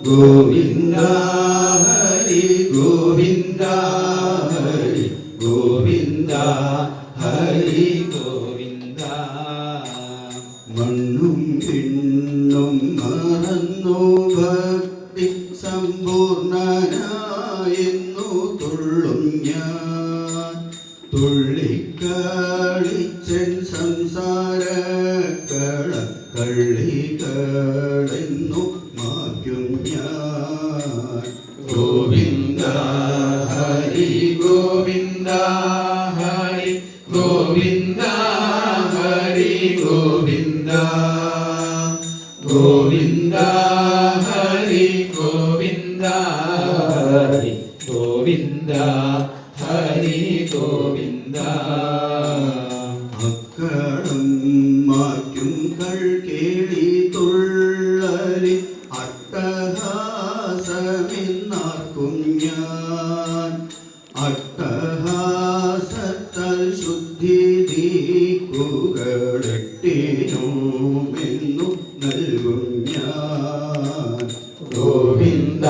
ഗോവിന്ദ ഹരി ഗോവിന്ദ ഹരി ഗോവിന്ദ ഹരി ഗോവിന്ദ. മണ്ണും പിണ്ണും മറന്നു ഭക്തി സമ്പൂർണനായെന്നു തുള്ളും ഞാൻ. തുള്ളിക്കളിച്ചൻ സംസാരക്കള കള്ളികളെന്നു മാറ്റും ഞാൻ. ഗോവിന്ദ ഹരി ഗോവിന്ദ ഹരി ഗോവിന്ദ ഹരി ഗോവിന്ദ. ഗോവിന്ദ ഹരി ഗോവിന്ദ ഹരി ഗോവിന്ദ ഹരി ഗോവിന്ദ. മക്കളും മാറ്റും കേളി തുള്ളലി അട്ടഹാസമെന്നാർക്കും ഞാൻ. അട്ടഹാസത്താൽ ശുദ്ധി നീക്കുകളെട്ടിനുമെന്നു നൽകും ഞാൻ. ഗോവിന്ദ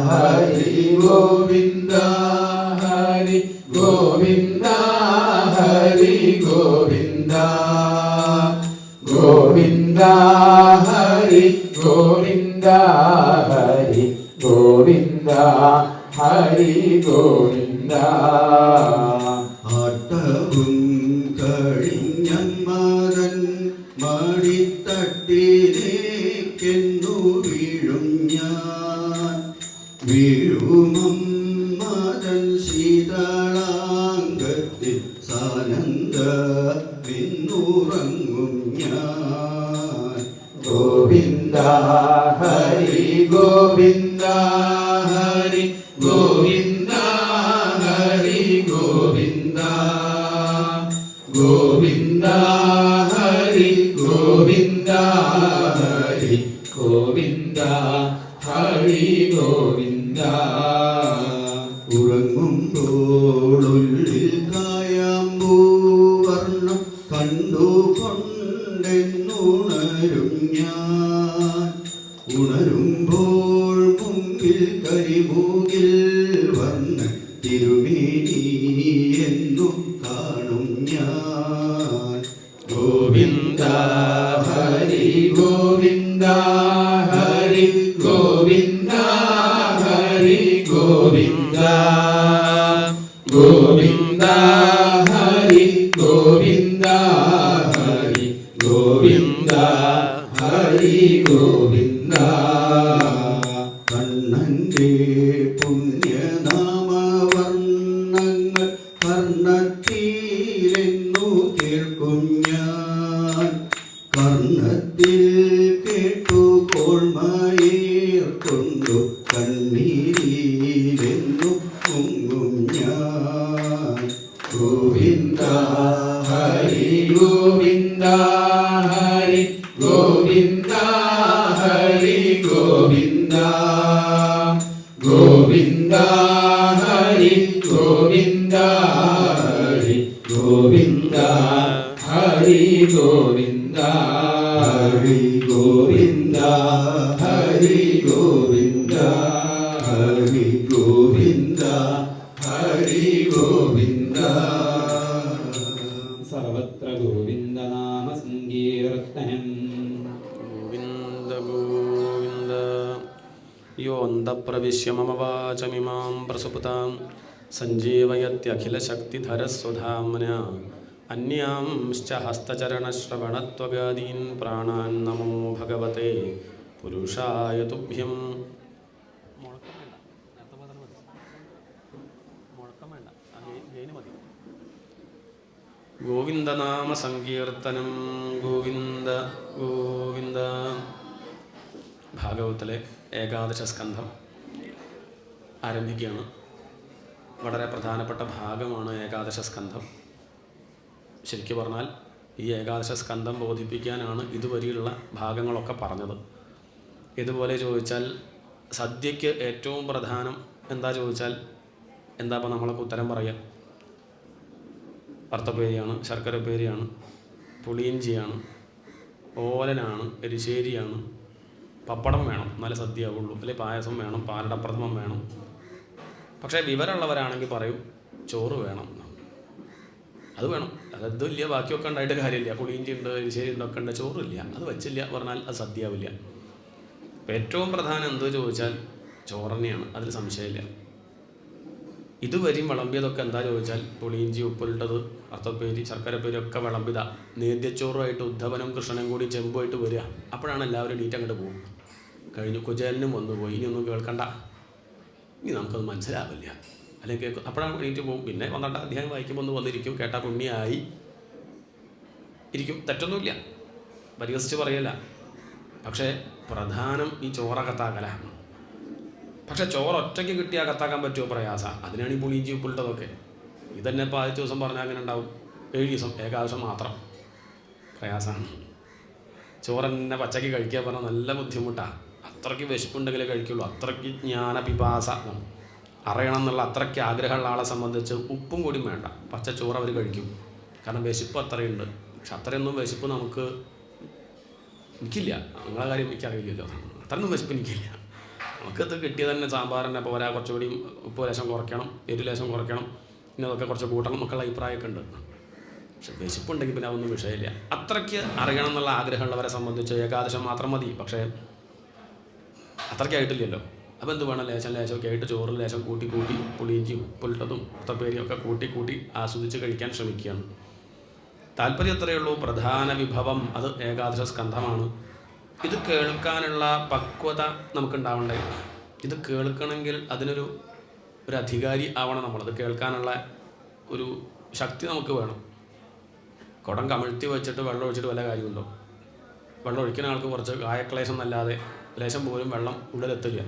ഹരി ഗോവിന്ദ ഹരി ഗോവിന്ദ ഹരി ഗോവിന്ദ. ഗോവിന്ദ ഹരി ഗോവിന്ദ ഹരി ഗോവിന്ദ ഹരി ഗോവിന്ദ. ആട്ടവും കഴിഞ്ഞമ്മരൻ മടിത്തട്ടിലേക്കെന്നു വീഴും ഞാൻ. വീഴുമമ്മതൻ ശീതളാംഗത്തിൽ സാനന്ദമെന്നുറങ്ങും ഞാൻ. ഗോവിന്ദ ഹരി ഗോവിന്ദ ഹരി ഗോവിന്ദ ഹരി ഗോവിന്ദ. ഗോവിന്ദ ഹരി ഗോവിന്ദ ഹരി ഗോവിന്ദ ഹരി ഗോവിന്ദ. ഉറങ്ങുമ്പോളുള്ളിൽ കായാമ്പൂവർണ്ണം കണ്ടുകൊണ്ടെന്നുണരും ഞാൻ. ഉണരുമ്പോൾ മുമ്പിൽ കരിമൂകിൽ വർണ്ണ തിരുമേനി എന്നു കാണും ഞാൻ. ഗോവിന്ദ ഹരി ഗോവിന്ദ ഹരി ഗോവിന്ദ ഹരി ഗോവിന്ദ. ഗോവിന്ദ ഹരി ഗോവിന്ദ ഹരി ഗോവിന്ദ ഹരി ഗോവിന്ദ. കണ്ണന്റെ പുണ്യനാമവർണ്ണങ്ങൾ കർണത്തിലെന്നു കേൾക്കും ഞാൻ. കർണത്തിൽ കേട്ടു കോൾമയേർക്കൊണ്ടു കണ്ണീരിലെന്നു പൊങ്ങും ഞാൻ. ഗോവിന്ദ ഹരി ഗോവിന്ദ ഹരി ഗോവിന്ദ ഹരി ഗോവിന്ദ. ഗോവിന്ദ ഹരി ഗോവിന്ദ ഹരി ഗോവിന്ദ ഹരി ഗോവിന്ദ. ഹരി ഗോവിന്ദ ഹരി ഗോവിന്ദ ഹരി ഗോവിന്ദ ഹരി ഗോവിന്ദ. സർവത്ര ഗോവിന്ദ നാമ സങ്കീർത്തനം. ഗോവിന്ദ ഗോവിന്ദ. യോന്തപ്രവിശ്യ മമ വാചമിമാം പ്രസുപ്താം സഞ്ജീവയത്യഖിലശക്തിധരസ്വധാമ്ന അന്യാംശ്ച ഹസ്തചരണശ്രവണത്വഗാദീൻ പ്രാണാൻ നമോ ഭഗവതേ പുരുഷായ തുഭ്യം. ഗോവിന്ദനാമ സങ്കീർത്തനം. ഗോവിന്ദ ഗോവിന്ദ. ഭാഗവതത്തിലെ ഏകാദശ സ്കന്ധം ആരംഭിക്കുകയാണ്. വളരെ പ്രധാനപ്പെട്ട ഭാഗമാണ് ഏകാദശ സ്കന്ധം. ശരിക്കും പറഞ്ഞാൽ ഈ ഏകാദശ സ്കന്ധം ബോധിപ്പിക്കാനാണ് ഇതുവരെയുള്ള ഭാഗങ്ങളൊക്കെ പറഞ്ഞത്. ഇതുപോലെ ചോദിച്ചാൽ സദ്യയ്ക്ക് ഏറ്റവും പ്രധാനം എന്താ ചോദിച്ചാൽ എന്താ ഇപ്പോൾ നമ്മളൊക്കെ ഉത്തരം പറയാം? വറുത്തപ്പേരിയാണ്, ശർക്കരപ്പേരിയാണ്, പുളിയിഞ്ചിയാണ്, ഓലനാണ്, എരിശ്ശേരിയാണ്, പപ്പടം വേണം, നല്ല സദ്യയാവുള്ളൂ, അല്ലെങ്കിൽ പായസം വേണം, പാലടപ്രഥമം വേണം. പക്ഷേ വിവരമുള്ളവരാണെങ്കിൽ പറയും ചോറ് വേണം, അത് വേണം. അതൊന്നും ഇല്ല, ബാക്കിയൊക്കെ ഉണ്ടായിട്ട് കാര്യമില്ല. പുളിയിഞ്ചി ഉണ്ട്, എരിശ്ശേരി ഉണ്ടൊക്കെ ഉണ്ട്, ചോറില്ല, അത് വെച്ചില്ല പറഞ്ഞാൽ അത് സദ്യയാവില്ല. അപ്പം ഏറ്റവും പ്രധാനം എന്ത് ചോദിച്ചാൽ ചോറ് തന്നെയാണ്, അതിൽ സംശയമില്ല. ഇതുവരെയും വിളമ്പിയതൊക്കെ എന്താ ചോദിച്ചാൽ പുളിയിഞ്ചി, ഉപ്പിലിട്ടത്, അത്തപ്പേരി, ശർക്കരപ്പേരി ഒക്കെ വിളമ്പിത. നേദ്യച്ചോറുമായിട്ട് ഉദ്ധവനും കൃഷ്ണനും കൂടി ചെമ്പുമായിട്ട് വരിക. അപ്പോഴാണ് എല്ലാവരും നീറ്റ് അങ്ങോട്ട് പോകും. കഴിഞ്ഞു, കുചേലനും വന്നുപോയി, ഇനിയൊന്നും കേൾക്കണ്ട, ഇനി നമുക്കത് മനസ്സിലാവില്ല, അല്ലെങ്കിൽ കേൾക്കും. അപ്പോഴാണ് നീറ്റ് പോകും. പിന്നെ 12 അധ്യായം വായിക്കുമ്പോൾ ഒന്ന് വന്നിരിക്കും, കേട്ടാൽ പുണ്യമായി ഇരിക്കും, തെറ്റൊന്നുമില്ല, പരിഹസിച്ച് പറയല്ല. പക്ഷേ പ്രധാനം ഈ ചോറകത്താക്കല. പക്ഷെ ചോറ് ഒറ്റയ്ക്ക് കിട്ടിയാൽ കത്താക്കാൻ പറ്റുമോ? പ്രയാസം. അതിനാണ് ഈ പുളിയിഞ്ചി ഉപ്പിലിട്ടതൊക്കെ. ഇതന്നെ ഇപ്പോൾ ആദ്യത്തെ ദിവസം പറഞ്ഞാൽ അങ്ങനെ ഉണ്ടാവും, 7 ദിവസം ഏകാദശം മാത്രം പ്രയാസമാണ്. ചോറ് തന്നെ പച്ചയ്ക്ക് കഴിക്കാൻ പറഞ്ഞാൽ നല്ല ബുദ്ധിമുട്ടാണ്. അത്രയ്ക്ക് വിശപ്പുണ്ടെങ്കിലേ കഴിക്കുള്ളൂ, അത്രയ്ക്ക് ജ്ഞാനപിപാസ അറിയണം എന്നുള്ള അത്രയ്ക്ക് ആഗ്രഹമുള്ള ആളെ സംബന്ധിച്ച് ഉപ്പും കൂടി വേണ്ട, പച്ചച്ചോറ് അവർ കഴിക്കും. കാരണം വിശപ്പ് അത്രയുണ്ട്. പക്ഷെ അത്രയൊന്നും വിശപ്പ് എനിക്കില്ല. നിങ്ങളെ കാര്യം എനിക്കറിയില്ലല്ലോ, അത്രയൊന്നും വിശപ്പ് എനിക്കില്ല. നമുക്കത് കിട്ടിയത് തന്നെ സാമ്പാർ തന്നെ പോരാ, കുറച്ചുകൂടി ഉപ്പ് ലേശം കുറയ്ക്കണം, എരു ലേശം കുറയ്ക്കണം, പിന്നെ അതൊക്കെ കുറച്ച് കൂട്ടണം എന്നൊക്കെയുള്ള അഭിപ്രായമൊക്കെ ഉണ്ട്. പക്ഷെ വിശപ്പുണ്ടെങ്കിൽ പിന്നെ അതൊന്നും വിഷയമില്ല. അത്രയ്ക്ക് അറിയണം എന്നുള്ള ആഗ്രഹമുള്ളവരെ സംബന്ധിച്ച് ഏകാദശം മാത്രം മതി. പക്ഷേ അത്രയ്ക്കായിട്ടില്ലല്ലോ. അപ്പോൾ എന്ത് വേണം, ലേശമൊക്കെ ആയിട്ട് ചോറിൽ ലേശം കൂട്ടി പുളിയിഞ്ചിയും ഉപ്പിലിട്ടതും ഉത്തപ്പേരിയും ഒക്കെ കൂട്ടി ആസ്വദിച്ച് കഴിക്കാൻ ശ്രമിക്കുകയാണ്. താല്പര്യം എത്രയേ ഉള്ളൂ, പ്രധാന വിഭവം അത് ഏകാദശ സ്കന്ധമാണ്. ഇത് കേൾക്കാനുള്ള പക്വത നമുക്കുണ്ടാവണ്ടേ. ഇത് കേൾക്കണമെങ്കിൽ അതിനൊരു അധികാരി ആവണം നമ്മളത് കേൾക്കാനുള്ള ഒരു ശക്തി നമുക്ക് വേണം. കുടം കമിഴ്ത്തി വെച്ചിട്ട് വെള്ളം ഒഴിച്ചിട്ട് വല്ല കാര്യമുണ്ടോ? വെള്ളം ഒഴിക്കുന്ന ആൾക്ക് കുറച്ച് കായക്ലേശം എന്നല്ലാതെ ലേശം പോലും വെള്ളം ഉള്ളിലെത്തില്ല.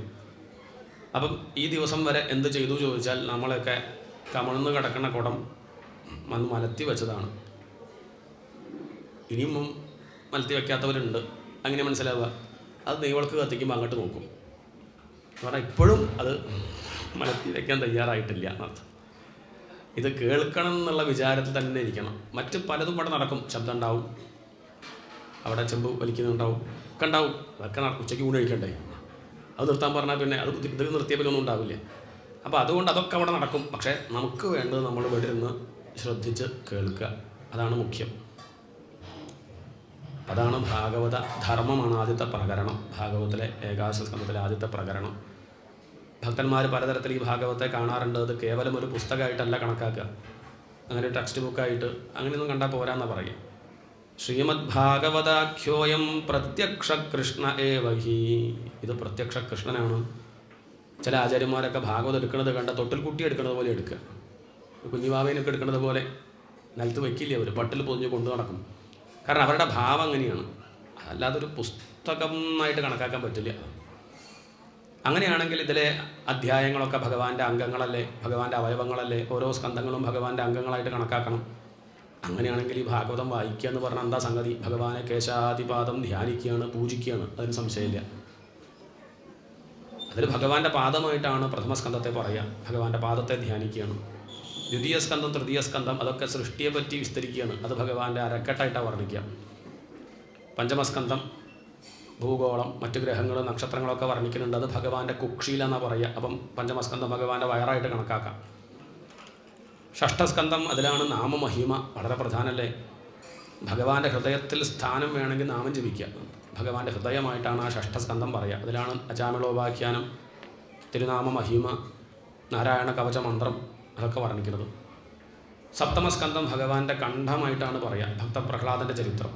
അപ്പം ഈ ദിവസം വരെ എന്ത് ചെയ്തു ചോദിച്ചാൽ നമ്മളൊക്കെ കമിഴ്ന്ന് കിടക്കുന്ന കുടം മലത്തി വെച്ചതാണ്. ഇനിയും മലത്തി വയ്ക്കാത്തവരുണ്ട്. അങ്ങനെ മനസ്സിലാവുക, അത് നെയ്വിളക്ക് കത്തിക്കുമ്പോൾ അങ്ങോട്ട് നോക്കും. കാരണം ഇപ്പോഴും അത് മലത്തി വയ്ക്കാൻ തയ്യാറായിട്ടില്ല എന്നർത്ഥം. ഇത് കേൾക്കണം എന്നുള്ള വിചാരത്തിൽ തന്നെ ഇരിക്കണം. മറ്റ് പലതും ഇവിടെ നടക്കും, ശബ്ദം ഉണ്ടാവും, അവിടെ ചെമ്പ് വലിക്കുന്നുണ്ടാവും, ഒക്കെ ഉണ്ടാവും. അതൊക്കെ ഉച്ചയ്ക്ക് ഊണ് കഴിക്കണ്ടേ, അത് നിർത്താൻ പറഞ്ഞാൽ പിന്നെ ഇത് നിർത്തിയ പിന്നെ ഒന്നും ഉണ്ടാവില്ല. അപ്പോൾ അതുകൊണ്ട് അതൊക്കെ അവിടെ നടക്കും. പക്ഷേ നമുക്ക് വേണ്ടത് നമ്മൾ ഇവിടെ ഇരുന്ന് ശ്രദ്ധിച്ച് കേൾക്കുക, അതാണ് മുഖ്യം. അതാണ് ഭാഗവത ധർമ്മമാണ് ആദ്യത്തെ പ്രകരണം. ഭാഗവതത്തിലെ ഏകാദശ സ്കന്ധത്തിലെ ആദ്യത്തെ പ്രകരണം. ഭക്തന്മാർ പലതരത്തിൽ ഈ ഭാഗവത്തെ കാണാറുണ്ട്. അത് കേവലം ഒരു പുസ്തകമായിട്ടല്ല കണക്കാക്കുക, അങ്ങനെ ടെക്സ്റ്റ് ബുക്കായിട്ട് അങ്ങനെയൊന്നും കണ്ടാൽ പോരാന്നാണ് പറയുക. ശ്രീമദ് ഭാഗവതാഖ്യോയം പ്രത്യക്ഷ കൃഷ്ണ ഏവഹി. ഇത് പ്രത്യക്ഷ കൃഷ്ണനാണ്. ചില ആചാര്യന്മാരൊക്കെ ഭാഗവതം എടുക്കുന്നത് കണ്ട തൊട്ടിൽ കുട്ടി എടുക്കുന്നത് പോലെ എടുക്കുക, കുഞ്ഞുവാവേനൊക്കെ എടുക്കുന്നത് പോലെ നിലത്ത് വയ്ക്കില്ല, അവർ പട്ടിൽ പൊതിഞ്ഞ് കൊണ്ടു നടക്കും. കാരണം അവരുടെ ഭാവം അങ്ങനെയാണ്, അല്ലാതൊരു പുസ്തകമായിട്ട് കണക്കാക്കാൻ പറ്റില്ല. അങ്ങനെയാണെങ്കിൽ ഇതിലെ അധ്യായങ്ങളൊക്കെ ഭഗവാന്റെ അംഗങ്ങളല്ലേ, ഭഗവാന്റെ അവയവങ്ങളല്ലേ, ഓരോ സ്കന്ധങ്ങളും ഭഗവാന്റെ അംഗങ്ങളായിട്ട് കണക്കാക്കണം. അങ്ങനെയാണെങ്കിൽ ഈ ഭാഗവതം വായിക്കുക എന്ന് പറഞ്ഞാൽ എന്താ സംഗതി? ഭഗവാനെ കേശാദിപാദം ധ്യാനിക്കുകയാണ്, പൂജിക്കുകയാണ്, അതിന് സംശയമില്ല. അതിൽ ഭഗവാന്റെ പാദമായിട്ടാണ് പ്രഥമ സ്കന്ധത്തെ പറയുക, ഭഗവാന്റെ പാദത്തെ ധ്യാനിക്കുകയാണ്. ദ്വിതീയ സ്കന്ധം, തൃതീയ സ്കന്ധം അതൊക്കെ സൃഷ്ടിയെ പറ്റി വിസ്തരിക്കുകയാണ്, അത് ഭഗവാന്റെ അരക്കെട്ടായിട്ടാണ് വർണ്ണിക്കുക. പഞ്ചമസ്കന്ധം ഭൂഗോളം, മറ്റ് ഗ്രഹങ്ങൾ, നക്ഷത്രങ്ങളൊക്കെ വർണ്ണിക്കുന്നുണ്ട്, അത് ഭഗവാന്റെ കുക്ഷിയില എന്നാണ് പറയുക. അപ്പം പഞ്ചമസ്കന്ധം ഭഗവാന്റെ വയറായിട്ട് കണക്കാക്കാം. ഷഷ്ഠസ്കന്ധം അതിലാണ് നാമമഹിമ, വളരെ പ്രധാനമല്ലേ. ഭഗവാന്റെ ഹൃദയത്തിൽ സ്ഥാനം വേണമെങ്കിൽ നാമം ജപിക്കുക, ഭഗവാന്റെ ഹൃദയമായിട്ടാണ് ആ ഷഷ്ഠസ്കന്ധം പറയുക. അതിലാണ് അജാമിളോപാഖ്യാനം, തിരുനാമമഹിമ, നാരായണ കവച മന്ത്രം അതൊക്കെ വർണ്ണിക്കുന്നത്. സപ്തമസ്കന്ധം ഭഗവാന്റെ കണ്ഠമായിട്ടാണ് പറയുക, ഭക്തപ്രഹ്ലാദൻ്റെ ചരിത്രം.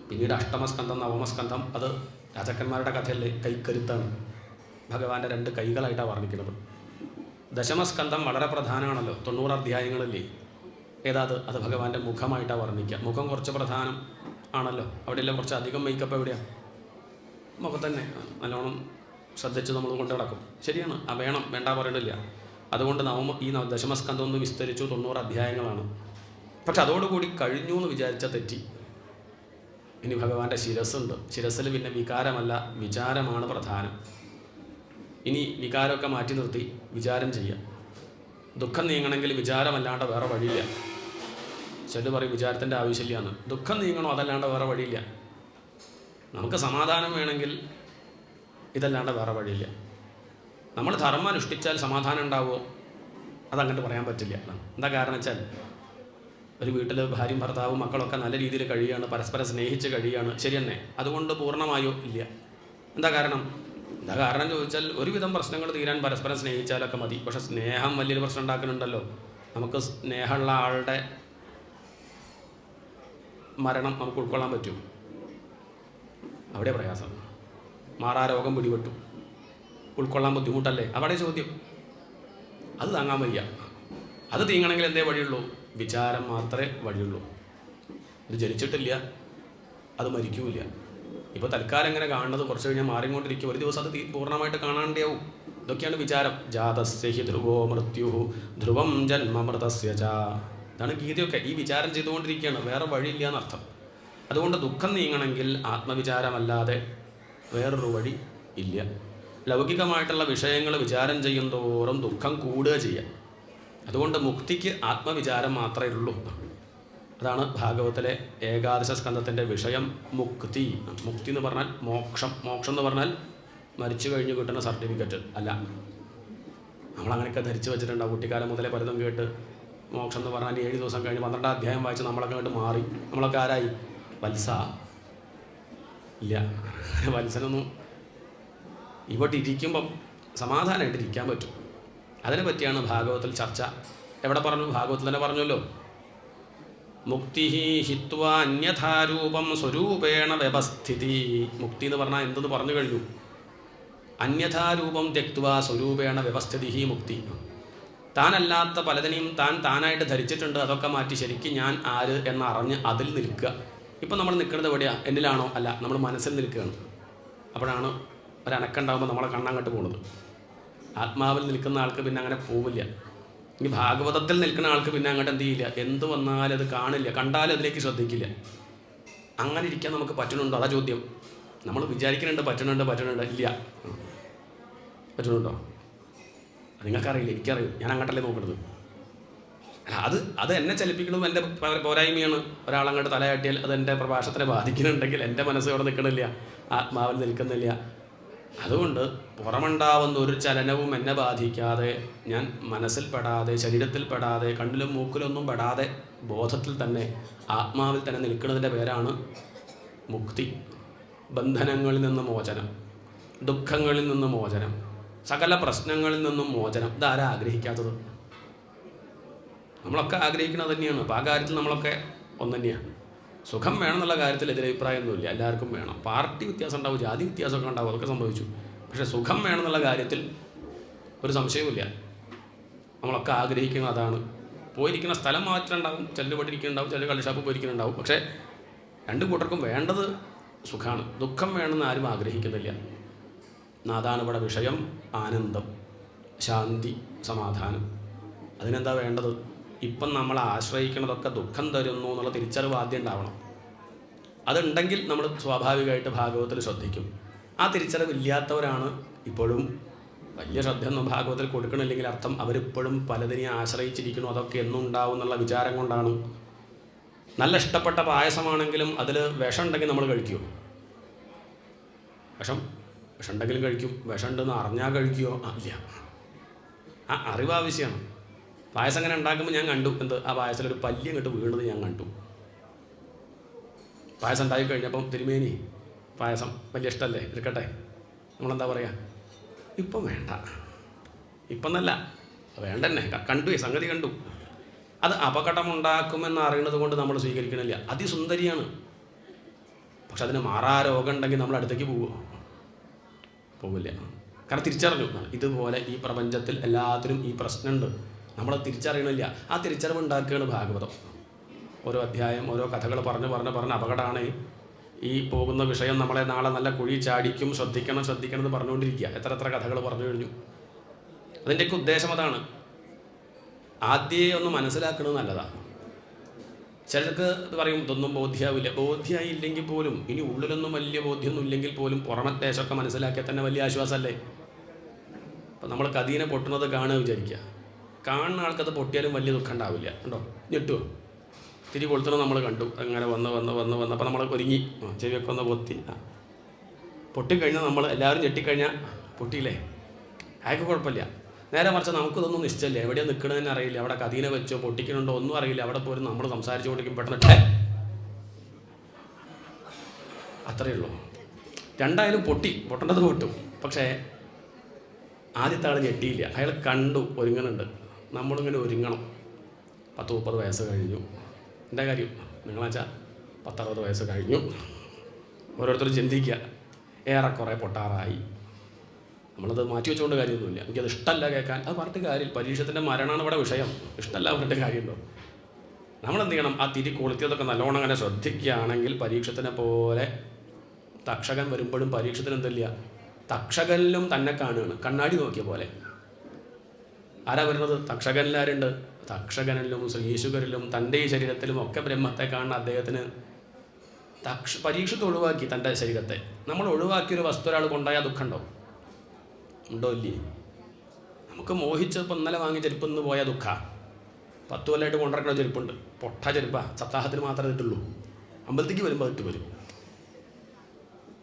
പിന്നീട് അഷ്ടമസ്കന്ധം, നവമസ്കന്ധം അത് രാജാക്കന്മാരുടെ കഥയല്ലേ, കൈക്കരുത്താണ്, ഭഗവാന്റെ 2 കൈകളായിട്ടാണ് വർണ്ണിക്കുന്നത്. ദശമസ്കന്ധം വളരെ പ്രധാനമാണല്ലോ, 90 അധ്യായങ്ങളില്ലേ, അത് ഭഗവാന്റെ മുഖമായിട്ടാണ് വർണ്ണിക്കുക. മുഖം കുറച്ച് പ്രധാനം ആണല്ലോ, അവിടെയെല്ലാം കുറച്ച് അധികം മേക്കപ്പ് എവിടെയാണ്? മുഖത്തന്നെ നല്ലോണം ശ്രദ്ധിച്ച് നമ്മൾ കൊണ്ട് നടക്കും. ശരിയാണ്, വേണം, വേണ്ട പറയണില്ല. അതുകൊണ്ട് ഈ ദശമസ്കന്ധം ഒന്ന് വിസ്തരിച്ചു, 90 അധ്യായങ്ങളാണ്. പക്ഷെ അതോടുകൂടി കഴിഞ്ഞു എന്ന് വിചാരിച്ച തെറ്റി. ഇനി ഭഗവാന്റെ ശിരസ്സുണ്ട്, ശിരസ്സിൽ പിന്നെ വികാരമല്ല വിചാരമാണ് പ്രധാനം. ഇനി വികാരമൊക്കെ മാറ്റി നിർത്തി വിചാരം ചെയ്യുക. ദുഃഖം നീങ്ങണമെങ്കിൽ വിചാരമല്ലാണ്ട് വേറെ വഴിയില്ല. ചില പറയും വിചാരത്തിൻ്റെ ആവശ്യമില്ല എന്ന്. ദുഃഖം നീങ്ങണോ അതല്ലാണ്ട് വേറെ വഴിയില്ല. നമുക്ക് സമാധാനം വേണമെങ്കിൽ ഇതല്ലാണ്ട് വേറെ വഴിയില്ല. നമ്മൾ ധർമ്മം അനുഷ്ഠിച്ചാൽ സമാധാനം ഉണ്ടാവുമോ? അതങ്ങോട്ട് പറയാൻ പറ്റില്ല. എന്താ കാരണം വെച്ചാൽ ഒരു വീട്ടിൽ ഭാര്യയും ഭർത്താവും മക്കളൊക്കെ നല്ല രീതിയിൽ കഴിയുകയാണ്, പരസ്പരം സ്നേഹിച്ച് കഴിയുകയാണ്, ശരി തന്നെ. അതുകൊണ്ട് പൂർണ്ണമായോ? ഇല്ല. എന്താ കാരണം ചോദിച്ചാൽ ഒരുവിധം പ്രശ്നങ്ങൾ തീരാൻ പരസ്പരം സ്നേഹിച്ചാലൊക്കെ മതി. പക്ഷെ സ്നേഹം വലിയൊരു പ്രശ്നം ഉണ്ടാക്കുന്നുണ്ടല്ലോ. നമുക്ക് സ്നേഹമുള്ള ആളുടെ മരണം നമുക്ക് ഉൾക്കൊള്ളാൻ പറ്റും? അവിടെ പ്രയാസം. മാറാരോഗം പിടിപെട്ടു, ഉൾക്കൊള്ളാൻ ബുദ്ധിമുട്ടല്ലേ? അവിടെ ചോദ്യം. അത് താങ്ങാൻ വയ്യ. അത് തീങ്ങണമെങ്കിൽ എന്തേ വഴിയുള്ളൂ? വിചാരം മാത്രമേ വഴിയുള്ളൂ. ഇത് ജനിച്ചിട്ടില്ല, അത് മരിക്കൂല. ഇപ്പോൾ തൽക്കാലം ഇങ്ങനെ കാണുന്നത് കുറച്ച് കഴിഞ്ഞാൽ മാറിക്കൊണ്ടിരിക്കും. ഒരു ദിവസം അത് പൂർണ്ണമായിട്ട് കാണാണ്ടാവും. ഇതൊക്കെയാണ് വിചാരം. ജാതസ്യ ഹി ധ്രുവോ മൃത്യു ധ്രുവം ജന്മമൃതസ്യ ച. ഇതാണ് ഗീതയൊക്കെ. ഈ വിചാരം ചെയ്തുകൊണ്ടിരിക്കുകയാണ്, വേറെ വഴിയില്ല എന്നർത്ഥം. അതുകൊണ്ട് ദുഃഖം നീങ്ങണമെങ്കിൽ ആത്മവിചാരമല്ലാതെ വേറൊരു വഴി ഇല്ല. ലൗകികമായിട്ടുള്ള വിഷയങ്ങൾ വിചാരം ചെയ്യും തോറും ദുഃഖം കൂടുക ചെയ്യുക. അതുകൊണ്ട് മുക്തിക്ക് ആത്മവിചാരം മാത്രമേ ഉള്ളൂ. അതാണ് ഭാഗവത്തിലെ ഏകാദശ സ്കന്ധത്തിൻ്റെ വിഷയം. മുക്തി. മുക്തി എന്ന് പറഞ്ഞാൽ മോക്ഷം. മോക്ഷം എന്ന് പറഞ്ഞാൽ മരിച്ചു കഴിഞ്ഞ് കിട്ടുന്ന സർട്ടിഫിക്കറ്റ് അല്ല. നമ്മളങ്ങനെയൊക്കെ ധരിച്ചു വെച്ചിട്ടുണ്ടാവും. കുട്ടിക്കാലം മുതലേ പലതും കേട്ട് മോക്ഷം എന്ന് പറഞ്ഞാൽ 7 ദിവസം കഴിഞ്ഞ് 12ാം അധ്യായം വായിച്ച് നമ്മളൊക്കെ അങ്ങോട്ട് മാറി. നമ്മളൊക്കെ ആരായി? വത്സ ഇല്ല. വത്സനൊന്നും ഇവിടെ ഇരിക്കുമ്പം സമാധാനമായിട്ട് ഇരിക്കാൻ പറ്റും. അതിനെ പറ്റിയാണ് ഭാഗവത്തിൽ ചർച്ച. എവിടെ പറഞ്ഞു? ഭാഗവത്തിൽ തന്നെ പറഞ്ഞല്ലോ. മുക്തി ഹിത്വാ അന്യഥാരൂപം സ്വരൂപേണ വ്യവസ്ഥിതി. മുക്തി എന്ന് പറഞ്ഞാൽ എന്തെന്ന് പറഞ്ഞു കഴിഞ്ഞു. അന്യഥാരൂപം ത്യക്ത്വാ സ്വരൂപേണ വ്യവസ്ഥിതി മുക്തി. താനല്ലാത്ത പലതിനെയും താനായിട്ട് ധരിച്ചിട്ടുണ്ട്, അതൊക്കെ മാറ്റി ശരിക്കും ഞാൻ ആര് എന്നറിഞ്ഞ് അതിൽ നിൽക്കുക. ഇപ്പം നമ്മൾ നിൽക്കുന്നത് എവിടെയാണ്? എന്നിലാണോ? അല്ല, നമ്മൾ മനസ്സിൽ നിൽക്കുകയാണ്. അപ്പോഴാണ് ഒരനക്കുണ്ടാകുമ്പോൾ നമ്മളെ കണ്ണങ്ങോട്ട് പോകുന്നത്. ആത്മാവിൽ നിൽക്കുന്ന ആൾക്ക് പിന്നെ അങ്ങനെ പോവില്ല. ഇനി ഭാഗവതത്തിൽ നിൽക്കുന്ന ആൾക്ക് പിന്നെ അങ്ങോട്ട് എന്ത് ചെയ്യില്ല? എന്ത് വന്നാലും അത് കാണില്ല, കണ്ടാലും അതിലേക്ക് ശ്രദ്ധിക്കില്ല. അങ്ങനെ ഇരിക്കാൻ നമുക്ക് പറ്റുന്നുണ്ടോ? അതാ ചോദ്യം. നമ്മൾ വിചാരിക്കുന്നുണ്ട് പറ്റുന്നുണ്ട്. ഇല്ല. പറ്റുന്നുണ്ടോ? നിങ്ങൾക്കറിയില്ല, എനിക്കറിയും. ഞാൻ അങ്ങോട്ടല്ലേ നോക്കുന്നത്. അത് എന്നെ ചലിപ്പിക്കുന്നതും എൻ്റെ പോരായ്മയാണ്. ഒരാളങ്ങോട്ട് തലയാട്ടിയാൽ അത് എൻ്റെ പ്രഭാഷണത്തിനെ ബാധിക്കുന്നുണ്ടെങ്കിൽ എൻ്റെ മനസ്സ് അവിടെ നിൽക്കണില്ല, ആത്മാവിൽ നിൽക്കുന്നില്ല. അതുകൊണ്ട് പുറമുണ്ടാവുന്ന ഒരു ചലനവും എന്നെ ബാധിക്കാതെ, ഞാൻ മനസ്സിൽ പെടാതെ, ശരീരത്തിൽ പെടാതെ, കണ്ണിലും മൂക്കിലൊന്നും പെടാതെ ബോധത്തിൽ തന്നെ, ആത്മാവിൽ തന്നെ നിൽക്കുന്നതിൻ്റെ പേരാണ് മുക്തി. ബന്ധനങ്ങളിൽ നിന്ന് മോചനം, ദുഃഖങ്ങളിൽ നിന്ന് മോചനം, സകല പ്രശ്നങ്ങളിൽ നിന്നും മോചനം. ഇതാരാ ആഗ്രഹിക്കാത്തത്? നമ്മളൊക്കെ ആഗ്രഹിക്കുന്നത് തന്നെയാണ്. അപ്പോൾ ആ കാര്യത്തിൽ നമ്മളൊക്കെ ഒന്ന് തന്നെയാണ്. സുഖം വേണമെന്നുള്ള കാര്യത്തിൽ എതിരഭിപ്രായമൊന്നുമില്ല, എല്ലാവർക്കും വേണം. പാർട്ടി വ്യത്യാസം ഉണ്ടാവും, ജാതി വ്യത്യാസമൊക്കെ ഉണ്ടാവും, അതൊക്കെ സംഭവിച്ചു. പക്ഷേ സുഖം വേണമെന്നുള്ള കാര്യത്തിൽ ഒരു സംശയവുമില്ല. നമ്മളൊക്കെ ആഗ്രഹിക്കുന്നത് അതാണ്. പോയിരിക്കുന്ന സ്ഥലം മാറ്റമുണ്ടാവും, ചിലർ പഠിക്കുന്നുണ്ടാവും, ചിലർ കള്ളിഷാപ്പ് പോയിരിക്കുന്നുണ്ടാവും. പക്ഷേ രണ്ടു കൂട്ടർക്കും വേണ്ടത് സുഖമാണ്. ദുഃഖം വേണമെന്ന് ആരും ആഗ്രഹിക്കുന്നില്ല. അതാണ് ഇവിടെ വിഷയം. ആനന്ദം, ശാന്തി, സമാധാനം. അതിനെന്താ വേണ്ടത്? ഇപ്പം നമ്മൾ ആശ്രയിക്കുന്നതൊക്കെ ദുഃഖം തരുന്നു എന്നുള്ള തിരിച്ചറിവ് ആദ്യം ഉണ്ടാവണം. അതുണ്ടെങ്കിൽ നമ്മൾ സ്വാഭാവികമായിട്ട് ഭാഗവത്തിൽ ശ്രദ്ധിക്കും. ആ തിരിച്ചറിവില്ലാത്തവരാണ് ഇപ്പോഴും വലിയ ശ്രദ്ധയൊന്നും ഭാഗവത്തിൽ കൊടുക്കണില്ലെങ്കിൽ അർത്ഥം അവരിപ്പോഴും പലതിനെ ആശ്രയിച്ചിരിക്കുന്നു. അതൊക്കെ എന്നും ഉണ്ടാവും എന്നുള്ള വിചാരം കൊണ്ടാണ്. നല്ല ഇഷ്ടപ്പെട്ട പായസമാണെങ്കിലും അതിൽ വിഷം ഉണ്ടെങ്കിൽ നമ്മൾ കഴിക്കുമോ? വിഷം ഉണ്ടെങ്കിലും കഴിക്കും. വിഷം ഉണ്ടെന്ന് അറിഞ്ഞാൽ കഴിക്കുമോ? ഇല്ല. ആ അറിവ് ആവശ്യമാണ്. പായസം അങ്ങനെ ഉണ്ടാക്കുമ്പോൾ ഞാൻ കണ്ടു ആ പായസത്തിലൊരു പല്ലി അങ്ങോട്ട് വീണത് ഞാൻ കണ്ടു. പായസം ഉണ്ടാക്കി കഴിഞ്ഞപ്പം തിരുമേനി പായസം വലിയ ഇഷ്ടമല്ലേ, എടുക്കട്ടെ. നമ്മളെന്താ പറയുക? ഇപ്പം വേണ്ട, ഇപ്പം എന്നല്ല, വേണ്ടെന്നെ. സംഗതി കണ്ടു. അത് അപകടമുണ്ടാക്കുമെന്ന് അറിയുന്നത് കൊണ്ട് നമ്മൾ സ്വീകരിക്കണില്ല. അതിസുന്ദരിയാണ്. പക്ഷെ അതിന് മാറാരോഗം ഉണ്ടെങ്കിൽ നമ്മൾ അടുത്തേക്ക് പോവില്ല. കാരണം തിരിച്ചറിഞ്ഞു. ഇതുപോലെ ഈ പ്രപഞ്ചത്തിൽ എല്ലാത്തിനും ഈ പ്രശ്നമുണ്ട്, നമ്മളത് തിരിച്ചറിയണില്ല. ആ തിരിച്ചറിവ് ഉണ്ടാക്കുകയാണ് ഭാഗവതം. ഓരോ അധ്യായം ഓരോ കഥകൾ പറഞ്ഞ് അപകടമാണ് ഈ പോകുന്ന വിഷയം. നമ്മളെ നാളെ നല്ല കുഴി ചാടിക്കും, ശ്രദ്ധിക്കണം എന്ന് പറഞ്ഞുകൊണ്ടിരിക്കുക. എത്ര കഥകൾ പറഞ്ഞു കഴിഞ്ഞു. അതിൻ്റെയൊക്കെ ഉദ്ദേശം അതാണ്. ആദ്യമേ ഒന്ന് മനസ്സിലാക്കുന്നത് നല്ലതാണ്. ചിലർക്ക് പറയും ഇതൊന്നും ബോധ്യമാവില്ല. ബോധ്യമായില്ലെങ്കിൽ പോലും, ഇനി ഉള്ളിലൊന്നും വലിയ ബോധ്യമൊന്നും ഇല്ലെങ്കിൽ പോലും പുറമത്തേശമൊക്കെ മനസ്സിലാക്കിയാൽ തന്നെ വലിയ ആശ്വാസമല്ലേ? അപ്പം നമ്മൾ കതീനെ പൊട്ടുന്നത് കാണുക വിചാരിക്കുക. കാണുന്ന ആൾക്കത് പൊട്ടിയാലും വലിയ ദുഃഖം ഉണ്ടാവില്ല. ഉണ്ടോ? ഞെട്ടുമോ? തിരി കൊളുത്തണം നമ്മൾ കണ്ടു. അങ്ങനെ വന്ന് അപ്പോൾ നമ്മൾ ഒരുങ്ങി ചെവിയൊക്കെ ഒന്ന് പൊത്തി പൊട്ടിക്കഴിഞ്ഞാൽ നമ്മൾ എല്ലാവരും ഞെട്ടിക്കഴിഞ്ഞാൽ പൊട്ടിയില്ലേ, അയാൾക്ക് കുഴപ്പമില്ല. നേരെ മറിച്ച് നമുക്കിതൊന്നും നിശ്ചയില്ല, എവിടെയാണ് നിൽക്കണമെന്ന് അറിയില്ല, അവിടെ കതീനെ വെച്ചോ പൊട്ടിക്കണുണ്ടോ ഒന്നും അറിയില്ല. അവിടെ പോലും നമ്മൾ സംസാരിച്ചുകൊണ്ടിരിക്കും, പെട്ടെന്ന് അത്രയേ ഉള്ളൂ. രണ്ടായാലും പൊട്ടേണ്ടത് പൊട്ടും. പക്ഷേ ആദ്യത്തെ ആൾ ഞെട്ടിയില്ല, അയാൾ കണ്ടു ഒരുങ്ങുന്നുണ്ട്. നമ്മളിങ്ങനെ ഒരുങ്ങണം. 10-30 വയസ്സ് കഴിഞ്ഞു, എന്താ കാര്യം നിങ്ങളാച്ചാൽ 10-60 വയസ്സ് കഴിഞ്ഞു. ഓരോരുത്തരും ചിന്തിക്കുക ഏറെക്കുറെ പൊട്ടാറായി. നമ്മളത് മാറ്റി വെച്ചുകൊണ്ട് കാര്യമൊന്നുമില്ല. എനിക്കത് ഇഷ്ടമല്ല കേൾക്കാൻ, അത് പറഞ്ഞിട്ട് കാര്യം. പരീക്ഷത്തിൻ്റെ മരണമാണ് ഇവിടെ വിഷയം, ഇഷ്ടമല്ല പറഞ്ഞിട്ട് കാര്യമുണ്ടോ? നമ്മളെന്ത് ചെയ്യണം, ആ തിരി കൊളുത്തിയതൊക്കെ നല്ലോണം അങ്ങനെ ശ്രദ്ധിക്കുകയാണെങ്കിൽ പരീക്ഷത്തിനെ പോലെ തക്ഷകൻ വരുമ്പോഴും പരീക്ഷത്തിന് എന്തില്ല, തക്ഷകനിലും തന്നെ കാണുകയാണ്, കണ്ണാടി നോക്കിയ പോലെ. ആരാ വരുന്നത്? തക്ഷകനിലാരുണ്ട്? തക്ഷകനിലും ശ്രീശുകരിലും തൻ്റെ ഈ ശരീരത്തിലും ഒക്കെ ബ്രഹ്മത്തെ കാണുന്ന അദ്ദേഹത്തിന് പരീക്ഷത്ത് ഒഴിവാക്കി തൻ്റെ ശരീരത്തെ. നമ്മൾ ഒഴിവാക്കിയൊരു വസ്തു ഒരാൾ കൊണ്ടായാൽ ദുഃഖമുണ്ടോ? ഉണ്ടോ? ഇല്ലേ. നമുക്ക് മോഹിച്ചപ്പോൾ ഇന്നലെ വാങ്ങിയ ചെരുപ്പ് നിന്ന് പോയാൽ ദുഃഖമാണ്. 10 കൊല്ലമായിട്ട് കൊണ്ടിറക്കുന്ന ചെരുപ്പുണ്ട്, പൊട്ട ചെരുപ്പാണ്, സപ്താഹത്തിന് മാത്രമേ ഇട്ടുള്ളൂ. അമ്പലത്തേക്ക് വരുമ്പോൾ ഇട്ട് വരും.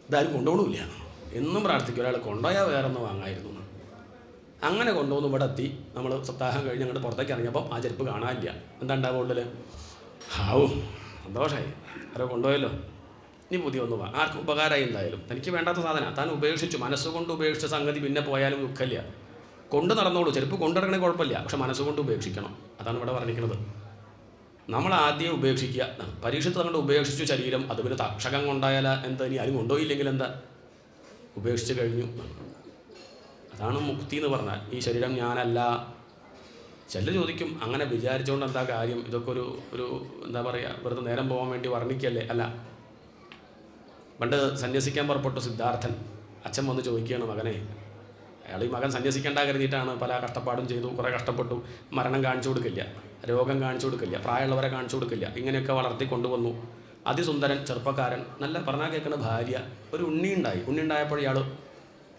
ഇതാരും കൊണ്ടുപോകണമില്ല. എന്നും പ്രാർത്ഥിക്കും ഒരാൾ കൊണ്ടുപോയാൽ വേറെ ഒന്ന് വാങ്ങായിരുന്നു. അങ്ങനെ കൊണ്ടുപോകുന്നു. ഇവിടെ എത്തി നമ്മൾ സപ്താഹം കഴിഞ്ഞ് അങ്ങോട്ട് പുറത്തേക്ക് ഇറങ്ങിയപ്പോൾ ആ ചെരുപ്പ് കാണാനില്ല. എന്താ ഉണ്ടാവുക ഉള്ളിൽ? ഹാവും, സന്തോഷമായി, ആരോ കൊണ്ടുപോയല്ലോ, ഇനി പുതിയ ഒന്ന് വാ. ആർക്കും ഉപകാരമായി. എന്തായാലും തനിക്ക് വേണ്ടാത്ത സാധനം താൻ ഉപേക്ഷിച്ചു, മനസ്സുകൊണ്ട് ഉപേക്ഷിച്ച സംഗതി പിന്നെ പോയാലും ദുഃഖമില്ല. കൊണ്ട് നടന്നോളൂ, ചെരുപ്പ് കൊണ്ടിറങ്ങണേ കുഴപ്പമില്ല, പക്ഷെ മനസ്സുകൊണ്ട് ഉപേക്ഷിക്കണം. അതാണ് ഇവിടെ പറഞ്ഞിരിക്കുന്നത്. നമ്മൾ ആദ്യം ഉപേക്ഷിക്കുക. പരീക്ഷത്ത് അങ്ങോട്ട് ഉപേക്ഷിച്ചു ശരീരം, അത് പിന്നെ തക്ഷകം കൊണ്ടായാൽ എന്താ, ഇനി ആരും കൊണ്ടുപോയില്ലെങ്കിൽ എന്താ, ഉപേക്ഷിച്ച് കഴിഞ്ഞു. അതാണ് മുക്തി എന്ന് പറഞ്ഞാൽ. ഈ ശരീരം ഞാനല്ല. ചില ചോദിക്കും അങ്ങനെ വിചാരിച്ചുകൊണ്ട് എന്താ കാര്യം, ഇതൊക്കെ ഒരു എന്താ പറയുക, വെറുതെ നേരം പോകാൻ വേണ്ടി വർണ്ണിക്കല്ലേ? അല്ല. പണ്ട് സന്യസിക്കാൻ പുറപ്പെട്ടു സിദ്ധാർത്ഥൻ. അച്ഛൻ വന്ന് ചോദിക്കുകയാണ്, മകനെ, അയാൾ ഈ മകൻ സന്യസിക്കേണ്ട കരുതിയിട്ടാണ് പല കഷ്ടപ്പാടും ചെയ്തു, കുറേ കഷ്ടപ്പെട്ടു. മരണം കാണിച്ചു കൊടുക്കില്ല, രോഗം കാണിച്ചു കൊടുക്കില്ല, പ്രായമുള്ളവരെ കാണിച്ചു കൊടുക്കില്ല, ഇങ്ങനെയൊക്കെ വളർത്തി കൊണ്ടുവന്നു. അതിസുന്ദരൻ ചെറുപ്പക്കാരൻ, നല്ല പറഞ്ഞാൽ കേൾക്കുന്ന ഭാര്യ. ഒരു ഉണ്ണി ഉണ്ടായപ്പോൾ ഇയാൾ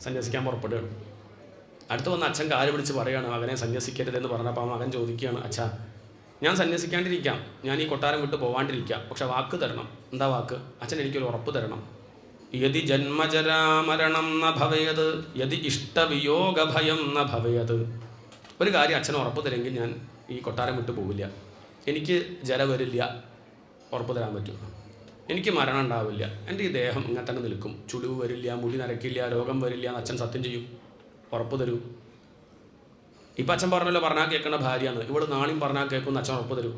സന്യസിക്കാൻ പുറപ്പെടുകയാണ്. അടുത്ത് വന്ന് അച്ഛൻ കാല് പിടിച്ച് പറയുകയാണ്, മകനെ സന്യസിക്കരുതെന്ന് പറഞ്ഞപ്പോൾ ആ മകൻ ചോദിക്കുകയാണ്, അച്ഛാ ഞാൻ സന്യസിക്കാണ്ടിരിക്കാം, ഞാൻ ഈ കൊട്ടാരം വിട്ട് പോകാണ്ടിരിക്കാം, പക്ഷെ വാക്ക് തരണം. എന്താ വാക്ക്? അച്ഛൻ എനിക്കൊരു ഉറപ്പ് തരണം. യതി ജന്മജരാമരണം ന ഭവേത് യതി ഇഷ്ടവിയോഗഭയം ന ഭവേത്. ഒരു കാര്യം അച്ഛൻ ഉറപ്പ് തരെങ്കിൽ ഞാൻ ഈ കൊട്ടാരം വിട്ട് പോവില്ല. എനിക്ക് ജര വരില്ല, ഉറപ്പ് തരാൻ പറ്റും. എനിക്ക് മരണം ഉണ്ടാവില്ല, എൻ്റെ ഈ ദേഹം ഇങ്ങനെ തന്നെ നിൽക്കും, ചുളിവ് വരില്ല, മുടി നരക്കില്ല, രോഗം വരില്ല എന്ന് അച്ഛൻ സത്യം ചെയ്യും, ഉറപ്പ് തരൂ. ഇപ്പം അച്ഛൻ പറഞ്ഞല്ലോ പറഞ്ഞാൽ കേൾക്കണ ഭാര്യയാണ്, ഇവള് നാളെയും പറഞ്ഞാൽ കേൾക്കുമെന്ന് അച്ഛൻ ഉറപ്പ് തരൂ.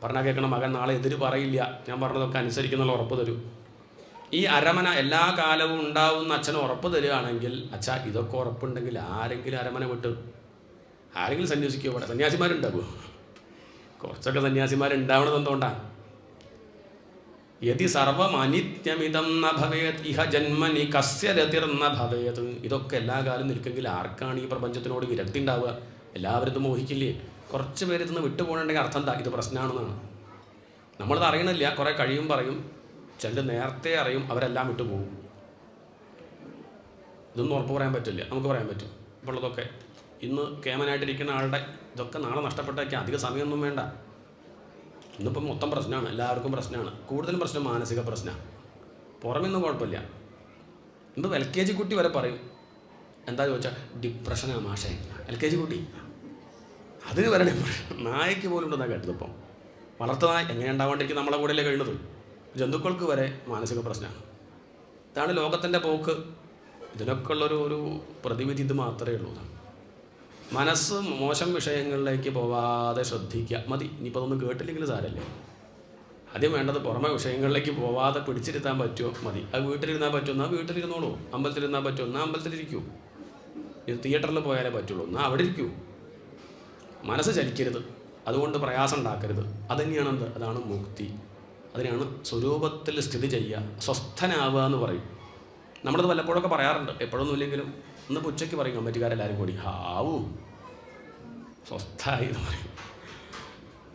പറഞ്ഞാൽ കേൾക്കണ മകൻ നാളെ എതിര് പറയില്ല, ഞാൻ പറഞ്ഞതൊക്കെ അനുസരിക്കുന്നുള്ള ഉറപ്പ് തരൂ. ഈ അരമന എല്ലാ കാലവും ഉണ്ടാവുന്ന അച്ഛന് ഉറപ്പ് തരികയാണെങ്കിൽ, അച്ഛാ ഇതൊക്കെ ഉറപ്പുണ്ടെങ്കിൽ ആരെങ്കിലും അരമന വിട്ട് ആരെങ്കിലും സന്യാസിക്കുമോ? ഇവിടെ സന്യാസിമാരുണ്ടാവുമോ? കുറച്ചൊക്കെ സന്യാസിമാരുണ്ടാവണത് എന്തുകൊണ്ടാണ്? യതി സർവം അനിത്യമിതം ന ഭവേത് ഇഹ ജന്മനി കസ്യ രതിർന്ന ഭവേത്. ഇതൊക്കെ എല്ലാ കാലം നിൽക്കെങ്കിൽ ആർക്കാണ് ഈ പ്രപഞ്ചത്തിനോട് വിരക്തി ഉണ്ടാവുക? എല്ലാവരും ഇത് മോഹിക്കില്ലേ? കുറച്ച് പേര് ഇതൊന്ന് വിട്ടുപോകണമെങ്കിൽ അർത്ഥം എന്താ? ഇത് പ്രശ്നമാണെന്നാണ്. നമ്മളത് അറിയണില്ല, കുറേ കഴിയും പറയും, ചിലർ നേരത്തെ അറിയും, അവരെല്ലാം വിട്ടുപോകും. ഇതൊന്നും ഉറപ്പ് പറയാൻ പറ്റില്ല, നമുക്ക് പറയാൻ പറ്റും. ഇപ്പോൾ ഉള്ളതൊക്കെ ഇന്ന് കേമനായിട്ടിരിക്കുന്ന ആളുടെ ഇതൊക്കെ നാളെ നഷ്ടപ്പെട്ടേക്കാം, അധിക സമയമൊന്നും വേണ്ട. ഇന്നിപ്പം മൊത്തം പ്രശ്നമാണ്, എല്ലാവർക്കും പ്രശ്നമാണ്. കൂടുതലും പ്രശ്നം മാനസിക പ്രശ്നമാണ്, പുറമൊന്നും കുഴപ്പമില്ല. ഇന്ന് LKG കുട്ടി വരെ പറയും, എന്താ ചോദിച്ചാൽ ഡിപ്രഷനാണ് മാഷേ, LKG കുട്ടി അതിന് വരെ നായയ്ക്ക് പോലും ഉണ്ടെന്നാണ് കേട്ടത്. ഇപ്പം വളർത്തുന്ന നായ എങ്ങനെ ഉണ്ടാവാണ്ടിരിക്കും, നമ്മളെ കൂടെയല്ലേ കഴിയുന്നത്. ജന്തുക്കൾക്ക് വരെ മാനസിക പ്രശ്നമാണ്. ഇതാണ് ലോകത്തിൻ്റെ പോക്ക്. ഇതിനൊക്കെ ഉള്ളൊരു പ്രതിവിധി ഇത് മാത്രമേ ഉള്ളൂ. മനസ്സ് മോശം വിഷയങ്ങളിലേക്ക് പോവാതെ ശ്രദ്ധിക്കുക, മതി. ഇനിയിപ്പോൾ അതൊന്നും കേട്ടില്ലെങ്കിൽ സാരല്ലേ. ആദ്യം വേണ്ടത് പുറമെ വിഷയങ്ങളിലേക്ക് പോവാതെ പിടിച്ചിരുത്താൻ പറ്റുമോ മതി. അത് വീട്ടിലിരുന്നാൽ പറ്റുമോ എന്നാൽ വീട്ടിലിരുന്നോളൂ. അമ്പലത്തിലിരുന്നാൽ പറ്റുമോ എന്നാൽ അമ്പലത്തിലിരിക്കൂ. ഇത് തിയേറ്ററിൽ പോയാലേ പറ്റുള്ളൂ എന്നാൽ അവിടെ ഇരിക്കൂ. മനസ്സ് ചലിക്കരുത്, അതുകൊണ്ട് പ്രയാസം ഉണ്ടാക്കരുത്. അതുതന്നെയാണ് എന്ത്? അതാണ് മുക്തി. അതിനാണ് സ്വരൂപത്തിൽ സ്ഥിതി ചെയ്യുക, സ്വസ്ഥനാവുക എന്ന് പറയും. നമ്മളത് വല്ലപ്പോഴൊക്കെ പറയാറുണ്ട്, എപ്പോഴൊന്നും ഇല്ലെങ്കിലും. ഇന്നിപ്പോൾ ഉച്ചയ്ക്ക് പറയും കമ്മിറ്റിക്കാരെല്ലാവരും കൂടി, ഹാവൂ സ്വസ്ഥായി എന്ന് പറയും.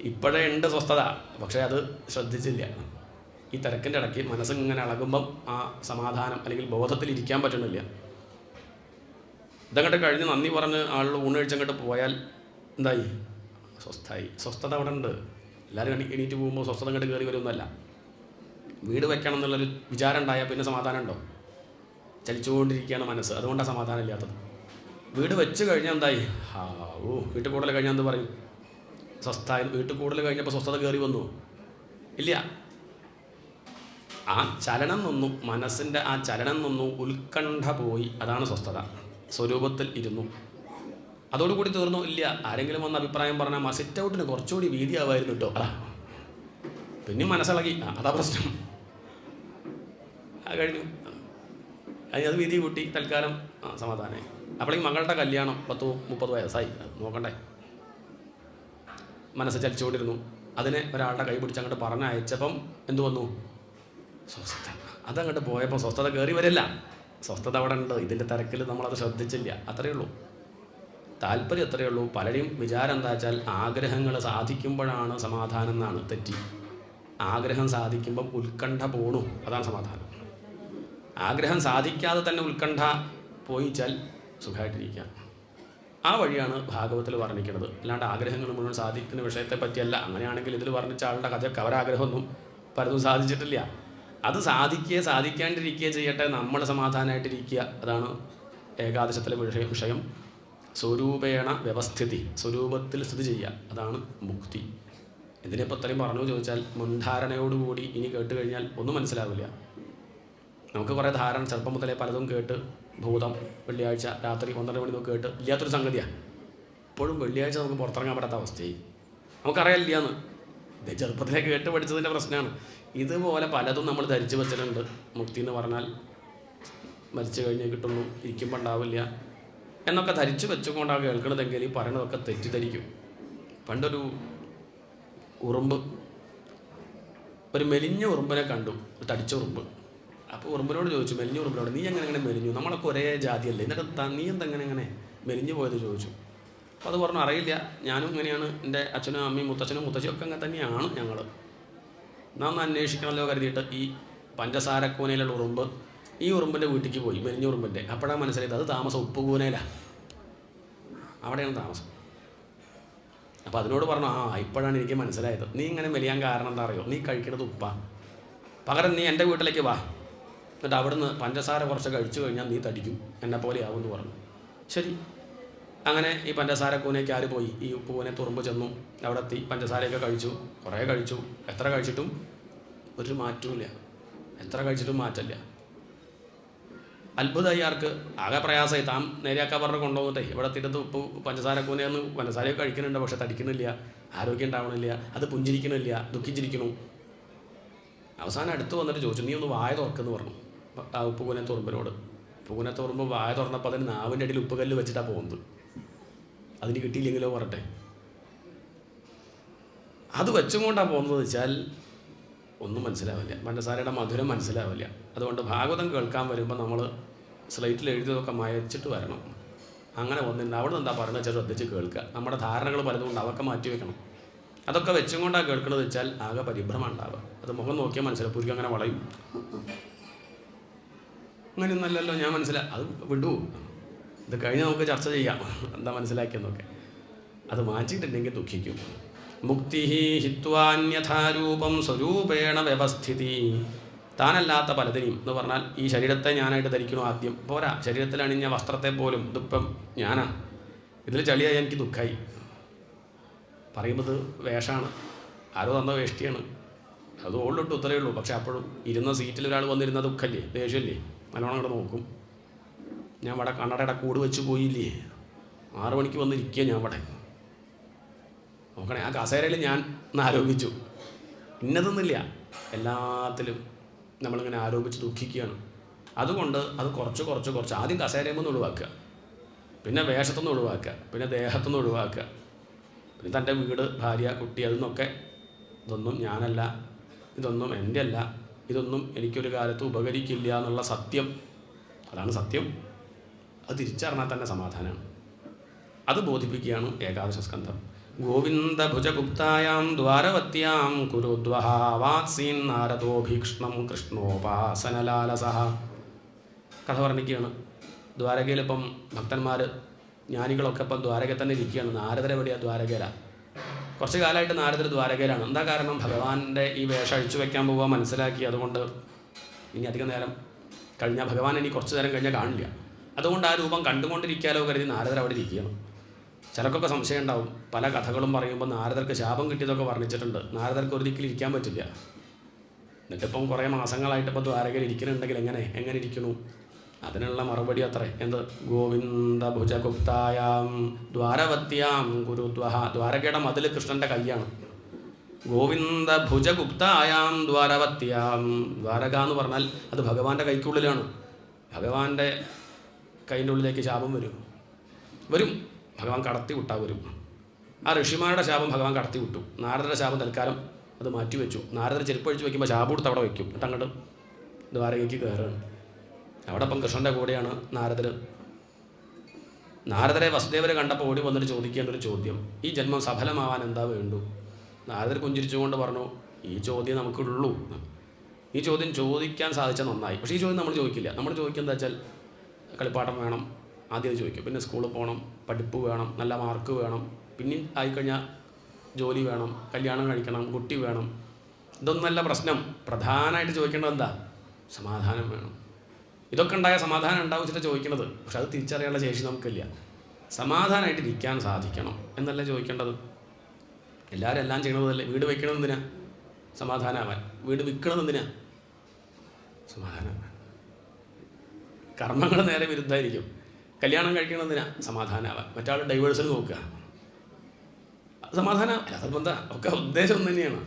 ഇപ്പോഴേ ഉണ്ട് സ്വസ്ഥത, പക്ഷേ അത് ശ്രദ്ധിച്ചില്ല. ഈ തിരക്കിൻ്റെ ഇടയ്ക്ക് മനസ്സിങ്ങനെ ഇളകുമ്പം ആ സമാധാനം അല്ലെങ്കിൽ ബോധത്തിൽ ഇരിക്കാൻ പറ്റണില്ല. ഇതങ്ങോട്ട് കഴിഞ്ഞ് നന്ദി പറഞ്ഞ് ആളുകൾ ഊണഴിച്ചങ്ങോട്ട് പോയാൽ എന്തായി? സ്വസ്ഥായി. സ്വസ്ഥത അവിടെ ഉണ്ട്. എല്ലാവരും എണീറ്റ് പോകുമ്പോൾ സ്വസ്ഥത അങ്ങോട്ട് കയറി വരുന്നല്ല. വീട് വെക്കണം എന്നുള്ളൊരു വിചാരം ഉണ്ടായാൽ പിന്നെ സമാധാനം ഉണ്ടോ? ചലിച്ചുകൊണ്ടിരിക്കുകയാണ് മനസ്സ്, അതുകൊണ്ടാണ് സമാധാനം ഇല്ലാത്തത്. വീട് വെച്ച് കഴിഞ്ഞാൽ എന്തായി? വീട്ടിൽ കൂടുതൽ കഴിഞ്ഞാൽ എന്ത് പറയും? സ്വസ്ഥ. വീട്ടിൽ കൂടുതൽ കഴിഞ്ഞപ്പോൾ സ്വസ്ഥത കയറി വന്നു? ഇല്ല. ആ ചലനം നിന്നു, മനസ്സിൻ്റെ ആ ചലനം നിന്നു, ഉത്കണ്ഠ പോയി. അതാണ് സ്വസ്ഥത. സ്വരൂപത്തിൽ ഇരുന്നു, അതോടുകൂടി തീർന്നു. ഇല്ല, ആരെങ്കിലും വന്ന് അഭിപ്രായം പറഞ്ഞാൽ സിറ്റ് ഔട്ടിന് കുറച്ചുകൂടി വീതിയാവായിരുന്നു കേട്ടോ, പിന്നെയും മനസ്സിളകി, അതാ പ്രശ്നം. കഴിഞ്ഞു, അത് വീതി കൂട്ടി, തൽക്കാലം സമാധാനമായി. അപ്പോഴേക്കും മകളുടെ കല്യാണം 30 വയസ്സായി, നോക്കണ്ടേ? മനസ്സ് ചലിച്ചുകൊണ്ടിരുന്നു. അതിനെ ഒരാളുടെ കൈ പിടിച്ച് അങ്ങോട്ട് പറഞ്ഞയച്ചപ്പം എന്തു വന്നു? സ്വസ്ഥത. അതങ്ങോട്ട് പോയപ്പോൾ സ്വസ്ഥത കയറി വരില്ല. സ്വസ്ഥത അവിടെ ഉണ്ട്, ഇതിൻ്റെ തിരക്കിൽ നമ്മളത് ശ്രദ്ധിച്ചില്ല, അത്രയേ ഉള്ളൂ. താല്പര്യം അത്രയേ ഉള്ളൂ. പലരും വിചാരം എന്താ വെച്ചാൽ ആഗ്രഹങ്ങൾ സാധിക്കുമ്പോഴാണ് സമാധാനം എന്നാണ്. തെറ്റി. ആഗ്രഹം സാധിക്കുമ്പം ഉത്കണ്ഠ പോണു, അതാണ് സമാധാനം. ആഗ്രഹം സാധിക്കാതെ തന്നെ ഉത്കണ്ഠ പോയിച്ചാൽ സുഖമായിട്ടിരിക്കാം. ആ വഴിയാണ് ഭാഗവത്തിൽ വർണ്ണിക്കുന്നത്. അല്ലാണ്ട് ആഗ്രഹങ്ങൾ മുഴുവൻ സാധിക്കുന്ന വിഷയത്തെ പറ്റിയല്ല. അങ്ങനെയാണെങ്കിൽ ഇതിൽ വർണ്ണിച്ച ആളുടെ കഥയൊക്കെ അവരാഗ്രഹമൊന്നും പലതും സാധിച്ചിട്ടില്ല. അത് സാധിക്കാണ്ടിരിക്കുക ചെയ്യട്ടെ, നമ്മൾ സമാധാനമായിട്ടിരിക്കുക. അതാണ് ഏകാദശത്തിലെ വിഷയം. സ്വരൂപേണ വ്യവസ്ഥിതി, സ്വരൂപത്തിൽ സ്ഥിതി ചെയ്യുക, അതാണ് മുക്തി. ഇതിനിപ്പോൾ ഇത്രയും പറഞ്ഞു ചോദിച്ചാൽ മുൻധാരണയോടുകൂടി ഇനി കേട്ട് കഴിഞ്ഞാൽ ഒന്നും മനസ്സിലാവില്ല. നമുക്ക് കുറേ ധാരണ ചെറുപ്പം മുതലേ പലതും കേട്ട്, ഭൂതം, വെള്ളിയാഴ്ച രാത്രി 12 മണി നോക്കി കേട്ട് ഇല്ലാത്തൊരു സംഗതിയാണ്. ഇപ്പോഴും വെള്ളിയാഴ്ച നമുക്ക് പുറത്തിറങ്ങാൻ പറ്റാത്ത അവസ്ഥയായി. നമുക്കറിയില്ല എന്ന്. ഇത് ചെറുപ്പത്തിലേ കേട്ട് പഠിച്ചതിൻ്റെ പ്രശ്നമാണ്. ഇതുപോലെ പലതും നമ്മൾ ധരിച്ചു വെച്ചിട്ടുണ്ട്. മുക്തി എന്ന് പറഞ്ഞാൽ മരിച്ചു കഴിഞ്ഞ് കിട്ടുന്നു, ഇരിക്കുമ്പോൾ ഉണ്ടാവില്ല എന്നൊക്കെ ധരിച്ചു വെച്ചുകൊണ്ടാണ് കേൾക്കുന്നതെങ്കിൽ ഈ പറയണതൊക്കെ തെറ്റിദ്ധരിക്കും. പണ്ടൊരു ഉറുമ്പ്, ഒരു മെലിഞ്ഞ ഉറുമ്പിനെ കണ്ടു, ഒരു തടിച്ച ഉറുമ്പ്. അപ്പോൾ ഉറുമ്പിനോട് ചോദിച്ചു, മെലിഞ്ഞ ഉറുമ്പിനോട്, നീ എങ്ങനെ മെലിഞ്ഞു? നമ്മളൊക്കെ ഒരേ ജാതിയല്ലേ, എന്നിട്ട് നീ എന്തെങ്ങനെ മെലിഞ്ഞു പോയത് ചോദിച്ചു. അപ്പോൾ അത് പറഞ്ഞു, അറിയില്ല, ഞാനും ഇങ്ങനെയാണ്, എൻ്റെ അച്ഛനും അമ്മയും മുത്തച്ഛനും മുത്തച്ഛനും അങ്ങനെ തന്നെയാണ് ഞങ്ങൾ. നാം ഒന്ന് അന്വേഷിക്കണമല്ലോ കരുതിയിട്ട് ഈ പഞ്ചസാരക്കൂനയിലുള്ള ഉറുമ്പ് ഈ ഉറുമ്പിൻ്റെ വീട്ടിലേക്ക് പോയി, മെലിഞ്ഞ ഉറുമ്പിൻ്റെ. അപ്പോഴാണ് മനസ്സിലായത് അത് താമസം ഉപ്പുകൂനയിലാണ്, അവിടെയാണ് താമസം. അപ്പോൾ അതിനോട് പറഞ്ഞു, ഇപ്പോഴാണ് എനിക്ക് മനസ്സിലായത്, നീ ഇങ്ങനെ മെലിയാൻ കാരണം എന്താ അറിയോ? നീ കഴിക്കുന്നത് ഉപ്പ. പകരം നീ എൻ്റെ വീട്ടിലേക്ക് വാ, എന്നിട്ട് അവിടുന്ന് പഞ്ചസാര കുറച്ച് കഴിച്ചു കഴിഞ്ഞാൽ നീ തടിക്കും, എന്നെ പോലെ ആവുമെന്ന് പറഞ്ഞു. ശരി, അങ്ങനെ ഈ പഞ്ചസാര കൂനയ്ക്ക് ആര് പോയി? ഈ ഉപ്പുകൂനെ തുറുമ്പ് ചെന്നു, അവിടെ എത്തി, പഞ്ചസാരയൊക്കെ കഴിച്ചു, കുറേ കഴിച്ചു. എത്ര കഴിച്ചിട്ടും ഒരു മാറ്റവുമില്ല, എത്ര കഴിച്ചിട്ടും മാറ്റമില്ല. അത്ഭുതമായി ആർക്ക്? ആകെ പ്രയാസമായി. താൻ നേരെയാക്കാൻ പറഞ്ഞ് കൊണ്ടുപോകട്ടെ, ഇവിടെ എത്തിയിട്ട് ഉപ്പ് പഞ്ചസാര കൂനയെന്ന് പഞ്ചസാരയൊക്കെ കഴിക്കുന്നുണ്ട്, പക്ഷെ തടിക്കുന്നില്ല, ആരോഗ്യം ഉണ്ടാവണില്ല, അത് പുഞ്ചിരിക്കണില്ല, ദുഃഖിച്ചിരിക്കണു. അവസാനം അടുത്ത് വന്നിട്ട് ചോദിച്ചു, നീ ഒന്ന് വായ തുറക്കെന്ന് പറഞ്ഞു ആ ഉപ്പുകൂനെ തുറുമ്പിനോട്. ഉപ്പുകൂനെ തുറുമ്പ് വായ തുറന്നപ്പോൾ അതിന് നാവിൻ്റെ അടിയിൽ ഉപ്പുകല്ല് വെച്ചിട്ടാണ് പോകുന്നത്. അതിന് കിട്ടിയില്ലെങ്കിലോ പറട്ടെ. അത് വെച്ചുകൊണ്ടാണ് പോകുന്നത് വെച്ചാൽ ഒന്നും മനസ്സിലാവില്ല, പഞ്ചസാരയുടെ മധുരം മനസ്സിലാവില്ല. അതുകൊണ്ട് ഭാഗവതം കേൾക്കാൻ വരുമ്പോൾ നമ്മൾ സ്ലൈറ്റിൽ എഴുതിയതൊക്കെ മായച്ചിട്ട് വരണം. അങ്ങനെ ഒന്നുണ്ട്, അവിടെ നിന്ന് എന്താ പറയുന്നത് വെച്ചാൽ ശ്രദ്ധിച്ച് കേൾക്കുക. നമ്മുടെ ധാരണകൾ പലതുകൊണ്ട് അതൊക്കെ മാറ്റി വെക്കണം. അതൊക്കെ വെച്ചും കൊണ്ടാണ് കേൾക്കുന്നത് വെച്ചാൽ ആകെ പരിഭ്രമം ഉണ്ടാവുക. അത് മുഖം നോക്കിയാൽ മനസ്സിലാവും, പുരിക്കും അങ്ങനെ വളയും. അങ്ങനെയൊന്നല്ലല്ലോ, ഞാൻ അത് വിടൂ, ഇത് കഴിഞ്ഞ് നമുക്ക് ചർച്ച ചെയ്യാം എന്താ മനസ്സിലാക്കിയെന്നൊക്കെ. അത് മാറ്റിയിട്ടില്ലെങ്കിൽ ദുഃഖിക്കും. മുക്തി ഹിത്വാന്യഥാരൂപം സ്വരൂപേണ വ്യവസ്ഥിതി. താനല്ലാത്ത പലതിനെയും എന്ന് പറഞ്ഞാൽ ഈ ശരീരത്തെ ഞാനായിട്ട് ധരിക്കണോ ആദ്യം പോരാ, ശരീരത്തിൽ അണിഞ്ഞ വസ്ത്രത്തെ പോലും ഇതിപ്പം ഞാനാ, ഇതിൽ ചളിയായി എനിക്ക് ദുഃഖമായി. പറയുന്നത് വേഷമാണ്, ആരോ തന്ന വേഷ്ടിയാണ്, അത് ഓളിട്ട് ഉത്തരേ ഉള്ളൂ. പക്ഷെ അപ്പോഴും ഇരുന്ന സീറ്റിൽ ഒരാൾ വന്നിരുന്ന ദുഃഖമല്ലേ, ദേഷ്യമല്ലേ, നല്ലോണം അങ്ങോട്ട് നോക്കും. ഞാൻ ഇവിടെ കണ്ണടയുടെ കൂട് വെച്ച് പോയില്ലേ, 6 മണിക്ക് വന്നിരിക്കുക ഞാൻ ഇവിടെ നോക്കണേ. ആ കസേരയിൽ ഞാൻ ഒന്ന് ആരോപിച്ചു, ഇന്നതൊന്നുമില്ല, എല്ലാത്തിലും നമ്മളിങ്ങനെ ആരോപിച്ച് ദുഃഖിക്കുകയാണ്. അതുകൊണ്ട് അത് കുറച്ച് ആദ്യം കസേരയുമ്പോൾ ഒഴിവാക്കുക, പിന്നെ വേഷത്തുനിന്ന് ഒഴിവാക്കുക, പിന്നെ ദേഹത്തുനിന്ന് ഒഴിവാക്കുക, പിന്നെ തൻ്റെ വീട്, ഭാര്യ, കുട്ടി, അതൊന്നൊക്കെ ഇതൊന്നും ഞാനല്ല, ഇതൊന്നും എൻ്റെ അല്ല, ഇതൊന്നും എനിക്കൊരു കാലത്ത് ഉപകരിക്കില്ല എന്നുള്ള സത്യം, അതാണ് സത്യം. അത് തിരിച്ചറിഞ്ഞാൽ തന്നെ സമാധാനമാണ്. അത് ബോധിപ്പിക്കുകയാണ് ഏകാദശ സ്കന്ധം. ഗോവിന്ദ ഭുജഗുപ്തായാം ദ്വാരവത്യാം കുരുദ്വഹ വാത്സീൻ നാരദോ ഭീക്ഷ്ണം കൃഷ്ണോപാസനലാലസഹ. കഥ വർണ്ണിക്കുകയാണ്. ദ്വാരകയിലിപ്പം ഭക്തന്മാർ, ജ്ഞാനികളൊക്കെ ഇപ്പം ദ്വാരകയിൽ തന്നെ ഇരിക്കുകയാണ്. നാരദരെവിടെയാണ്? ദ്വാരകയിലാണ്. കുറച്ച് കാലമായിട്ട് നാരദർ ദ്വാരകയിലാണ്. എന്താ കാരണം? ഭഗവാന്റെ ഈ വേഷം അഴിച്ചു വയ്ക്കാൻ പോവുക മനസ്സിലാക്കി. അതുകൊണ്ട് ഇനി അധികം നേരം കഴിഞ്ഞാൽ ഭഗവാൻ ഇനി കുറച്ച് നേരം കഴിഞ്ഞാൽ കാണില്ല. അതുകൊണ്ട് ആ രൂപം കണ്ടുകൊണ്ടിരിക്കാലോ കരുതി നാരദർ അവിടെ ഇരിക്കുകയാണ്. ചിലർക്കൊക്കെ സംശയം ഉണ്ടാവും. പല കഥകളും പറയുമ്പോൾ നാരദർക്ക് ശാപം കിട്ടിയതൊക്കെ വർണ്ണിച്ചിട്ടുണ്ട്. നാരദർക്ക് ഒരു ദിക്കിൽ ഇരിക്കാൻ പറ്റില്ല. എന്നിട്ടിപ്പം കുറേ മാസങ്ങളായിട്ട് ഇപ്പോൾ ദ്വാരകയിൽ ഇരിക്കുന്നുണ്ടെങ്കിൽ എങ്ങനെ ഇരിക്കണു? അതിനുള്ള മറുപടി അത്രേ. എന്ത്? ഗോവിന്ദ ഭുജഗുപ്തായാം ദ്വാരവത്യാം ഗുരുദ്വഹ. ദ്വാരകയുടെ മതിൽ കൃഷ്ണൻ്റെ കൈയാണ്. ഗോവിന്ദ ഭുജഗുപ്തായാം ദ്വാരവത്യാം. ദ്വാരക എന്ന് പറഞ്ഞാൽ അത് ഭഗവാന്റെ കൈക്കുള്ളിലാണ്. ഭഗവാന്റെ കൈൻ്റെ ഉള്ളിലേക്ക് ശാപം വരും. ഭഗവാൻ കടത്തി വിട്ടാൽ വരും. ആ ഋഷിമാരുടെ ശാപം ഭഗവാൻ കടത്തി വിട്ടു. നാരദരുടെ ശാപം തൽക്കാലം അത് മാറ്റിവെച്ചു. നാരദർ ചെരുപ്പ് അഴിച്ച് വയ്ക്കുമ്പോൾ ശാപം എടുത്ത് അവിടെ വയ്ക്കും. എന്നിട്ട് അങ്ങോട്ട് ദ്വാരകയ്ക്ക് കയറുകയാണ്. അവിടെ ഇപ്പം കൃഷ്ണൻ്റെ കൂടെയാണ് നാരദർ. നാരദരെ വസുദേവർ കണ്ടപ്പോൾ ഓടി വന്നിട്ട് ചോദിക്കേണ്ട ഒരു ചോദ്യം, ഈ ജന്മം സഫലമാവാൻ എന്താ വേണ്ടു? നാരദർ പുഞ്ചിരിച്ചുകൊണ്ട് പറഞ്ഞു, ഈ ചോദ്യം നമുക്കുള്ളൂ. ഈ ചോദ്യം ചോദിക്കാൻ സാധിച്ചാൽ നന്നായി. പക്ഷേ ഈ ചോദ്യം നമ്മൾ ചോദിക്കില്ല. നമ്മൾ ചോദിക്കുക എന്താ വെച്ചാൽ, കളിപ്പാട്ടം വേണം ആദ്യം ചോദിക്കും. പിന്നെ സ്കൂളിൽ പോകണം, പഠിപ്പ് വേണം, നല്ല മാർക്ക് വേണം, പിന്നെ ആയിക്കഴിഞ്ഞാൽ ജോലി വേണം, കല്യാണം കഴിക്കണം, കുട്ടി വേണം. ഇതൊന്നല്ല പ്രശ്നം. പ്രധാനമായിട്ട് ചോദിക്കേണ്ടത് എന്താ? സമാധാനം വേണം. ഇതൊക്കെ ഉണ്ടായാൽ സമാധാനം ഉണ്ടാവും വെച്ചിട്ട് ചോദിക്കുന്നത്. പക്ഷെ അത് തിരിച്ചറിയാനുള്ള ശേഷി നമുക്കില്ല. സമാധാനമായിട്ട് ഇരിക്കാൻ സാധിക്കണം എന്നല്ല ചോദിക്കേണ്ടത്. എല്ലാവരും എല്ലാം ചെയ്യണതല്ലേ. വീട് വയ്ക്കണത് എന്തിനാ? സമാധാനമാവാൻ. വീട് വിൽക്കണത് എന്തിനാ? സമാധാനമാവാൻ. കർമ്മങ്ങൾ നേരെ വിരുദ്ധമായിരിക്കും. കല്യാണം കഴിക്കണത് എന്തിനാ? സമാധാനമാവാൻ. മറ്റാൾ ഡൈവേഴ്സിന് നോക്കുക, സമാധാനം. അതിപ്പോൾ എന്താ? ഒക്കെ ഉദ്ദേശം തന്നെയാണ്.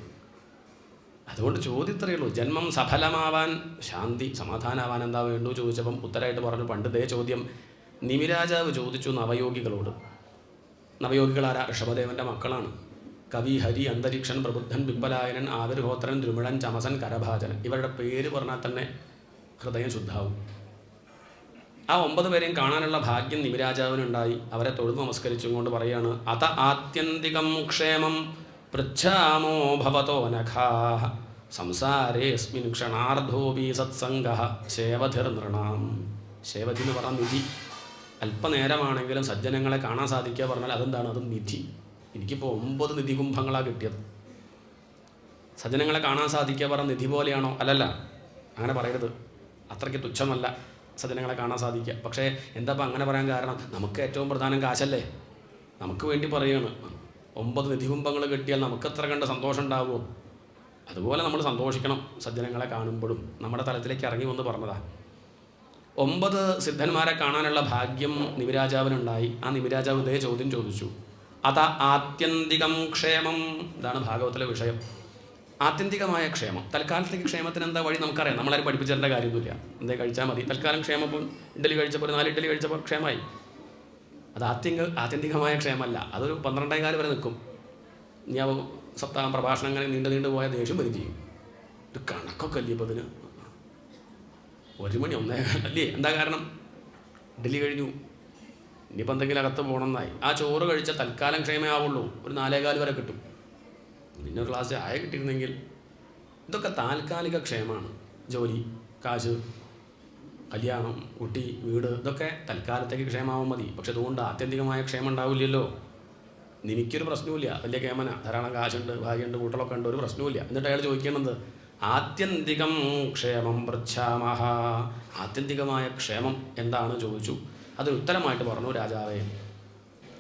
അതുകൊണ്ട് ചോദ്യത്രയേ ഉള്ളൂ. ജന്മം സഫലമാവാൻ ശാന്തി സമാധാനമാവാൻ എന്താ വേണ്ടു ചോദിച്ചപ്പം ഉത്തരമായിട്ട് പറഞ്ഞു, പണ്ട് ഇതേ ചോദ്യം നിമിരാജാവ് ചോദിച്ചു നവയോഗികളോട്. നവയോഗികളാരാ? ഋഷഭദേവൻ്റെ മക്കളാണ്. കവി, ഹരി, അന്തരീക്ഷൻ, പ്രബുദ്ധൻ, പിപ്പലായനൻ, ആവിർഹോത്രൻ, ദ്രുമിഴൻ, ചമസൻ, കരഭാജനൻ. ഇവരുടെ പേര് പറഞ്ഞാൽ തന്നെ ഹൃദയം ശുദ്ധാവും. ആ 9 പേരെയും കാണാനുള്ള ഭാഗ്യം നിമിരാജാവിനുണ്ടായി. അവരെ തൊഴുതു നമസ്കരിച്ചും കൊണ്ട് പറയാണ്, അത ആത്യന്തികം ക്ഷേമം പൃച്ഛാമോ ഭവതോ നഖാഃ സംസാരേസ്മിൻ ക്ഷണാർദ്ധോപി സത്സംഗഃ ശേവധിർനൃണാം. ശേവധി എന്ന് പറഞ്ഞാൽ നിധി. അല്പനേരമാണെങ്കിലും സജ്ജനങ്ങളെ കാണാൻ സാധിക്കുക പറഞ്ഞാൽ അതെന്താണ്? അത് നിധി. എനിക്കിപ്പോൾ 9 നിധികുംഭങ്ങളാണ് കിട്ടിയത്. സജ്ജനങ്ങളെ കാണാൻ സാധിക്കുക പറഞ്ഞ നിധി പോലെയാണോ? അല്ലല്ല, അങ്ങനെ പറയരുത്. അത്രയ്ക്ക് തുച്ഛമല്ല സജ്ജനങ്ങളെ കാണാൻ സാധിക്കുക. പക്ഷേ എന്താ അങ്ങനെ പറയാൻ കാരണം? നമുക്ക് ഏറ്റവും പ്രധാനം കാശല്ലേ. നമുക്ക് വേണ്ടി പറയുകയാണ്. 9 നിധികുംഭങ്ങൾ കിട്ടിയാൽ നമുക്ക് എത്ര കണ്ട് സന്തോഷം ഉണ്ടാവുമോ? അതുപോലെ നമ്മൾ സന്തോഷിക്കണം സജ്ജനങ്ങളെ കാണുമ്പോഴും. നമ്മുടെ തലത്തിലേക്ക് ഇറങ്ങി വന്ന് പറഞ്ഞതാ. 9 സിദ്ധന്മാരെ കാണാനുള്ള ഭാഗ്യം നിമിരാജാവിനുണ്ടായി. ആ നിമിരാജാവ് ഇതേ ചോദ്യം ചോദിച്ചു. അത ആത്യന്തികം ക്ഷേമം. ഇതാണ് ഭാഗവത്തിലെ വിഷയം. ആത്യന്തികമായ ക്ഷേമം. തൽക്കാലത്തേക്ക് ക്ഷേമത്തിന് എന്താ വഴി നമുക്കറിയാം. നമ്മളാരും പഠിപ്പിച്ചേണ്ട കാര്യമൊന്നുമില്ല. എന്തേ കഴിച്ചാൽ മതി. തൽക്കാലം ക്ഷേമം. ഇഡ്ഡലി കഴിച്ചപ്പോൾ 4 ഇഡ്ഡലി കഴിച്ചപ്പോൾ ക്ഷേമമായി. അത് ആത്യന്തികമായ ക്ഷേമമല്ല. അതൊരു 12 വരെ നിൽക്കും. ഇനി ആ സപ്താഹം പ്രഭാഷണം അങ്ങനെ നീണ്ടു പോയാൽ ദേഷ്യം വരും ചെയ്യും. ഒരു കണക്കൊക്കെ അല്ലേ ഇപ്പോൾ ഇതിന്? 1 മണി 1:15 അല്ലേ? എന്താ കാരണം? ഇഡ്ഡലി കഴിഞ്ഞു, ഇനിയിപ്പോൾ എന്തെങ്കിലും അകത്ത് പോകണമെന്നായി. ആ ചോറ് കഴിച്ചാൽ തൽക്കാലം ക്ഷേമേ ആവുള്ളൂ. ഒരു 4:15 വരെ കിട്ടും. പിന്നെ ഒരു ഗ്ലാസ് ചായ കിട്ടിയിരുന്നെങ്കിൽ. ഇതൊക്കെ താൽക്കാലിക ക്ഷേമമാണ്. ജോലി, കാശ്, കല്യാണം, കുട്ടി, വീട്, ഇതൊക്കെ തൽക്കാലത്തേക്ക് ക്ഷേമാവാൻ മതി. പക്ഷെ അതുകൊണ്ട് ആത്യന്തികമായ ക്ഷേമം ഉണ്ടാവില്ലല്ലോ. എനിക്കൊരു പ്രശ്നവുമില്ല, വലിയ കേമന, ധാരാളം കാശുണ്ട്, ഭാര്യയുണ്ട്, കൂട്ടളൊക്കെ ഉണ്ട്, ഒരു പ്രശ്നവുമില്ല. എന്നിട്ട് അയാൾ ചോദിക്കേണ്ടത് ആത്യന്തികം ക്ഷേമം പൃച്ഛാമഹ. ആത്യന്തികമായ ക്ഷേമം എന്താണ് ചോദിച്ചു. അതിന് ഉത്തരമായിട്ട് പറഞ്ഞു, രാജാവേ,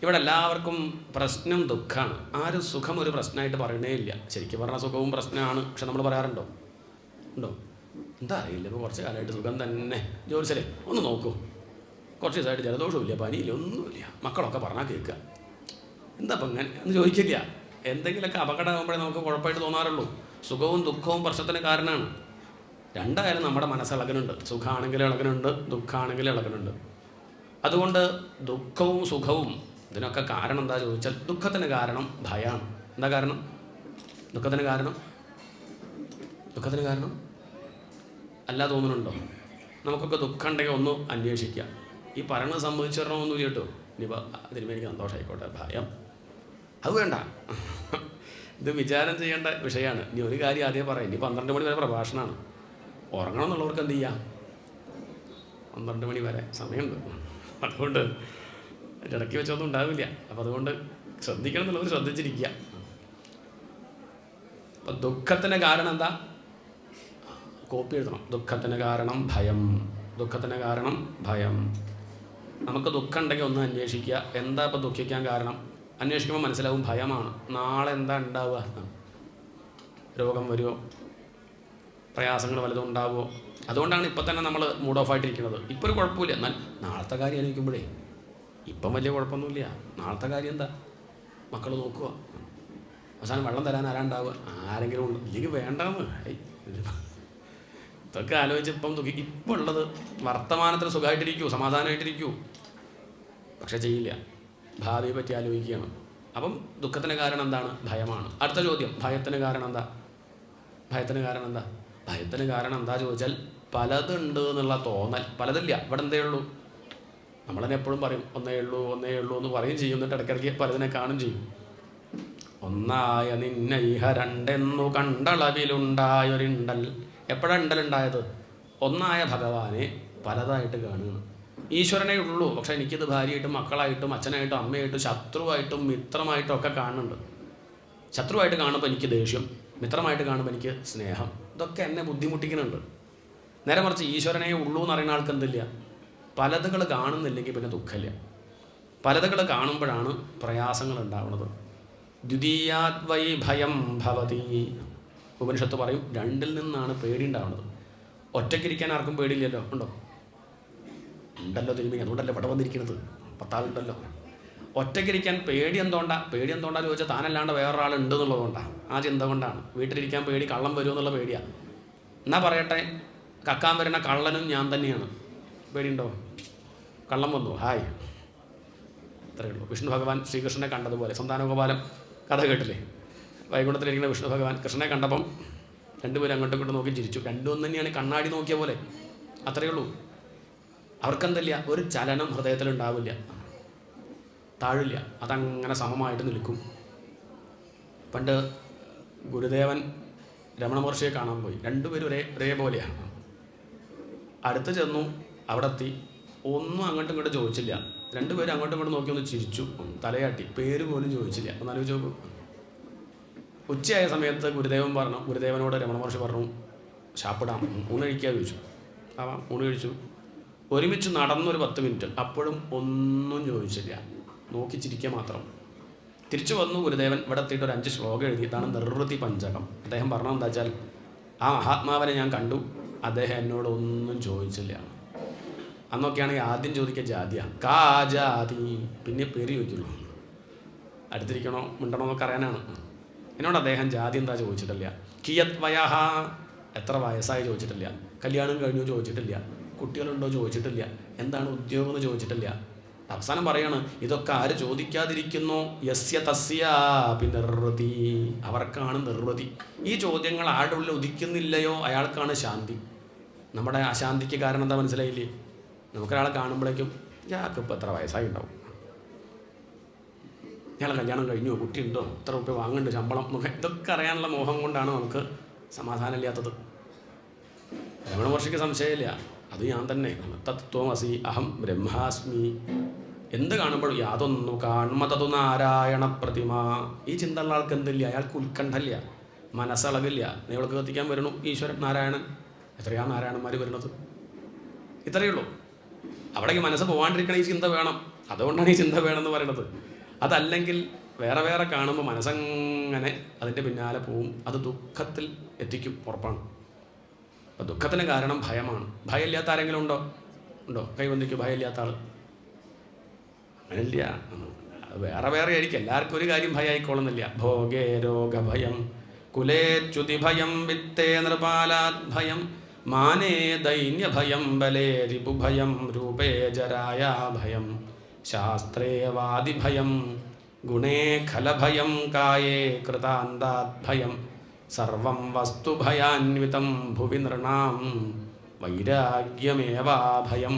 ഇവിടെ എല്ലാവർക്കും പ്രശ്നം ദുഃഖമാണ്. ആരും സുഖം ഒരു പ്രശ്നമായിട്ട് പറയണേ ഇല്ല. ശരിക്കും പറഞ്ഞാൽ സുഖവും പ്രശ്നമാണ്. പക്ഷെ നമ്മൾ പറയാറുണ്ടോ? ഉണ്ടോ? എന്താ അറിയില്ല. ഇപ്പോൾ കുറച്ച് കാലമായിട്ട് സുഖം തന്നെ. ജോലിസരെ ഒന്ന് നോക്കൂ, കുറച്ച് ദിവസമായിട്ട് ജലദോഷമില്ല, പനിയില്ല, ഒന്നുമില്ല. മക്കളൊക്കെ പറഞ്ഞാൽ കേൾക്കുക. എന്താ അപ്പം ഇങ്ങനെ എന്ന് ചോദിക്കില്ല. എന്തെങ്കിലുമൊക്കെ അപകടമാകുമ്പോഴേ നമുക്ക് കുഴപ്പമായിട്ട് തോന്നാറുള്ളൂ. സുഖവും ദുഃഖവും പ്രശ്നത്തിന് കാരണമാണ്. രണ്ടായാലും നമ്മുടെ മനസ്സിളകനുണ്ട്. സുഖമാണെങ്കിലും ഇളകനുണ്ട്, ദുഃഖമാണെങ്കിലും ഇളകനുണ്ട്. അതുകൊണ്ട് ദുഃഖവും സുഖവും ഇതിനൊക്കെ കാരണം എന്താ ചോദിച്ചാൽ, ദുഃഖത്തിന് കാരണം ഭയമാണ്. എന്താ കാരണം? ദുഃഖത്തിന് കാരണം അല്ല തോന്നുന്നുണ്ടോ? നമുക്കൊക്കെ ദുഃഖം ഉണ്ടെങ്കിൽ ഒന്ന് അന്വേഷിക്കാം. ഈ പറയുന്നത് സംഭവിച്ചു തരണമെന്നൊന്നും കേട്ടോ. ഇനിയിപ്പോൾ അതിന് എനിക്ക് സന്തോഷമായിക്കോട്ടെ. ഭയം അത് വേണ്ട. ഇത് വിചാരം ചെയ്യേണ്ട വിഷയമാണ്. ഇനി ഒരു കാര്യം ആദ്യം പറയാം. ഇനി 12 മണി വരെ പ്രഭാഷണമാണ്. ഉറങ്ങണം എന്നുള്ളവർക്ക് എന്ത് ചെയ്യാം? 12 മണി വരെ സമയമുണ്ട്. അതുകൊണ്ട് ഇടയ്ക്ക് വെച്ചൊന്നും ഉണ്ടാവില്ല. അപ്പോൾ അതുകൊണ്ട് ശ്രദ്ധിക്കണം എന്നുള്ളവർ ശ്രദ്ധിച്ചിരിക്കുക. അപ്പം ദുഃഖത്തിന് കാരണം എന്താ? കോപ്പി എഴുതണം. ദുഃഖത്തിന് കാരണം ഭയം. ദുഃഖത്തിന് കാരണം ഭയം. നമുക്ക് ദുഃഖം ഉണ്ടെങ്കിൽ ഒന്ന് അന്വേഷിക്കുക, എന്താ ഇപ്പം ദുഃഖിക്കാൻ കാരണം? അന്വേഷിക്കുമ്പോൾ മനസ്സിലാവും ഭയമാണ്. നാളെ എന്താ ഉണ്ടാവുക? രോഗം വരുമോ? പ്രയാസങ്ങൾ വല്ലതും ഉണ്ടാവുമോ? അതുകൊണ്ടാണ് ഇപ്പം തന്നെ നമ്മൾ മൂഡ് ഓഫ് ആയിട്ടിരിക്കുന്നത്. ഇപ്പോൾ ഒരു കുഴപ്പമില്ല, എന്നാൽ നാളത്തെ കാര്യം ആലോചിക്കുമ്പോഴേ ഇപ്പം വലിയ കുഴപ്പമൊന്നുമില്ല. നാളത്തെ കാര്യം എന്താ? മക്കൾ നോക്കുക, അവസാനം വെള്ളം തരാൻ ആരാണ്ടാവുക? ആരെങ്കിലും ഉണ്ട്, ഇല്ലെങ്കിൽ വേണ്ടെന്ന്. ഇതൊക്കെ ആലോചിച്ച് ഇപ്പം ഇപ്പം ഉള്ളത് വർത്തമാനത്തിൽ സുഖമായിട്ടിരിക്കൂ, സമാധാനമായിട്ടിരിക്കൂ. പക്ഷെ ചെയ്യില്ല, ഭാവിയെ പറ്റി ആലോചിക്കുകയാണ്. അപ്പം ദുഃഖത്തിന് കാരണം എന്താണ്? ഭയമാണ്. അടുത്ത ചോദ്യം, ഭയത്തിന് കാരണം എന്താ? ഭയത്തിന് കാരണം എന്താ? ഭയത്തിന് കാരണം എന്താ ചോദിച്ചാൽ പലതുണ്ട് എന്നുള്ള തോന്നൽ. പലതില്ല, ഇവിടെ എന്തേ ഉള്ളൂ? നമ്മളതിനെ എപ്പോഴും പറയും ഒന്നേ ഉള്ളൂ ഒന്നേ ഉള്ളൂ എന്ന് പറയും ചെയ്യും. എന്നിട്ട് ഇടയ്ക്കിടയ്ക്ക് പലതിനെ കാണും ചെയ്യും. ഒന്നായ നിന്നൈഹ രണ്ടെന്നു കണ്ടളവിലുണ്ടായൊരിണ്ടൽ. എപ്പോഴാണ് ഉണ്ടലുണ്ടായത്? ഒന്നായ ഭഗവാനെ പലതായിട്ട് കാണുകയാണ്. ഈശ്വരനേ ഉള്ളൂ, പക്ഷെ എനിക്കിത് ഭാര്യയായിട്ടും മക്കളായിട്ടും അച്ഛനായിട്ടും അമ്മയായിട്ടും ശത്രുവായിട്ടും മിത്രമായിട്ടും ഒക്കെ കാണുന്നുണ്ട്. ശത്രുവായിട്ട് കാണുമ്പോൾ എനിക്ക് ദേഷ്യം, മിത്രമായിട്ട് കാണുമ്പോൾ എനിക്ക് സ്നേഹം. ഇതൊക്കെ എന്നെ ബുദ്ധിമുട്ടിക്കുന്നുണ്ട്. നേരെ മറിച്ച് ഈശ്വരനേ ഉള്ളൂ എന്ന് പറയുന്ന ആൾക്ക് എന്തില്ല? പലതുകൾ കാണുന്നില്ലെങ്കിൽ പിന്നെ ദുഃഖമില്ല. പലതുകൾ കാണുമ്പോഴാണ് പ്രയാസങ്ങൾ ഉണ്ടാവുന്നത്. ദ്വിതീയാദ്വൈ ഭയം ഭവതി. ഉപനിഷത്ത് പറയും രണ്ടിൽ നിന്നാണ് പേടി ഉണ്ടാവുന്നത്. ഒറ്റയ്ക്കിരിക്കാൻ ആർക്കും പേടിയില്ലല്ലോ, ഉണ്ടോ? ഉണ്ടല്ലോ തിരുമി, അതുകൊണ്ടല്ലേ ഇവിടെ വന്നിരിക്കുന്നത്, 10 ആളുണ്ടല്ലോ. ഒറ്റയ്ക്കിരിക്കാൻ പേടി എന്തുകൊണ്ടാണ്? പേടി എന്തുകൊണ്ടാന്ന് ചോദിച്ചാൽ താനല്ലാണ്ട് വേറൊരാൾ ഉണ്ട് എന്നുള്ളതുകൊണ്ടാണ്. ആ ചിന്ത കൊണ്ടാണ്. വീട്ടിലിരിക്കാൻ പേടി, കള്ളം വരുമോ എന്നുള്ള പേടിയാണ്. എന്നാൽ പറയട്ടെ, കക്കാൻ വരുന്ന കള്ളനും ഞാൻ തന്നെയാണ്. പേടിയുണ്ടോ? കള്ളം വന്നു, ഹായ്, അത്രയേ ഉള്ളൂ. വിഷ്ണു ഭഗവാൻ ശ്രീകൃഷ്ണനെ കണ്ടതുപോലെ, സന്താനഗോപാലം കഥ കേട്ടില്ലേ? വൈകുണ്ഠത്തിലിരിക്കുന്ന വിഷ്ണു ഭഗവാൻ കൃഷ്ണനെ കണ്ടപ്പം രണ്ടുപേരും അങ്ങോട്ടും ഇങ്ങോട്ടും നോക്കി ചിരിച്ചു. രണ്ടും ഒന്ന് തന്നെയാണ്, കണ്ണാടി നോക്കിയ പോലെ. അത്രയേ ഉള്ളൂ. അവർക്കെന്തല്ല, ഒരു ചലനം ഹൃദയത്തിലുണ്ടാവില്ല, താഴില്ല, അതങ്ങനെ സമമായിട്ട് നിൽക്കും. പണ്ട് ഗുരുദേവൻ രമണ മഹർഷിയെ കാണാൻ പോയി. രണ്ടുപേരും ഒരേപോലെയാണ്. അടുത്ത് ചെന്നു, അവിടെ എത്തി, ഒന്നും അങ്ങോട്ടും ഇങ്ങോട്ടും ചോദിച്ചില്ല. രണ്ടുപേരും അങ്ങോട്ടും ഇങ്ങോട്ടും നോക്കി ഒന്ന് ചിരിച്ചു, തലയാട്ടി, പേര് പോലും ചോദിച്ചില്ല. ഒന്നാലോചിച്ച് നോക്കൂ. ഉച്ചയായ സമയത്ത് ഗുരുദേവനോട് രമണ മഹർഷി പറഞ്ഞു, ശാപ്പിടാം, ഊണഴിക്കാൻ ചോദിച്ചു. ആവാം, ഊണ് കഴിച്ചു. ഒരുമിച്ച് നടന്നൊരു 10 മിനിറ്റ്, അപ്പോഴും ഒന്നും ചോദിച്ചില്ല, നോക്കി ചിരിക്കുക മാത്രം. തിരിച്ചു വന്നു ഗുരുദേവൻ. ഇവിടെ എത്തിയിട്ട് ഒരു 5 ശ്ലോകം എഴുതി. ഇതാണ് നിർവൃതി പഞ്ചകം. അദ്ദേഹം പറഞ്ഞത് എന്താ വെച്ചാൽ, ആ മഹാത്മാവിനെ ഞാൻ കണ്ടു, അദ്ദേഹം എന്നോട് ഒന്നും ചോദിച്ചില്ല. അന്നൊക്കെയാണെങ്കിൽ ആദ്യം ചോദിക്കുക ജാതിയാണ്, കാ ജാതി, പിന്നെ പേര് ചോദിക്കുള്ളൂ. അടുത്തിരിക്കണോ മിണ്ടണോ എന്നൊക്കെ അറിയാനാണ്. എന്നോട് അദ്ദേഹം ജാതി എന്താ ചോദിച്ചിട്ടില്ല. കിയത് വയഹ, എത്ര വയസ്സായി ചോദിച്ചിട്ടില്ല. കല്യാണം കഴിഞ്ഞു ചോദിച്ചിട്ടില്ല. കുട്ടികളുണ്ടോ ചോദിച്ചിട്ടില്ല. എന്താണ് ഉദ്യോഗം എന്ന് ചോദിച്ചിട്ടില്ല. അവസാനം പറയാണ്, ഇതൊക്കെ ആര് ചോദിക്കാതിരിക്കുന്നു? യസ്യ തസ്യാപി നിർവൃതി, അവർക്കാണ് നിർവൃതി. ഈ ചോദ്യങ്ങൾ ആരുടെ ഉള്ളിൽ ഉദിക്കുന്നില്ലയോ അയാൾക്കാണ് ശാന്തി. നമ്മുടെ അശാന്തിക്ക് കാരണം എന്താ മനസ്സിലായില്ലേ? നമുക്കൊരാളെ കാണുമ്പോഴേക്കും ഇയാൾക്ക് ഇപ്പോൾ എത്ര വയസ്സായി ഉണ്ടാവും, ഇയാളെ കല്യാണം കഴിഞ്ഞോ, കുട്ടിയുണ്ടോ, എത്ര രൂപ വാങ്ങുന്നുണ്ട്, ശമ്പളം എന്നൊക്കെ, ഇതൊക്കെ അറിയാനുള്ള മോഹം കൊണ്ടാണ് നമുക്ക് സമാധാനമില്ലാത്തത്. രമണ മഹർഷിക്ക് സംശയമില്ല, അത് ഞാൻ തന്നെ. തത്വമസി അഹം ബ്രഹ്മാസ്മി. എന്ത് കാണുമ്പോഴും യാതൊന്നു കാൺമതതു നാരായണ പ്രതിമ. ഈ ചിന്ത ഉള്ള ആൾക്ക് എന്തില്ല? അയാൾക്ക് ഉത്കണ്ഠയില്ല, മനസ്സളകില്ല. നെയ്വിളക്ക് കത്തിക്കാൻ വരണു ഈശ്വരൻ നാരായണൻ. എത്രയാണ് നാരായണന്മാർ വരുന്നത്? ഇത്രയേ ഉള്ളൂ. അവിടേക്ക് മനസ്സ് പോകാണ്ടിരിക്കണ ഈ ചിന്ത വേണം. അതുകൊണ്ടാണ് ഈ ചിന്ത വേണമെന്ന് പറയുന്നത്. അതല്ലെങ്കിൽ വേറെ വേറെ കാണുമ്പോൾ മനസ്സങ്ങനെ അതിൻ്റെ പിന്നാലെ പോവും. അത് ദുഃഖത്തിൽ എത്തിക്കും, ഉറപ്പാണ്. അപ്പം ദുഃഖത്തിന് കാരണം ഭയമാണ്. ഭയമില്ലാത്ത ആരെങ്കിലും ഉണ്ടോ? കൈവന്തിക്ക് ഭയമില്ലാത്ത ആൾ അങ്ങനെയില്ല. വേറെ വേറെ ആയിരിക്കും. എല്ലാവർക്കും ഒരു കാര്യം ഭയമായിക്കോളുന്നില്ല. ഭോഗേ രോഗഭയം, കുലേ ച്യുതിഭയം, വിത്തേ നൃപാലാത് ഭയം, മാനേ ദൈന്യഭയം, ബലേ രിപുഭയം, രൂപേ ജരായാ ഭയം, ശാസ്ത്രേ വാദിഭയം, ഗുണേ ഖലഭയം, കായേ കൃതാന്താത് ഭയം, സർവം വസ്തുഭയാന്വിതം ഭുവി നൃണാം വൈരാഗ്യമേവാ ഭയം.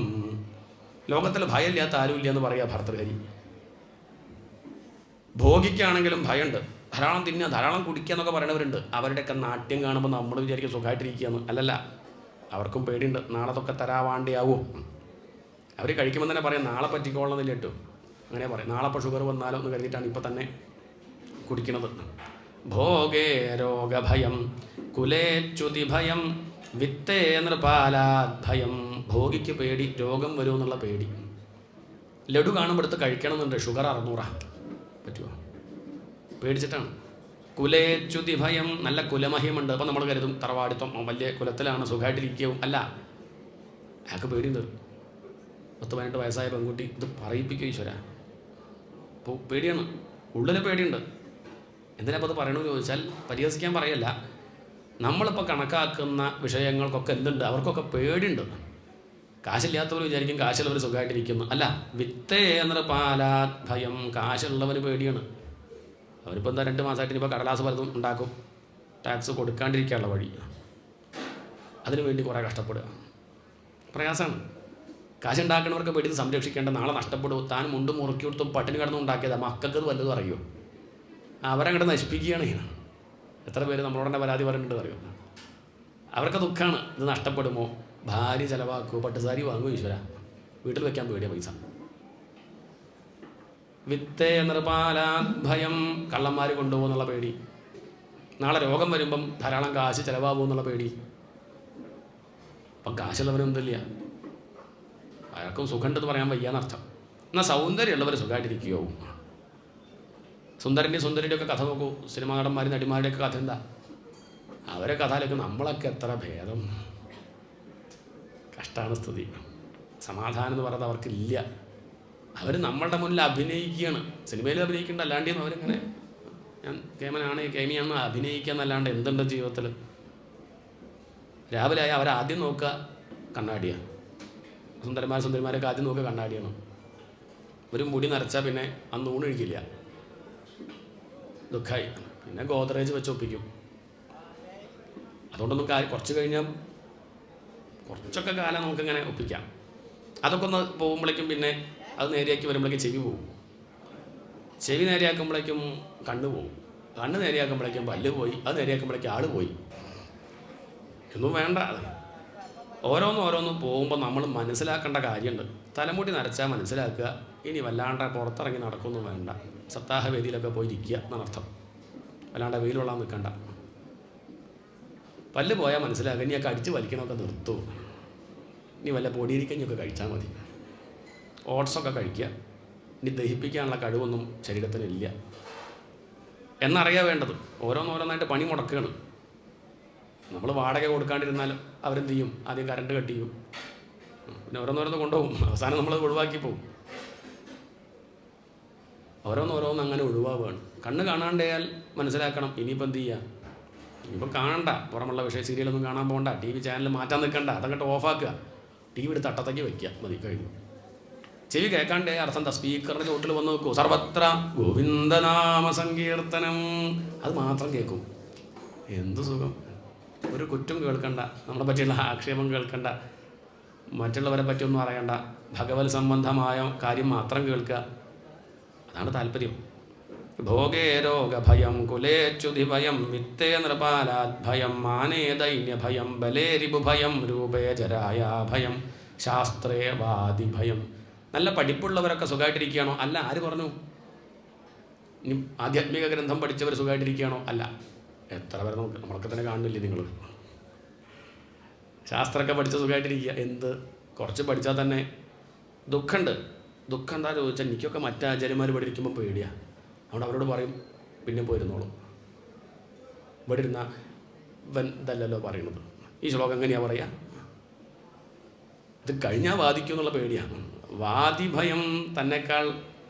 ലോകത്തിൽ ഭയമില്ലാത്ത ആരുമില്ല എന്ന് പറയുക ഭർതൃഹരി. ഭോഗിക്കാണെങ്കിലും ഭയമുണ്ട്. ധാരാളം തിന്നുക, ധാരാളം കുടിക്കുക എന്നൊക്കെ പറയുന്നവരുണ്ട്. അവരുടെയൊക്കെ നാട്യം കാണുമ്പോൾ നമ്മൾ വിചാരിക്കും സുഖമായിട്ടിരിക്കുകയെന്ന്. അല്ലല്ല, അവർക്കും പേടിയുണ്ട്, നാളെ തൊക്കെ തരാവാണ്ടിയാവും. അവർ കഴിക്കുമ്പോൾ തന്നെ പറയും നാളെ പറ്റിക്കോളണമെന്നില്ല കേട്ടോ. അങ്ങനെ പറയും, നാളെ ഇപ്പോൾ ഷുഗർ വന്നാലോ എന്ന് കരുതിയിട്ടാണ് ഇപ്പോൾ തന്നെ കുടിക്കണത്. ഭോഗേ രോഗഭയം കുലേച്യുതിഭയം വിത്തേ നൃപാലാദ്ഭയം. ഭോഗിക്ക് പേടി, രോഗം വരുമെന്നുള്ള പേടി. ലഡു കാണുമ്പോൾ എടുത്ത് കഴിക്കണമെന്നുണ്ട്, ഷുഗർ 600 പറ്റുമോ? പേടിച്ചിട്ടാണ്. കുലേച്യുതിഭയം, നല്ല കുലമഹിമുണ്ട്. അപ്പം നമ്മൾ കരുതും തറവാടിത്തം, വലിയ കുലത്തിലാണ്, സുഖമായിട്ടിരിക്കും. അല്ല, അയാൾക്ക് പേടിയുണ്ട്. 10-18 വയസ്സായ പെൺകുട്ടി ഇത് പറയിപ്പിക്കും ഈശ്വര. അപ്പോൾ പേടിയാണ്, ഉള്ളിൽ പേടിയുണ്ട്. എന്തിനാപ്പോൾ അത് പറയണമെന്ന് ചോദിച്ചാൽ പരിഹസിക്കാൻ പറയല്ല. നമ്മളിപ്പോൾ കണക്കാക്കുന്ന വിഷയങ്ങൾക്കൊക്കെ എന്തുണ്ട്? അവർക്കൊക്കെ പേടിയുണ്ട്. കാശില്ലാത്തവർ വിചാരിക്കും കാശുള്ളവർ സുഖമായിട്ടിരിക്കുന്നു. അല്ല, വിത്തേ നൃപാലാത് ഭയം. കാശുള്ളവർ പേടിയാണ്. അവരിപ്പോൾ എന്താ 2 മാസമായിട്ട് ഇനിയിപ്പോൾ കടലാസ് പലതും ഉണ്ടാക്കും, ടാക്സ് കൊടുക്കാണ്ടിരിക്കാനുള്ള വഴി. അതിനു വേണ്ടി കുറേ കഷ്ടപ്പെടുക, പ്രയാസമാണ്. കാശുണ്ടാക്കുന്നവർക്ക് പേടി സംരക്ഷിക്കേണ്ട, നാളെ നഷ്ടപ്പെടും. താൻ മുണ്ടും മുറുക്കി കൊടുത്തും പട്ടിണി കിടന്നും ഉണ്ടാക്കിയതാണ്. മക്കൾക്ക് വല്ലതും അറിയുമോ? അവരങ്ങോട്ട് നശിപ്പിക്കുകയാണ്. എത്ര പേര് നമ്മളോടെ പരാതി പറയുന്നുണ്ട് അറിയോ? അവർക്ക് ദുഃഖമാണ്, ഇത് നഷ്ടപ്പെടുമോ? ഭാര്യ ചിലവാക്കുമോ? പട്ടുസാരി വാങ്ങുമോ? ഈശ്വര, വീട്ടിൽ വെക്കാൻ പേടിയ പൈസ. വിത്തേ നൃപാലാത് ഭയം, കള്ളന്മാർ കൊണ്ടുപോകുന്നുള്ള പേടി. നാളെ രോഗം വരുമ്പം ധാരാളം കാശ് ചിലവാകുമെന്നുള്ള പേടി. അപ്പം കാശുള്ളവരൊന്നുമില്ല, അയാൾക്കും സുഖമുണ്ടെന്ന് പറയാൻ വയ്യാന്നർത്ഥം. എന്നാൽ സൗന്ദര്യമുള്ളവർ സുഖമായിട്ടിരിക്കുകയോ? സുന്ദരൻ്റെയും സുന്ദരിയുടെയൊക്കെ കഥ നോക്കൂ. സിനിമാ നടന്മാരും നടിമാരുടെയൊക്കെ കഥ എന്താ? അവരെ കഥയിലേക്ക് നമ്മളൊക്കെ എത്ര ഭേദം. കഷ്ടമാണ് സ്ഥിതി. സമാധാനം എന്ന് പറയുന്നത് അവർക്കില്ല. അവർ നമ്മളുടെ മുന്നിൽ അഭിനയിക്കുകയാണ്. സിനിമയിൽ അഭിനയിക്കേണ്ട, അല്ലാണ്ടെന്ന് അവരിങ്ങനെ ഞാൻ കേമനാണ് കേമിയാണെന്ന് അഭിനയിക്കുക എന്നല്ലാണ്ട് എന്തുണ്ട് ജീവിതത്തിൽ? രാവിലെ ആയാൽ അവരാദ്യം നോക്കുക കണ്ണാടിയാണ്. സുന്ദരന്മാരൊക്കെ ആദ്യം നോക്കുക കണ്ണാടിയാണ്. ഒരു മുടി നരച്ചാൽ പിന്നെ അന്ന് ഊണൊഴിക്കില്ല, ദുഃഖമായി. പിന്നെ ഗോദ്രേജ് വെച്ച് ഒപ്പിക്കും. അതുകൊണ്ടൊന്നും കുറച്ച് കഴിഞ്ഞാൽ കുറച്ചൊക്കെ കാലം നമുക്കിങ്ങനെ ഒപ്പിക്കാം. അതൊക്കെ ഒന്ന് പോകുമ്പോഴേക്കും പിന്നെ അത് നേരെയാക്കി വരുമ്പോഴേക്കും ചെവി പോകും. ചെവി നേരെയാക്കുമ്പോഴേക്കും കണ്ണ് പോകും. കണ്ണ് നേരെയാക്കുമ്പോഴേക്കും പല്ല് പോയി. അത് നേരെയാക്കുമ്പോഴേക്കും ആൾ പോയി. ഒന്നും വേണ്ട. ഓരോന്നും പോകുമ്പോൾ നമ്മൾ മനസ്സിലാക്കേണ്ട കാര്യമുണ്ട്. തലമുടി നരച്ചാൽ മനസ്സിലാക്കുക. ഇനി വല്ലാണ്ട് പുറത്തിറങ്ങി നടക്കൊന്നും വേണ്ട. സപ്താഹ വേദിയിലൊക്കെ പോയി ഇരിക്കുക എന്നർത്ഥം. വല്ലാണ്ട് വെയിലുള്ളാൻ നിൽക്കണ്ട. പല്ല് പോയാൽ മനസ്സിലാക്കുക. ഇനിയൊക്കെ അടിച്ച് വലിക്കണമൊക്കെ നിർത്തൂ. ഇനി വല്ല പൊടിയിരിക്കഞ്ഞൊക്കെ കഴിച്ചാൽ മതി. ഓട്സൊക്കെ കഴിക്കുക. ഇനി ദഹിപ്പിക്കാനുള്ള കഴിവൊന്നും ശരീരത്തിനില്ല എന്നറിയാൻ വേണ്ടത്. ഓരോന്നായിട്ട് പണി മുടക്കുകയാണ്. നമ്മൾ വാടക കൊടുക്കാണ്ടിരുന്നാലും അവരെന്ത് ചെയ്യും? ആദ്യം കറണ്ട് കട്ട് ചെയ്യും, പിന്നെ ഓരോന്ന് കൊണ്ടുപോകും. അവസാനം നമ്മളത് ഒഴിവാക്കി പോകും. ഓരോന്ന് അങ്ങനെ ഒഴിവാവുകയാണ്. കണ്ണ് കാണാണ്ടായാൽ മനസ്സിലാക്കണം ഇനിയിപ്പോൾ എന്ത് ചെയ്യുക? ഇനിയിപ്പോൾ കാണണ്ട, പുറമുള്ള വിഷയ സീരിയലൊന്നും കാണാൻ പോകണ്ട, TV ചാനൽ മാറ്റാൻ നിൽക്കണ്ട, അതങ്ങോട്ട് ഓഫാക്കുക, TV എടുത്ത് അട്ടത്തേക്ക് വയ്ക്കുക, മതി, കഴിഞ്ഞു. ചെവി കേൾക്കാണ്ടേ അർത്ഥം എന്താ? സ്പീക്കറിൻ്റെ ചോട്ടിൽ വന്ന് നോക്കൂ, സർവത്ര ഗോവിന്ദനാമ സങ്കീർത്തനം, അത് മാത്രം കേൾക്കും. എന്ത് സുഖം! ഒരു കുറ്റം കേൾക്കണ്ട, നമ്മളെ പറ്റിയുള്ള ആക്ഷേപം കേൾക്കണ്ട, മറ്റുള്ളവരെ പറ്റിയൊന്നും അറിയണ്ട, ഭഗവത് സംബന്ധമായ കാര്യം മാത്രം കേൾക്കുക. അതാണ് താല്പര്യം. ഭോഗേ രോഗഭയം കുലേച്യുതിഭയം വിത്തേ നൃപാലാദ്ഭയം മാനേ ദൈന്യഭയം ബലേ രിപുഭയം രൂപേ ജരായാഭയം ശാസ്ത്രേ വാദിഭയം. നല്ല പഠിപ്പുള്ളവരൊക്കെ സുഖമായിട്ടിരിക്കുകയാണോ? അല്ല. ആര് പറഞ്ഞു? ഇനി ആധ്യാത്മിക ഗ്രന്ഥം പഠിച്ചവർ സുഖമായിട്ടിരിക്കുകയാണോ? അല്ല. എത്ര പേരെ നമ്മളൊക്കെ തന്നെ കാണുന്നില്ലേ നിങ്ങൾ? ശാസ്ത്രമൊക്കെ പഠിച്ച സുഖമായിട്ടിരിക്കുക. എന്ത്? കുറച്ച് പഠിച്ചാൽ തന്നെ ദുഃഖമുണ്ട്. ദുഃഖം എന്താ ചോദിച്ചാൽ എനിക്കൊക്കെ മറ്റാചാര്യന്മാർ ഇവിടെ ഇരിക്കുമ്പോൾ പേടിയാണ്. അതുകൊണ്ട് അവരോട് പറയും പിന്നെ പോയിരുന്നോളൂ, ഇവിടെ ഇരുന്ന ഇതല്ലല്ലോ പറയുന്നത്. ഈ ശ്ലോകം എങ്ങനെയാണ് പറയുക? ഇത് കഴിഞ്ഞാൽ വാദിക്കും എന്നുള്ള പേടിയാണ്. വാദിഭയം. തന്നെക്കാൾ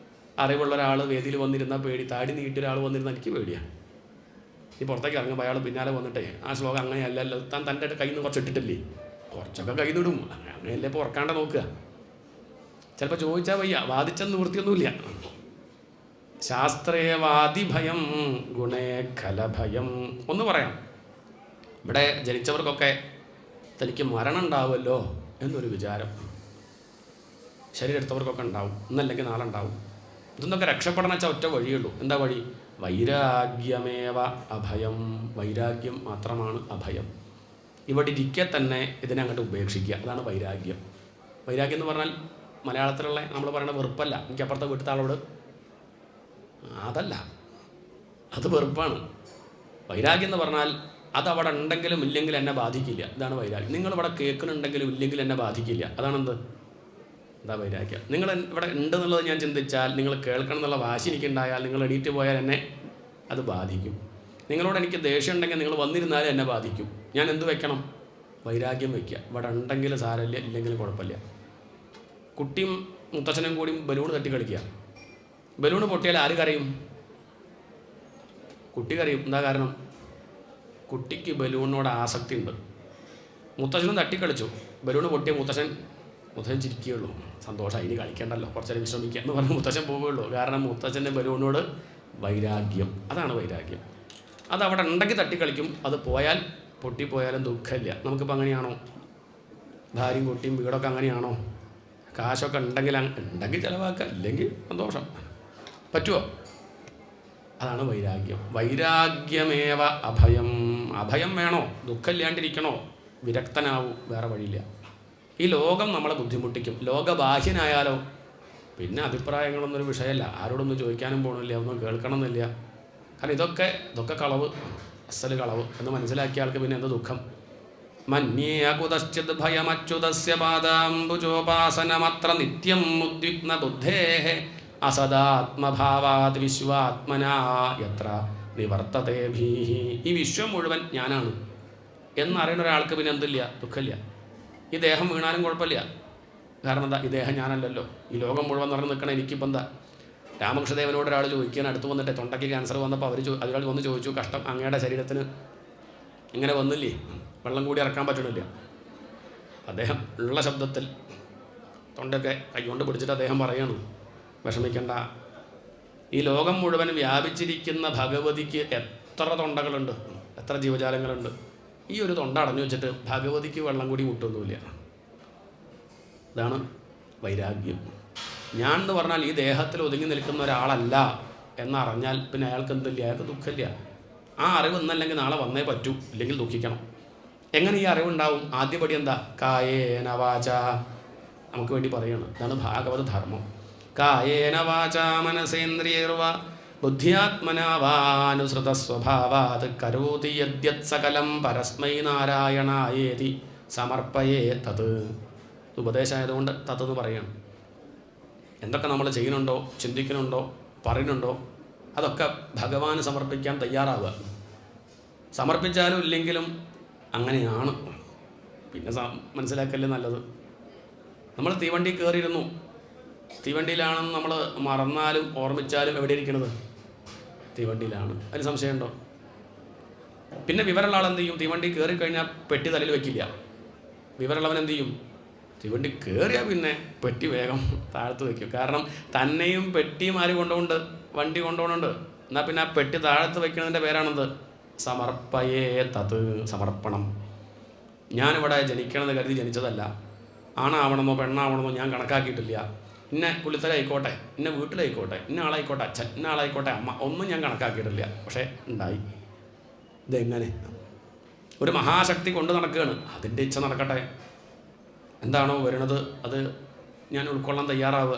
അറിവുള്ള ഒരാൾ വേദിയിൽ വന്നിരുന്ന പേടി, താടി നീട്ടിയ ഒരാൾ വന്നിരുന്ന എനിക്ക് പേടിയാണ്. ഈ പുറത്തേക്ക് ഇറങ്ങുമ്പോൾ അയാൾ പിന്നാലെ വന്നിട്ടേ ആ ശ്ലോകം അങ്ങനെയല്ലല്ലോ, താൻ തൻ്റെ കയ്യിൽ നിന്ന് കുറച്ച് ഇട്ടിട്ടില്ലേ, കുറച്ചൊക്കെ കയ്യിൽ നിന്നിടും, അങ്ങനെയല്ലേ ഇപ്പോൾ ഉറക്കാണ്ട് നോക്കുക. ചിലപ്പോൾ ചോദിച്ചാൽ വയ്യ, വാദിച്ചെന്ന് നിവൃത്തിയൊന്നുമില്ല. ശാസ്ത്രേ വാദിഭയം ഗുണേ ഖലഭയം. ഒന്ന് പറയാം, ഇവിടെ ജനിച്ചവർക്കൊക്കെ തനിക്ക് മരണം ഉണ്ടാവുമല്ലോ എന്നൊരു വിചാരം ശരീരം എടുത്തവർക്കൊക്കെ ഉണ്ടാവും, ഇന്നല്ലെങ്കിൽ നാളെ ഉണ്ടാവും. ഇതൊന്നൊക്കെ രക്ഷപ്പെടണം വെച്ചാൽ ഒറ്റ വഴിയുള്ളൂ. എന്താ വഴി? വൈരാഗ്യമേവ അഭയം. വൈരാഗ്യം മാത്രമാണ് അഭയം. ഇവിടെ ഇരിക്കെ തന്നെ ഇതിനെ അങ്ങോട്ട് ഉപേക്ഷിക്കുക, അതാണ് വൈരാഗ്യം. വൈരാഗ്യം എന്ന് പറഞ്ഞാൽ മലയാളത്തിലുള്ള നമ്മൾ പറയുന്ന വെറുപ്പല്ല, എനിക്കപ്പുറത്തെ വീട്ടിലത്തെ ആളോട്, അതല്ല, അത് വെറുപ്പാണ്. വൈരാഗ്യം എന്ന് പറഞ്ഞാൽ അതവിടെ ഉണ്ടെങ്കിലും ഇല്ലെങ്കിലും എന്നെ ബാധിക്കില്ല. ഇതാണ് വൈരാഗ്യം. നിങ്ങളിവിടെ കേൾക്കുന്നുണ്ടെങ്കിലും ഇല്ലെങ്കിലും എന്നെ ബാധിക്കില്ല. അതാണെന്ത്? എന്താ വൈരാഗ്യം? നിങ്ങൾ ഇവിടെ ഉണ്ടെന്നുള്ളത് ഞാൻ ചിന്തിച്ചാൽ, നിങ്ങൾ കേൾക്കണം എന്നുള്ള വാശി എനിക്കുണ്ടായാൽ, നിങ്ങൾ എണീറ്റ് പോയാൽ എന്നെ അത് ബാധിക്കും. നിങ്ങളോട് എനിക്ക് ദേഷ്യം ഉണ്ടെങ്കിൽ നിങ്ങൾ വന്നിരുന്നാലും എന്നെ ബാധിക്കും. ഞാൻ എന്ത് വെക്കണം? വൈരാഗ്യം വയ്ക്കുക. ഇവിടെ ഉണ്ടെങ്കിലും സാരമില്ല, ഇല്ലെങ്കിലും കുഴപ്പമില്ല. കുട്ടിയും മുത്തച്ഛനും കൂടിയും ബലൂൺ തട്ടി കളിക്കുക. ബലൂൺ പൊട്ടിയാൽ ആര് കരയും? കുട്ടി കരയും. എന്താ കാരണം? കുട്ടിക്ക് ബലൂണിനോട് ആസക്തി ഉണ്ട്. മുത്തച്ഛനും തട്ടിക്കളിച്ചു, ബലൂൺ പൊട്ടിയ മുത്തച്ഛൻ ചിരിക്കുകയുള്ളൂ. സന്തോഷം, ഇനി കളിക്കേണ്ടല്ലോ, കുറച്ചേരം വിശ്രമിക്കുക എന്ന് പറഞ്ഞ് മുത്തച്ഛൻ പോവുകയുള്ളൂ. കാരണം മുത്തച്ഛൻ്റെ ബലൂണിനോട് വൈരാഗ്യം. അതാണ് വൈരാഗ്യം. അത് അവിടെ ഉണ്ടെങ്കിൽ തട്ടിക്കളിക്കും, അത് പോയാൽ പൊട്ടിപ്പോയാലും ദുഃഖമില്ല. നമുക്കിപ്പോൾ അങ്ങനെയാണോ? ഭാര്യയും കുട്ടിയും വീടൊക്കെ അങ്ങനെയാണോ? കാശൊക്കെ ഉണ്ടെങ്കിൽ ചിലവാക്കുക, ഇല്ലെങ്കിൽ സന്തോഷം. പറ്റുമോ? അതാണ് വൈരാഗ്യം. വൈരാഗ്യമേവ അഭയം. അഭയം വേണോ? ദുഃഖമില്ലാണ്ടിരിക്കണോ? വിരക്തനാവൂ, വേറെ വഴിയില്ല. ഈ ലോകം നമ്മളെ ബുദ്ധിമുട്ടിക്കും. ലോകബാഹ്യനായാലോ പിന്നെ അഭിപ്രായങ്ങളൊന്നൊരു വിഷയമല്ല. ആരോടൊന്നും ചോദിക്കാനും പോകണില്ല, ഒന്നും കേൾക്കണമെന്നില്ല. കാരണം ഇതൊക്കെ കളവ്, അസല് കളവ് എന്ന് മനസ്സിലാക്കിയ ആൾക്ക് പിന്നെ എന്ത് ദുഃഖം? മന്യേ കുതശ്ചിത് ഭയമച്യുതസ്യ പാദാംബുജോപാസനമത്ര നിത്യം ഉദ്വിഗ്ന ബുദ്ധേഃ അസദാത്മഭാവാത് വിശ്വാത്മനാ യത്ര നിവർത്തതേ ഭീഹി. ഈ വിശ്വം മുഴുവൻ ഞാനാണ് എന്നറിയുന്ന ഒരാൾക്ക് പിന്നെ എന്തില്ല? ദുഃഖമില്ല. ഈ ദേഹം വീണാലും കുഴപ്പമില്ല. കാരണം എന്താ? ഈ ദേഹം ഞാനല്ലല്ലോ. ഈ ലോകം മുഴുവൻ നിറഞ്ഞു നിൽക്കണം. എനിക്കിപ്പോൾ എന്താ? രാമകൃഷ്ണദേവനോട് ഒരാൾ ചോദിക്കാൻ അടുത്ത് വന്നിട്ട് തൊണ്ടയ്ക്ക് ക്യാൻസർ വന്നപ്പോൾ ഒരാൾ വന്ന് ചോദിച്ചു, കഷ്ടം, അങ്ങയുടെ ശരീരത്തിന് ഇങ്ങനെ വന്നില്ലേ, വെള്ളം കൂടി ഇറക്കാൻ പറ്റണില്ല. അദ്ദേഹം ഉള്ള ശബ്ദത്തിൽ തൊണ്ടയൊക്കെ കൈകൊണ്ട് പിടിച്ചിട്ട് അദ്ദേഹം പറയാണ്, വിഷമിക്കണ്ട, ഈ ലോകം മുഴുവൻ വ്യാപിച്ചിരിക്കുന്ന ഭഗവതിക്ക് എത്ര തൊണ്ടകളുണ്ട്, എത്ര ജീവജാലങ്ങളുണ്ട്. ഈ ഒരു തൊണ്ട അടഞ്ഞു വെച്ചിട്ട് ഭഗവതിക്ക് വെള്ളം കൂടി മുട്ടൊന്നുമില്ല. ഇതാണ് വൈരാഗ്യം. ഞാൻ എന്ന് പറഞ്ഞാൽ ഈ ദേഹത്തിൽ ഒതുങ്ങി നിൽക്കുന്ന ഒരാളല്ല എന്നറിഞ്ഞാൽ പിന്നെ അയാൾക്ക് എന്തില്ല? അയാൾക്ക് ദുഃഖമില്ല. ആ അറിവ് ഇന്നല്ലെങ്കിൽ നാളെ വന്നേ പറ്റൂ, ഇല്ലെങ്കിൽ ദുഃഖിക്കണം. എങ്ങനെ ഈ അറിവുണ്ടാവും? ആദ്യപടി എന്താ? കായേന വാച. നമുക്ക് വേണ്ടി പറയാണ്. ഇതാണ് ഭാഗവത ധർമ്മം. കായേന വാച മനസേന്ദ്രിയർവ ബുദ്ധ്യാത്മനാവാനുസൃത സ്വഭാവാത് കരോതി യദ്യത് സകലം പരസ്മൈ നാരായണായേതി സമർപ്പയേ തത്. ഉപദേശമായതുകൊണ്ട് തത്തെന്ന് പറയണം. എന്തൊക്കെ നമ്മൾ ചെയ്യുന്നുണ്ടോ, ചിന്തിക്കുന്നുണ്ടോ, പറയുന്നുണ്ടോ, അതൊക്കെ ഭഗവാന് സമർപ്പിക്കാൻ തയ്യാറാവുക. സമർപ്പിച്ചാലും ഇല്ലെങ്കിലും അങ്ങനെയാണ്. പിന്നെ മനസ്സിലാക്കല്ലേ നല്ലത്. നമ്മൾ തീവണ്ടി കയറിയിരുന്നു, തീവണ്ടിയിലാണെന്ന് നമ്മൾ മറന്നാലും ഓർമ്മിച്ചാലും എവിടെ ഇരിക്കണത്? തീവണ്ടിയിലാണ്. അതിന് സംശയമുണ്ടോ? പിന്നെ വിവരമുള്ള ആൾ എന്ത് ചെയ്യും? തീവണ്ടി കയറി കഴിഞ്ഞാൽ പെട്ടി തലയിൽ വയ്ക്കില്ല. വിവരമുള്ളവൻ എന്ത് ചെയ്യും? തീവണ്ടി കയറിയാൽ പിന്നെ പെട്ടി വേഗം താഴത്ത് വയ്ക്കും. കാരണം തന്നെയും പെട്ടിയും ആര് കൊണ്ടുപോകുന്നുണ്ട്? വണ്ടി കൊണ്ടുപോകുന്നുണ്ട്. എന്നാൽ പിന്നെ ആ പെട്ടി താഴത്ത് വയ്ക്കുന്നതിൻ്റെ പേരാണെന്ത്? സമർപ്പയേ തത്. സമർപ്പണം. ഞാനിവിടെ ജനിക്കണമെന്ന് കരുതി ജനിച്ചതല്ല. ആണാവണമെന്നോ പെണ്ണാവണമെന്നോ ഞാൻ കണക്കാക്കിയിട്ടില്ല. ഇന്ന പുള്ളിത്തരായിക്കോട്ടെ, ഇന്ന വീട്ടിലായിക്കോട്ടെ, ഇന്ന ആളായിക്കോട്ടെ അച്ഛൻ, ഇന്ന ആളായിക്കോട്ടെ അമ്മ, ഒന്നും ഞാൻ കണക്കാക്കിയിട്ടില്ല. പക്ഷേ ഉണ്ടായി. ഇതെങ്ങനെ? ഒരു മഹാശക്തി കൊണ്ട് നടക്കുകയാണ്. അതിൻ്റെ ഇച്ഛ നടക്കട്ടെ. എന്താണോ വരുന്നത് അത് ഞാൻ ഉൾക്കൊള്ളാൻ തയ്യാറാവുക.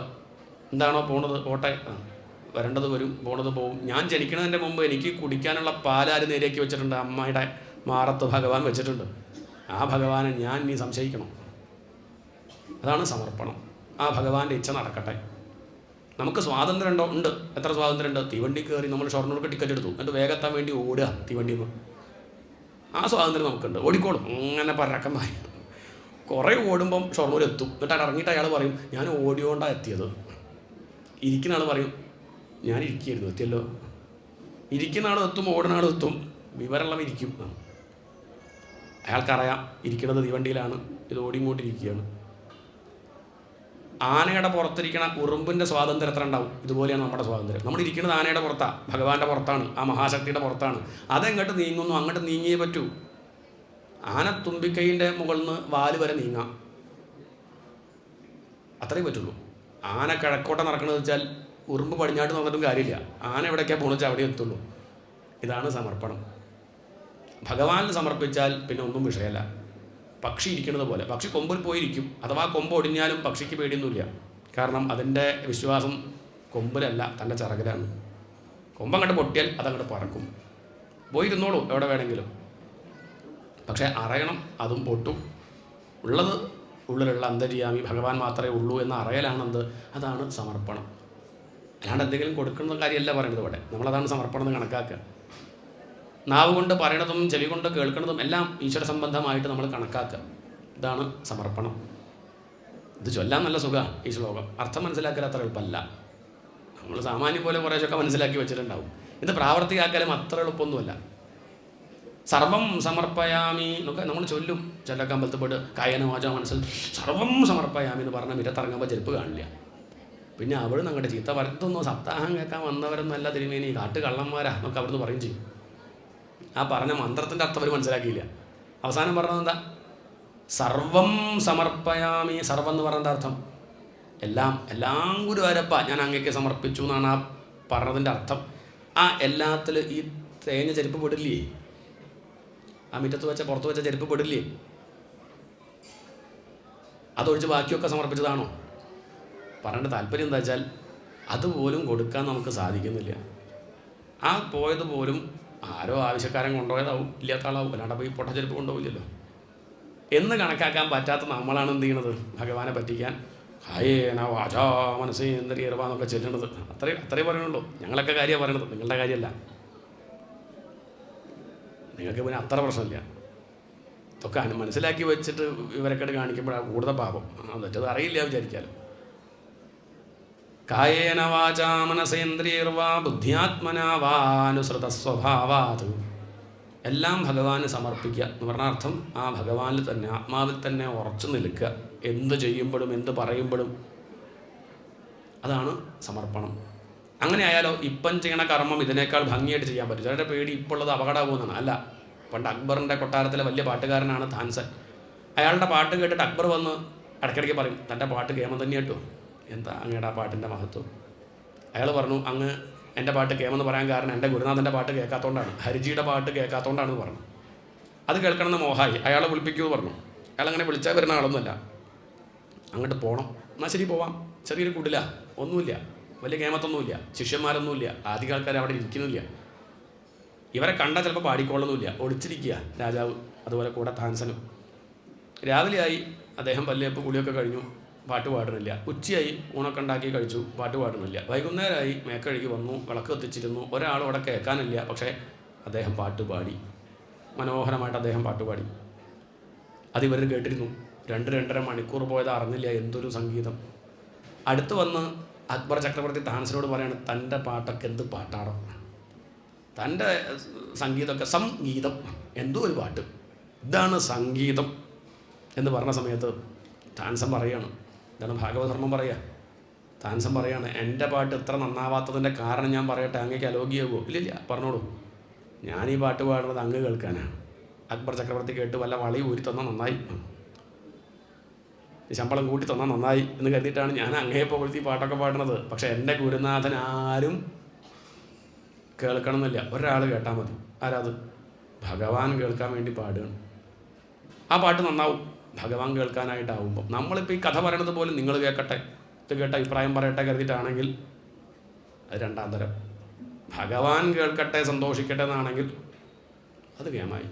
എന്താണോ പോണത് പോട്ടെ, വരേണ്ടത് വരും, പോണത് പോവും. ഞാൻ ജനിക്കുന്നതിൻ്റെ മുമ്പ് എനിക്ക് കുടിക്കാനുള്ള പാലാര് നേരെയാക്കി വെച്ചിട്ടുണ്ട്. അമ്മയുടെ മാറത്ത് ഭഗവാൻ വെച്ചിട്ടുണ്ട്. ആ ഭഗവാനെ ഞാൻ നീ സംശയിക്കണം. അതാണ് സമർപ്പണം. ആ ഭഗവാന്റെ ഇച്ഛ നടക്കട്ടെ. നമുക്ക് സ്വാതന്ത്ര്യം ഉണ്ടോ? ഉണ്ട്. എത്ര സ്വാതന്ത്ര്യമുണ്ട്? തീവണ്ടി കയറി നമ്മൾ ഷൊർണൂർക്ക് ടിക്കറ്റ് എടുത്തു, എന്നിട്ട് വേഗത്താൻ വേണ്ടി ഓടുക തീവണ്ടിയിൽ നിന്ന്. ആ സ്വാതന്ത്ര്യം നമുക്കുണ്ട്. ഓടിക്കോളും. അങ്ങനെ പരക്കമായി കുറേ ഓടുമ്പം ഷൊർണൂർ എത്തും. എന്നിട്ട് ഇറങ്ങിയിട്ട് അയാൾ പറയും, ഞാൻ ഓടിയോണ്ടാണ് എത്തിയത്. ഇരിക്കുന്ന ആൾ പറയും, ഞാൻ ഇരിക്കുകയായിരുന്നു, എത്തിയല്ലോ. ഇരിക്കുന്ന ആളും എത്തും, ഓടുന്ന ആളും എത്തും. വിവരമുള്ളവ ഇരിക്കും. അയാൾക്കറിയാം ഇരിക്കുന്നത് തീവണ്ടിയിലാണ്, ഇത് ഓടിക്കൊണ്ടിരിക്കുകയാണ്. ആനയുടെ പുറത്തിരിക്കണ ഉറുമ്പിൻ്റെ സ്വാതന്ത്ര്യം എത്ര ഉണ്ടാവും? ഇതുപോലെയാണ് നമ്മുടെ സ്വാതന്ത്ര്യം. നമ്മൾ ഇരിക്കുന്നത് ആനയുടെ പുറത്താണ്, ഭഗവാന്റെ പുറത്താണ്, ആ മഹാശക്തിയുടെ പുറത്താണ്. അതെങ്ങോട്ട് നീങ്ങുന്നു, അങ്ങോട്ട് നീങ്ങിയേ പറ്റൂ. ആന തുമ്പിക്കൈൻ്റെ മുകളിൽ നിന്ന് വാല് വരെ നീങ്ങാം, അത്രയേ പറ്റുള്ളൂ. ആന കിഴക്കോട്ടം നടക്കണമെന്ന് വെച്ചാൽ ഉറുമ്പ് പടിഞ്ഞാട്ട് നടന്നിട്ടും കാര്യമില്ല. ആന എവിടേക്കാണ് പോകണമെന്ന് വെച്ചാൽ അവിടെ എത്തുള്ളൂ. ഇതാണ് സമർപ്പണം. ഭഗവാനിൽ സമർപ്പിച്ചാൽ പിന്നെ ഒന്നും വിഷയമല്ല. പക്ഷി ഇരിക്കുന്നത് പോലെ. പക്ഷി കൊമ്പിൽ പോയിരിക്കും. അഥവാ കൊമ്പ് ഒടിഞ്ഞാലും പക്ഷിക്ക് പേടിയൊന്നുമില്ല. കാരണം അതിൻ്റെ വിശ്വാസം കൊമ്പിലല്ല, തൻ്റെ ചിറകിലാണ്. കൊമ്പങ്ങോട്ട് പൊട്ടിയാൽ അതങ്ങോട്ട് പറക്കും. പോയിരുന്നോളൂ എവിടെ വേണമെങ്കിലും. പക്ഷേ അറിയണം അതും പൊട്ടും. ഉള്ളത് ഉള്ളിലുള്ള അന്തര്യാമി ഭഗവാൻ മാത്രമേ ഉള്ളൂ എന്ന് അറിയലാണെന്ത്, അതാണ് സമർപ്പണം. അല്ലാണ്ട് എന്തെങ്കിലും കൊടുക്കുന്ന കാര്യമല്ല പറയുന്നത് ഇവിടെ. നമ്മളതാണ് സമർപ്പണം എന്ന് കണക്കാക്കുക. നാവ് കൊണ്ട് പറയണതും ചെവി കൊണ്ട് കേൾക്കുന്നതും എല്ലാം ഈശ്വര സംബന്ധമായിട്ട് നമ്മൾ കണക്കാക്കുക. ഇതാണ് സമർപ്പണം. ഇത് ചൊല്ലാൻ നല്ല സുഖമാണ് ഈ ശ്ലോകം. അർത്ഥം മനസ്സിലാക്കൽ അത്ര എളുപ്പമല്ല. നമ്മൾ സാമാന്യം പോലെ കുറേശ്ശൊക്കെ മനസ്സിലാക്കി വെച്ചിട്ടുണ്ടാവും. ഇത് പ്രാവർത്തികമാക്കലും അത്ര എളുപ്പമൊന്നുമല്ല. സർവം സമർപ്പയാമി എന്നൊക്കെ നമ്മൾ ചൊല്ലും. ചിലക്ക് അമ്പലത്തിൽ പോയിട്ട് കായന വാച മനസ്സിൽ സർവം സമർപ്പയാമി എന്ന് പറഞ്ഞാൽ മിരത്തിറങ്ങുമ്പോൾ ചെരുപ്പ് കാണില്ല. പിന്നെ അവിടെ നിന്ന് അങ്ങോട്ട് ചീത്ത പറഞ്ഞതൊന്നും സപ്താഹം കേൾക്കാൻ വന്നവരൊന്നും അല്ല തിരുമേനി, കാട്ട് കള്ളന്മാരാ എന്നൊക്കെ അവിടുന്ന് പറയും ചെയ്യും. ആ പറഞ്ഞ മന്ത്രത്തിൻ്റെ അർത്ഥം അവർ മനസ്സിലാക്കിയില്ല. അവസാനം പറഞ്ഞത് എന്താ? സർവം സമർപ്പയാമി. സർവം എന്ന് പറഞ്ഞതിൻ്റെ അർത്ഥം എല്ലാം ഗുരുവായൂരപ്പ ഞാൻ അങ്ങേക്ക് സമർപ്പിച്ചു എന്നാണ് ആ പറഞ്ഞതിൻ്റെ അർത്ഥം. ആ എല്ലാത്തിൽ ഈ തേഞ്ഞ ചെരുപ്പ് പെടില്ലേ? ആ മുറ്റത്ത് വെച്ച പുറത്ത് വെച്ച ചെരുപ്പ് പെടില്ലേ? അതൊഴിച്ച് ബാക്കിയൊക്കെ സമർപ്പിച്ചതാണോ? പറയേണ്ട താല്പര്യം എന്താ വെച്ചാൽ അതുപോലും കൊടുക്കാൻ നമുക്ക് സാധിക്കുന്നില്ല. ആ പോയത് പോലും ആരോ ആവശ്യക്കാരൻ കൊണ്ടുപോയതാവും, ഇല്ലാത്ത ആളാവും. അല്ലാണ്ട് പോയി പൊട്ട ചെരുപ്പ് കൊണ്ടുപോയില്ലല്ലോ എന്ന് കണക്കാക്കാൻ പറ്റാത്ത നമ്മളാണ് എന്ത് ചെയ്യണത്? ഭഗവാനെ പറ്റിക്കാൻ ഹായേന വാചാ മനസ്സേന്ദ്രിയർവ എന്നൊക്കെ ചെല്ലണത്. അത്രേ പറയണുള്ളൂ. ഞങ്ങളൊക്കെ കാര്യമാണ് പറയണത്, നിങ്ങളുടെ കാര്യമല്ല. നിങ്ങൾക്ക് പിന്നെ അത്ര പ്രശ്നമില്ല. ഇതൊക്കെ മനസ്സിലാക്കി വെച്ചിട്ട് ഇവരൊക്കെ കാണിക്കുമ്പോഴാണ് കൂടുതൽ പാപം. എന്നിട്ടത് അറിയില്ല വിചാരിക്കാലോ. കായേന വാചാ മനസേന്ദ്രിയർവാ ബുദ്ധ്യാത്മനാ വാ അനുസൃത സ്വഭാവാത്. എല്ലാം ഭഗവാന് സമർപ്പിക്കുക എന്ന് പറഞ്ഞ അർത്ഥം ആ ഭഗവാനിൽ തന്നെ, ആത്മാവിൽ തന്നെ ഉറച്ചു നിൽക്കുക. എന്ത് ചെയ്യുമ്പോഴും എന്ത് പറയുമ്പോഴും അതാണ് സമർപ്പണം. അങ്ങനെ ആയാലോ ഇപ്പം ചെയ്യണ കർമ്മം ഇതിനേക്കാൾ ഭംഗിയായിട്ട് ചെയ്യാൻ പറ്റും. ചിലരുടെ പേടി ഇപ്പോൾ ഉള്ളത് അപകടമാകുമെന്നാണ്. അല്ല, പണ്ട് അക്ബറിൻ്റെ കൊട്ടാരത്തിലെ വലിയ പാട്ടുകാരനാണ് താൻസൻ. അയാളുടെ പാട്ട് കേട്ടിട്ട് അക്ബർ വന്ന് ഇടയ്ക്കിടയ്ക്ക് പറയും, തൻ്റെ പാട്ട് കേമം തന്നെ കേട്ടോ. എന്താ അങ്ങയുടെ ആ പാട്ടിൻ്റെ മഹത്വം? അയാൾ പറഞ്ഞു, അങ്ങ് എൻ്റെ പാട്ട് കേമെന്ന് പറയാൻ കാരണം എൻ്റെ ഗുരുനാഥൻ്റെ പാട്ട് കേൾക്കാത്തതുകൊണ്ടാണ്, ഹരിജിയുടെ പാട്ട് കേൾക്കാത്തതുകൊണ്ടാണെന്ന് പറഞ്ഞു. അത് കേൾക്കണമെന്ന് മോഹായി. അയാളെ വിളിപ്പിക്കുമെന്ന് പറഞ്ഞു. അയാളങ്ങനെ വിളിച്ചാൽ വരുന്ന ആളൊന്നുമല്ല. അങ്ങോട്ട് പോകണം. എന്നാൽ ശരി പോവാം. ചെറിയൊരു കുടില, ഒന്നുമില്ല, വലിയ കേമത്തൊന്നുമില്ല, ശിഷ്യന്മാരൊന്നുമില്ല, ആദ്യ ആൾക്കാർ അവിടെ ഇരിക്കുന്നില്ല. ഇവരെ കണ്ടാൽ ചിലപ്പോൾ പാടിക്കൊള്ളുന്നില്ല, ഒളിച്ചിരിക്കുക രാജാവ്. അതുപോലെ കൂടെ താൻസനും. രാവിലെയായി, അദ്ദേഹം പല്ലേപ്പ് കുളിയൊക്കെ കഴിഞ്ഞു, പാട്ട് പാടുന്നില്ല. ഉച്ചയായി, ഊണൊക്കെ ഉണ്ടാക്കി കഴിച്ചു, പാട്ട് പാടുന്നില്ല. വൈകുന്നേരമായി, മേക്കഴുകി വന്നു, വിളക്ക് കത്തിച്ചിരുന്നു, ഒരാളും അവിടെ കേൾക്കാനില്ല. പക്ഷേ അദ്ദേഹം പാട്ട് പാടി, മനോഹരമായിട്ട് അദ്ദേഹം പാട്ട് പാടി. അതിവർ കേട്ടിരുന്നു. 2-2.5 മണിക്കൂർ പോയത് അറിഞ്ഞില്ല. എന്തൊരു സംഗീതം! അടുത്ത് വന്ന് അക്ബർ ചക്രവർത്തി താൻസനോട് പറയാണ്, തൻ്റെ പാട്ടൊക്കെ എന്ത് പാട്ടാണോ, തൻ്റെ സംഗീതമൊക്കെ സംഗീതം, എന്തോ ഒരു പാട്ട്, ഇതാണ് സംഗീതം എന്ന് പറഞ്ഞ സമയത്ത് താൻസൻ പറയാണ്, ഇതാണ് ഭാഗവതധർമ്മം പറയുക. താൻസൻ പറയാണ്, എൻ്റെ പാട്ട് ഇത്ര നന്നാവാത്തതിൻ്റെ കാരണം ഞാൻ പറയട്ടെ, അങ്ങേക്ക് അലോകിയാകുമോ? ഇല്ലില്ല, പറഞ്ഞോളൂ. ഞാനീ പാട്ട് പാടുന്നത് അങ്ങ് കേൾക്കാനാണ്. അക്ബർ ചക്രവർത്തി കേട്ട് വല്ല വളി ഊരി തന്നാൽ നന്നായി, ശമ്പളം കൂട്ടി തന്നാൽ നന്നായി എന്ന് കരുതിയിട്ടാണ് ഞാൻ അങ്ങേ പുകഴ്ത്തി പാട്ടൊക്കെ പാടുന്നത്. പക്ഷേ എൻ്റെ ഗുരുനാഥൻ ആരും കേൾക്കണമെന്നില്ല, ഒരാൾ കേട്ടാൽ മതി. ആരാത്? ഭഗവാൻ കേൾക്കാൻ വേണ്ടി പാടുകയാണ്. ആ പാട്ട് നന്നാവും ഭഗവാൻ കേൾക്കാനായിട്ടാവുമ്പോൾ. നമ്മളിപ്പോൾ ഈ കഥ പറയണത് പോലും നിങ്ങൾ കേൾക്കട്ടെ, ഇത് കേട്ട അഭിപ്രായം പറയട്ടെ കരുതിയിട്ടാണെങ്കിൽ അത് രണ്ടാം തരം. ഭഗവാൻ കേൾക്കട്ടെ, സന്തോഷിക്കട്ടെ എന്നാണെങ്കിൽ അത് കേമായി.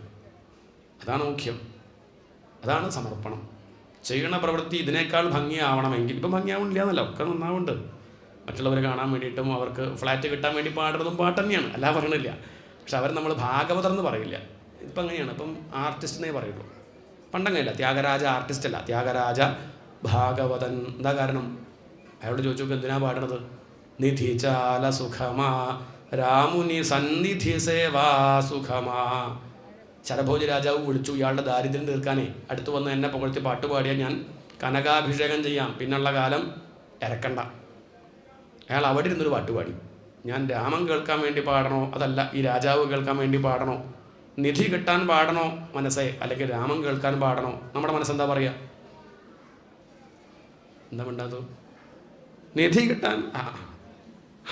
അതാണ് മുഖ്യം, അതാണ് സമർപ്പണം. ചെയ്യണ പ്രവൃത്തി ഇതിനേക്കാൾ ഭംഗിയാവണമെങ്കിൽ, ഇപ്പം ഭംഗിയാവണില്ല എന്നല്ല, ഒക്കെ നന്നാവുണ്ട്. മറ്റുള്ളവരെ കാണാൻ വേണ്ടിയിട്ടും അവർക്ക് ഫ്ലാറ്റ് കിട്ടാൻ വേണ്ടി പാടുന്നതും പാട്ട് തന്നെയാണ്, അല്ല പറയണില്ല. പക്ഷെ അവർ നമ്മൾ ഭാഗവതർ എന്ന് പറയില്ല. ഇപ്പം അങ്ങനെയാണ്, ഇപ്പം ആർട്ടിസ്റ്റിനെ പറയുള്ളൂ. പണ്ടങ്ങനെയല്ല, ത്യാഗരാജ ആർട്ടിസ്റ്റ് അല്ല, ത്യാഗരാജ ഭാഗവതൻ. എന്താ കാരണം? അയാളോട് ചോദിച്ചു നോക്ക്, എന്തിനാ പാടണത്? നിധി ചാല സുഖമാ രാമുനി സന്നിധി സേവാ സുഖമാ. ശരഭോജി രാജാവ് വിളിച്ചു ഇയാളുടെ ദാരിദ്ര്യം തീർക്കാനേ. അടുത്ത് വന്ന് എന്നെ പുകഴ്ത്തി പാട്ട് പാടിയാൽ ഞാൻ കനകാഭിഷേകം ചെയ്യാം, പിന്നുള്ള കാലം ഇറക്കണ്ട. അയാൾ അവിടെ ഇരുന്നൊരു പാട്ട് പാടി. ഞാൻ രാമൻ കേൾക്കാൻ വേണ്ടി പാടണോ, അതല്ല ഈ രാജാവ് കേൾക്കാൻ വേണ്ടി പാടണോ, നിധി കിട്ടാൻ പാടണോ മനസ്സേ, അല്ലെങ്കിൽ രാമൻ കേൾക്കാൻ പാടണോ? നമ്മുടെ മനസ്സെന്താ പറയുക? എന്താ വേണ്ടത്? നിധി കിട്ടാൻ.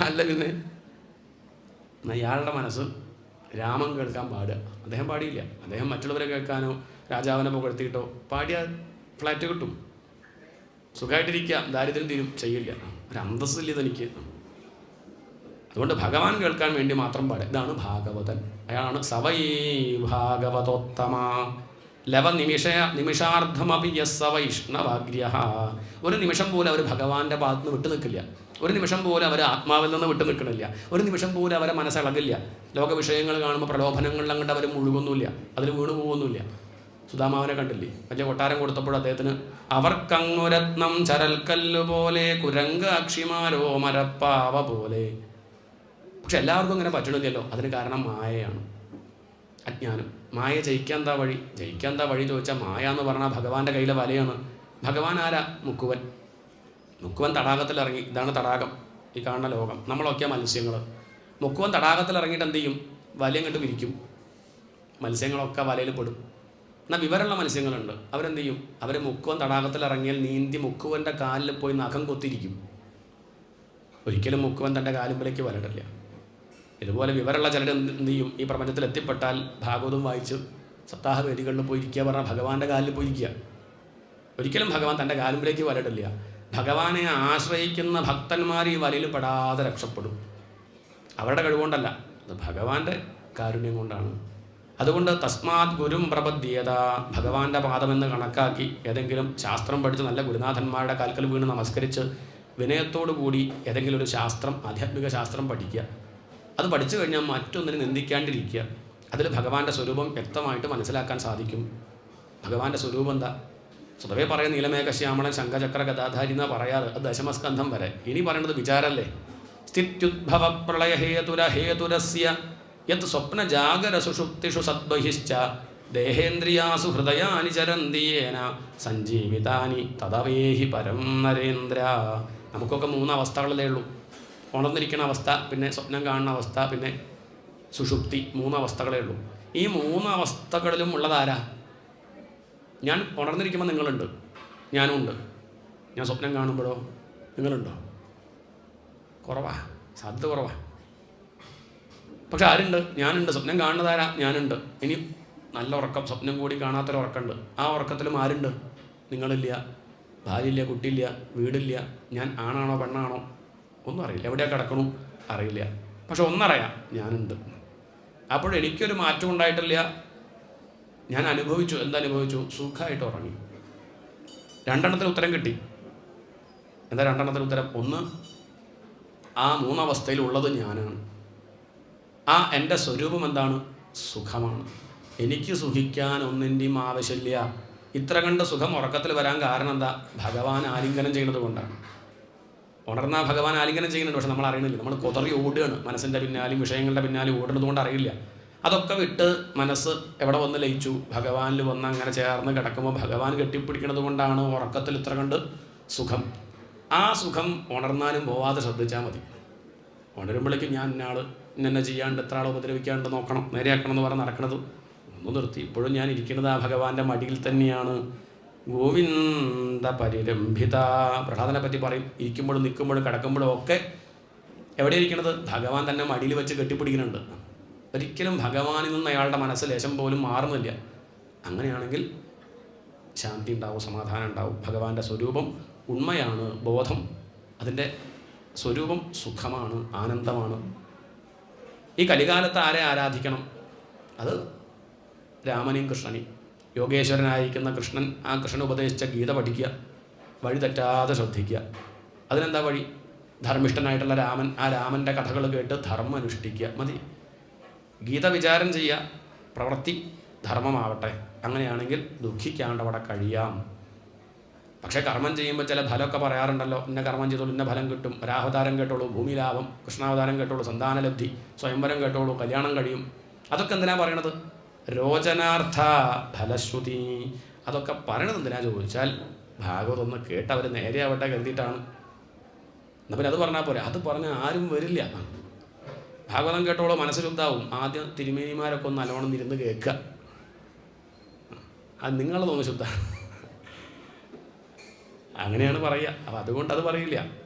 അല്ല പിന്നെ അയാളുടെ മനസ്സ് രാമൻ കേൾക്കാൻ പാടുക. അദ്ദേഹം പാടിയില്ല. അദ്ദേഹം മറ്റുള്ളവരെ കേൾക്കാനോ രാജാവിനെ പുകഴ്ത്തിയിട്ടോ പാടിയാൽ ഫ്ലാറ്റ് കിട്ടും, സുഖമായിട്ടിരിക്കുക, ദാരിദ്ര്യം തീരും. ചെയ്യില്ല, ഒരു അന്തസ്സില്ല ഇതെനിക്ക്. അതുകൊണ്ട് ഭഗവാൻ കേൾക്കാൻ വേണ്ടി മാത്രം പാടുക. ഇതാണ് ഭാഗവതൻ. അയാളാണ് സവൈ ഭാഗവതോത്തമ ലവ നിമിഷാർദ്ധമപി യസ്സ വൈഷ്ണവാഗ്ര്യ. ഒരു നിമിഷം പോലും അവർ ഭഗവാന്റെ ഭാഗത്ത് നിന്ന് വിട്ടു നിൽക്കില്ല. ഒരു നിമിഷം പോലും അവർ ആത്മാവിൽ നിന്ന് വിട്ടു നിൽക്കണില്ല. ഒരു നിമിഷം പോലും അവരെ മനസ്സിളകില്ല. ലോക വിഷയങ്ങൾ കാണുമ്പോൾ പ്രലോഭനങ്ങളിൽ അങ്ങോട്ട് അവർ മുഴുകുന്നില്ല, അതിൽ വീണു പോകുന്നില്ല. സുധാമാവനെ കണ്ടില്ലേ? വലിയ കൊട്ടാരം കൊടുത്തപ്പോൾ അദ്ദേഹത്തിന് അവർക്കങ്ങുരത്നം ചരൽക്കല്ല് പോലെ കുരങ്കാക്ഷിമാരോ മരപ്പാവ പോലെ. പക്ഷെ എല്ലാവർക്കും അങ്ങനെ പറ്റണില്ലല്ലോ. അതിന് കാരണം മായയാണ്, അജ്ഞാനം. മായ ജയിക്കാൻ എന്താ വഴി? ജയിക്കാൻ എന്താ വഴി ചോദിച്ചാൽ മായ എന്ന് പറഞ്ഞാൽ ഭഗവാന്റെ കയ്യിലെ വലയാണ്. ഭഗവാൻ ആരാ? മുക്കുവൻ. മുക്കുവൻ തടാകത്തിലിറങ്ങി. ഇതാണ് തടാകം, ഈ കാണുന്ന ലോകം. നമ്മളൊക്കെയാ മത്സ്യങ്ങൾ. മുക്കുവൻ തടാകത്തിലിറങ്ങിയിട്ട് എന്ത് ചെയ്യും? വലയും കണ്ട് വിരിക്കും. മത്സ്യങ്ങളൊക്കെ വലയിൽ പെടും. എന്നാൽ വിവരമുള്ള മത്സ്യങ്ങളുണ്ട്, അവരെന്ത് ചെയ്യും? അവർ മുക്കുവൻ തടാകത്തിലിറങ്ങിയാൽ നീന്തി മുക്കുവൻ്റെ കാലിൽ പോയി നഖം കൊത്തിരിക്കും. ഒരിക്കലും മുക്കുവൻ തൻ്റെ കാലുമ്പിലേക്ക് വരട്ടില്ല. ഇതുപോലെ വിവരമുള്ള ചിലർ എന്ത് ചെയ്യും? ഈ പ്രപഞ്ചത്തിൽ എത്തിപ്പെട്ടാൽ ഭാഗവതം വായിച്ച് സപ്താഹ വേദികളിൽ പോയിരിക്കുക പറഞ്ഞാൽ ഭഗവാന്റെ കാലിൽ പോയിരിക്കുക. ഒരിക്കലും ഭഗവാൻ തൻ്റെ കാലുമ്പിലേക്ക് വരട്ടില്ല. ഭഗവാനെ ആശ്രയിക്കുന്ന ഭക്തന്മാർ ഈ വലയിൽ പെടാതെ രക്ഷപ്പെടും. അവരുടെ കഴിവുകൊണ്ടല്ല, അത് ഭഗവാന്റെ കാരുണ്യം കൊണ്ടാണ്. അതുകൊണ്ട് തസ്മാത് ഗുരും പ്രപദ്ധ്യേത, ഭഗവാന്റെ പാദമെന്ന് കണക്കാക്കി ഏതെങ്കിലും ശാസ്ത്രം പഠിച്ച് നല്ല ഗുരുനാഥന്മാരുടെ കാൽക്കൽ വീണ് നമസ്കരിച്ച് വിനയത്തോടു കൂടി ഏതെങ്കിലും ഒരു ശാസ്ത്രം, ആധ്യാത്മിക ശാസ്ത്രം പഠിക്കുക. അത് പഠിച്ചു കഴിഞ്ഞാൽ മറ്റൊന്നിനെ നിന്ദിക്കാണ്ടിരിക്കുക. അതിൽ ഭഗവാന്റെ സ്വരൂപം വ്യക്തമായിട്ട് മനസ്സിലാക്കാൻ സാധിക്കും. ഭഗവാന്റെ സ്വരൂപം എന്താ? സ്വതവേ പറയുന്ന നീലമേഘശ്യാമളൻ ശംഖചക്ര ഗദാധാരി എന്നാ പറയാറ്. അത് ദശമസ്കന്ധം വരെ. ഇനി പറയുന്നത് വിചാരല്ലേ. സ്ഥിത്യുദ്ഭവ പ്രളയഹേതുരഹേതുരസ്യ യത് സ്വപ്ന ജാഗര സുഷുപ്തിഷു സദ്ബഹിശ്ച ദേഹേന്ദ്രിയാസു ഹൃദയാനി ചരന്തിയേന സഞ്ജീവിതാനി തദവേഹി പരം നരേന്ദ്ര. നമുക്കൊക്കെ 3 അവസ്ഥകളിലേ ഉള്ളൂ. ഉണർന്നിരിക്കുന്ന അവസ്ഥ, പിന്നെ സ്വപ്നം കാണുന്ന അവസ്ഥ, പിന്നെ സുഷുപ്തി. 3 അവസ്ഥകളേ ഉള്ളൂ. ഈ 3 അവസ്ഥകളിലും ഉള്ളതാരാ? ഞാൻ ഉണർന്നിരിക്കുമ്പോൾ നിങ്ങളുണ്ട്, ഞാനും ഉണ്ട്. ഞാൻ സ്വപ്നം കാണുമ്പോഴോ നിങ്ങളുണ്ടോ? കുറവാ, സാധ്യത കുറവാ. പക്ഷെ ആരുണ്ട്? ഞാനുണ്ട്. സ്വപ്നം കാണുന്നതാരാ? ഞാനുണ്ട്. ഇനി നല്ല ഉറക്കം, സ്വപ്നം കൂടി കാണാത്തൊരു ഉറക്കമുണ്ട്. ആ ഉറക്കത്തിലും ആരുണ്ട്? നിങ്ങളില്ല, ഭാര്യയില്ല, കുട്ടിയില്ല, വീടില്ല. ഞാൻ ആണാണോ പെണ്ണാണോ ഒന്നും അറിയില്ല. എവിടെയാണ് കിടക്കണു അറിയില്ല. പക്ഷെ ഒന്നറിയാം, ഞാനുണ്ട്. അപ്പോഴെനിക്കൊരു മാറ്റം ഉണ്ടായിട്ടില്ല. ഞാൻ അനുഭവിച്ചു. എന്തനുഭവിച്ചു? സുഖമായിട്ട് ഉറങ്ങി. 2 ഉത്തരം കിട്ടി. എന്താ 2 ഉത്തരം? ഒന്ന്, ആ 3 അവസ്ഥയിലുള്ളത് ഞാനാണ്. എൻ്റെ സ്വരൂപം എന്താണ്? സുഖമാണ്. എനിക്ക് സുഖിക്കാൻ ഒന്നിൻ്റെയും ആവശ്യമില്ല. ഇത്ര കണ്ട് സുഖം ഉറക്കത്തിൽ വരാൻ കാരണം എന്താ? ഭഗവാൻ ആലിംഗനം ചെയ്യുന്നത് കൊണ്ടാണ്. ഉണർന്നാൽ ഭഗവാൻ ആലിംഗനം ചെയ്യുന്നുണ്ട്, പക്ഷെ നമ്മൾ അറിയണില്ല. നമ്മൾ കുതറി ഓടുകയാണ്. മനസ്സിൻ്റെ പിന്നാലും വിഷയങ്ങളുടെ പിന്നാലും ഓടുന്നത് കൊണ്ട് അറിയില്ല. അതൊക്കെ വിട്ട് മനസ്സ് എവിടെ വന്ന് ലയിച്ചു? ഭഗവാനിൽ വന്ന് അങ്ങനെ ചേർന്ന് കിടക്കുമ്പോൾ ഭഗവാൻ കെട്ടിപ്പിടിക്കുന്നത് കൊണ്ടാണ് ഉറക്കത്തിൽ ഇത്ര കണ്ട് സുഖം. ആ സുഖം ഉണർന്നാലും പോവാതെ ശ്രദ്ധിച്ചാൽ മതി. ഉണരുമ്പോഴേക്കും ഞാൻ ഇന്നാൾ ഇന്നെ ചെയ്യാണ്ട്, എത്ര ആൾ ഉപദ്രവിക്കാണ്ട് നോക്കണം, നേരെയാക്കണം എന്ന് പറഞ്ഞ് നടക്കുന്നത് ഒന്ന് നിർത്തി. ഇപ്പോഴും ഞാൻ ഇരിക്കുന്നത് ആ ഭഗവാന്റെ മടിയിൽ തന്നെയാണ്. ഗോവിന്ദ പരിരംഭിത. പ്രഹ്ലാദനെ പറ്റി പറയും, ഇരിക്കുമ്പോഴും നിൽക്കുമ്പോഴും കിടക്കുമ്പോഴും ഒക്കെ എവിടെ ഇരിക്കണത്? ഭഗവാൻ തന്നെ മടിയിൽ വെച്ച് കെട്ടിപ്പിടിക്കുന്നുണ്ട്. ഒരിക്കലും ഭഗവാനിൽ നിന്ന് അയാളുടെ മനസ്സ് ലേശം പോലും മാറുന്നില്ല. അങ്ങനെയാണെങ്കിൽ ശാന്തി ഉണ്ടാവും, സമാധാനം ഉണ്ടാവും. ഭഗവാന്റെ സ്വരൂപം ഉണ്മയാണ്, ബോധം. അതിൻ്റെ സ്വരൂപം സുഖമാണ്, ആനന്ദമാണ്. ഈ കലികാലത്ത് ആരെ ആരാധിക്കണം? അത് രാമനെയും കൃഷ്ണനെയും. യോഗേശ്വരനായിരിക്കുന്ന കൃഷ്ണൻ, ആ കൃഷ്ണൻ ഉപദേശിച്ച ഗീത പഠിക്കുക, വഴി തെറ്റാതെ ശ്രദ്ധിക്കുക. അതിനെന്താ വഴി? ധർമ്മിഷ്ഠനായിട്ടുള്ള രാമൻ, ആ രാമൻ്റെ കഥകൾ കേട്ട് ധർമ്മം അനുഷ്ഠിക്കുക മതി. ഗീത വിചാരം ചെയ്യുക, പ്രവൃത്തി ധർമ്മമാവട്ടെ. അങ്ങനെയാണെങ്കിൽ ദുഃഖിക്കാണ്ടവിടെ കഴിയാം. പക്ഷേ കർമ്മം ചെയ്യുമ്പോൾ ചില ഫലമൊക്കെ പറയാറുണ്ടല്ലോ. ഇന്ന കർമ്മം ചെയ്തോളൂ, ഇന്ന ഫലം കിട്ടും. രാഹുതാരം കേട്ടോളൂ, ഭൂമിലാഭം. കൃഷ്ണാവതാരം കേട്ടോളൂ, സന്താനലബ്ധി. സ്വയംവരം കേട്ടോളൂ, കല്യാണം കഴിയും. അതൊക്കെ എന്തിനാ പറയണത്? രോചനാർത്ഥ ഫലശ്രുതി. അതൊക്കെ പറയണത് എന്തിനാ ചോദിച്ചാൽ ഭാഗവതം ഒന്ന് കേട്ടവർ നേരെ ആവട്ടെ കരുതിയിട്ടാണ്. എന്നാൽ പിന്നെ അത് പറഞ്ഞാൽ പോരെ. അത് പറഞ്ഞാൽ ആരും വരില്ല. ഭാഗവതം കേട്ടോളൂ, മനസ്സ് ശുദ്ധാവും. ആദ്യം തിരുമേനിമാരൊക്കെ ഒന്ന് നല്ലോണം ഇരുന്ന് കേൾക്കുക. അത് നിങ്ങളതൊന്ന് ശുദ്ധമാണ്, അങ്ങനെയാണ് പറയുക. അപ്പം അതുകൊണ്ട് അത് പറയില്ല.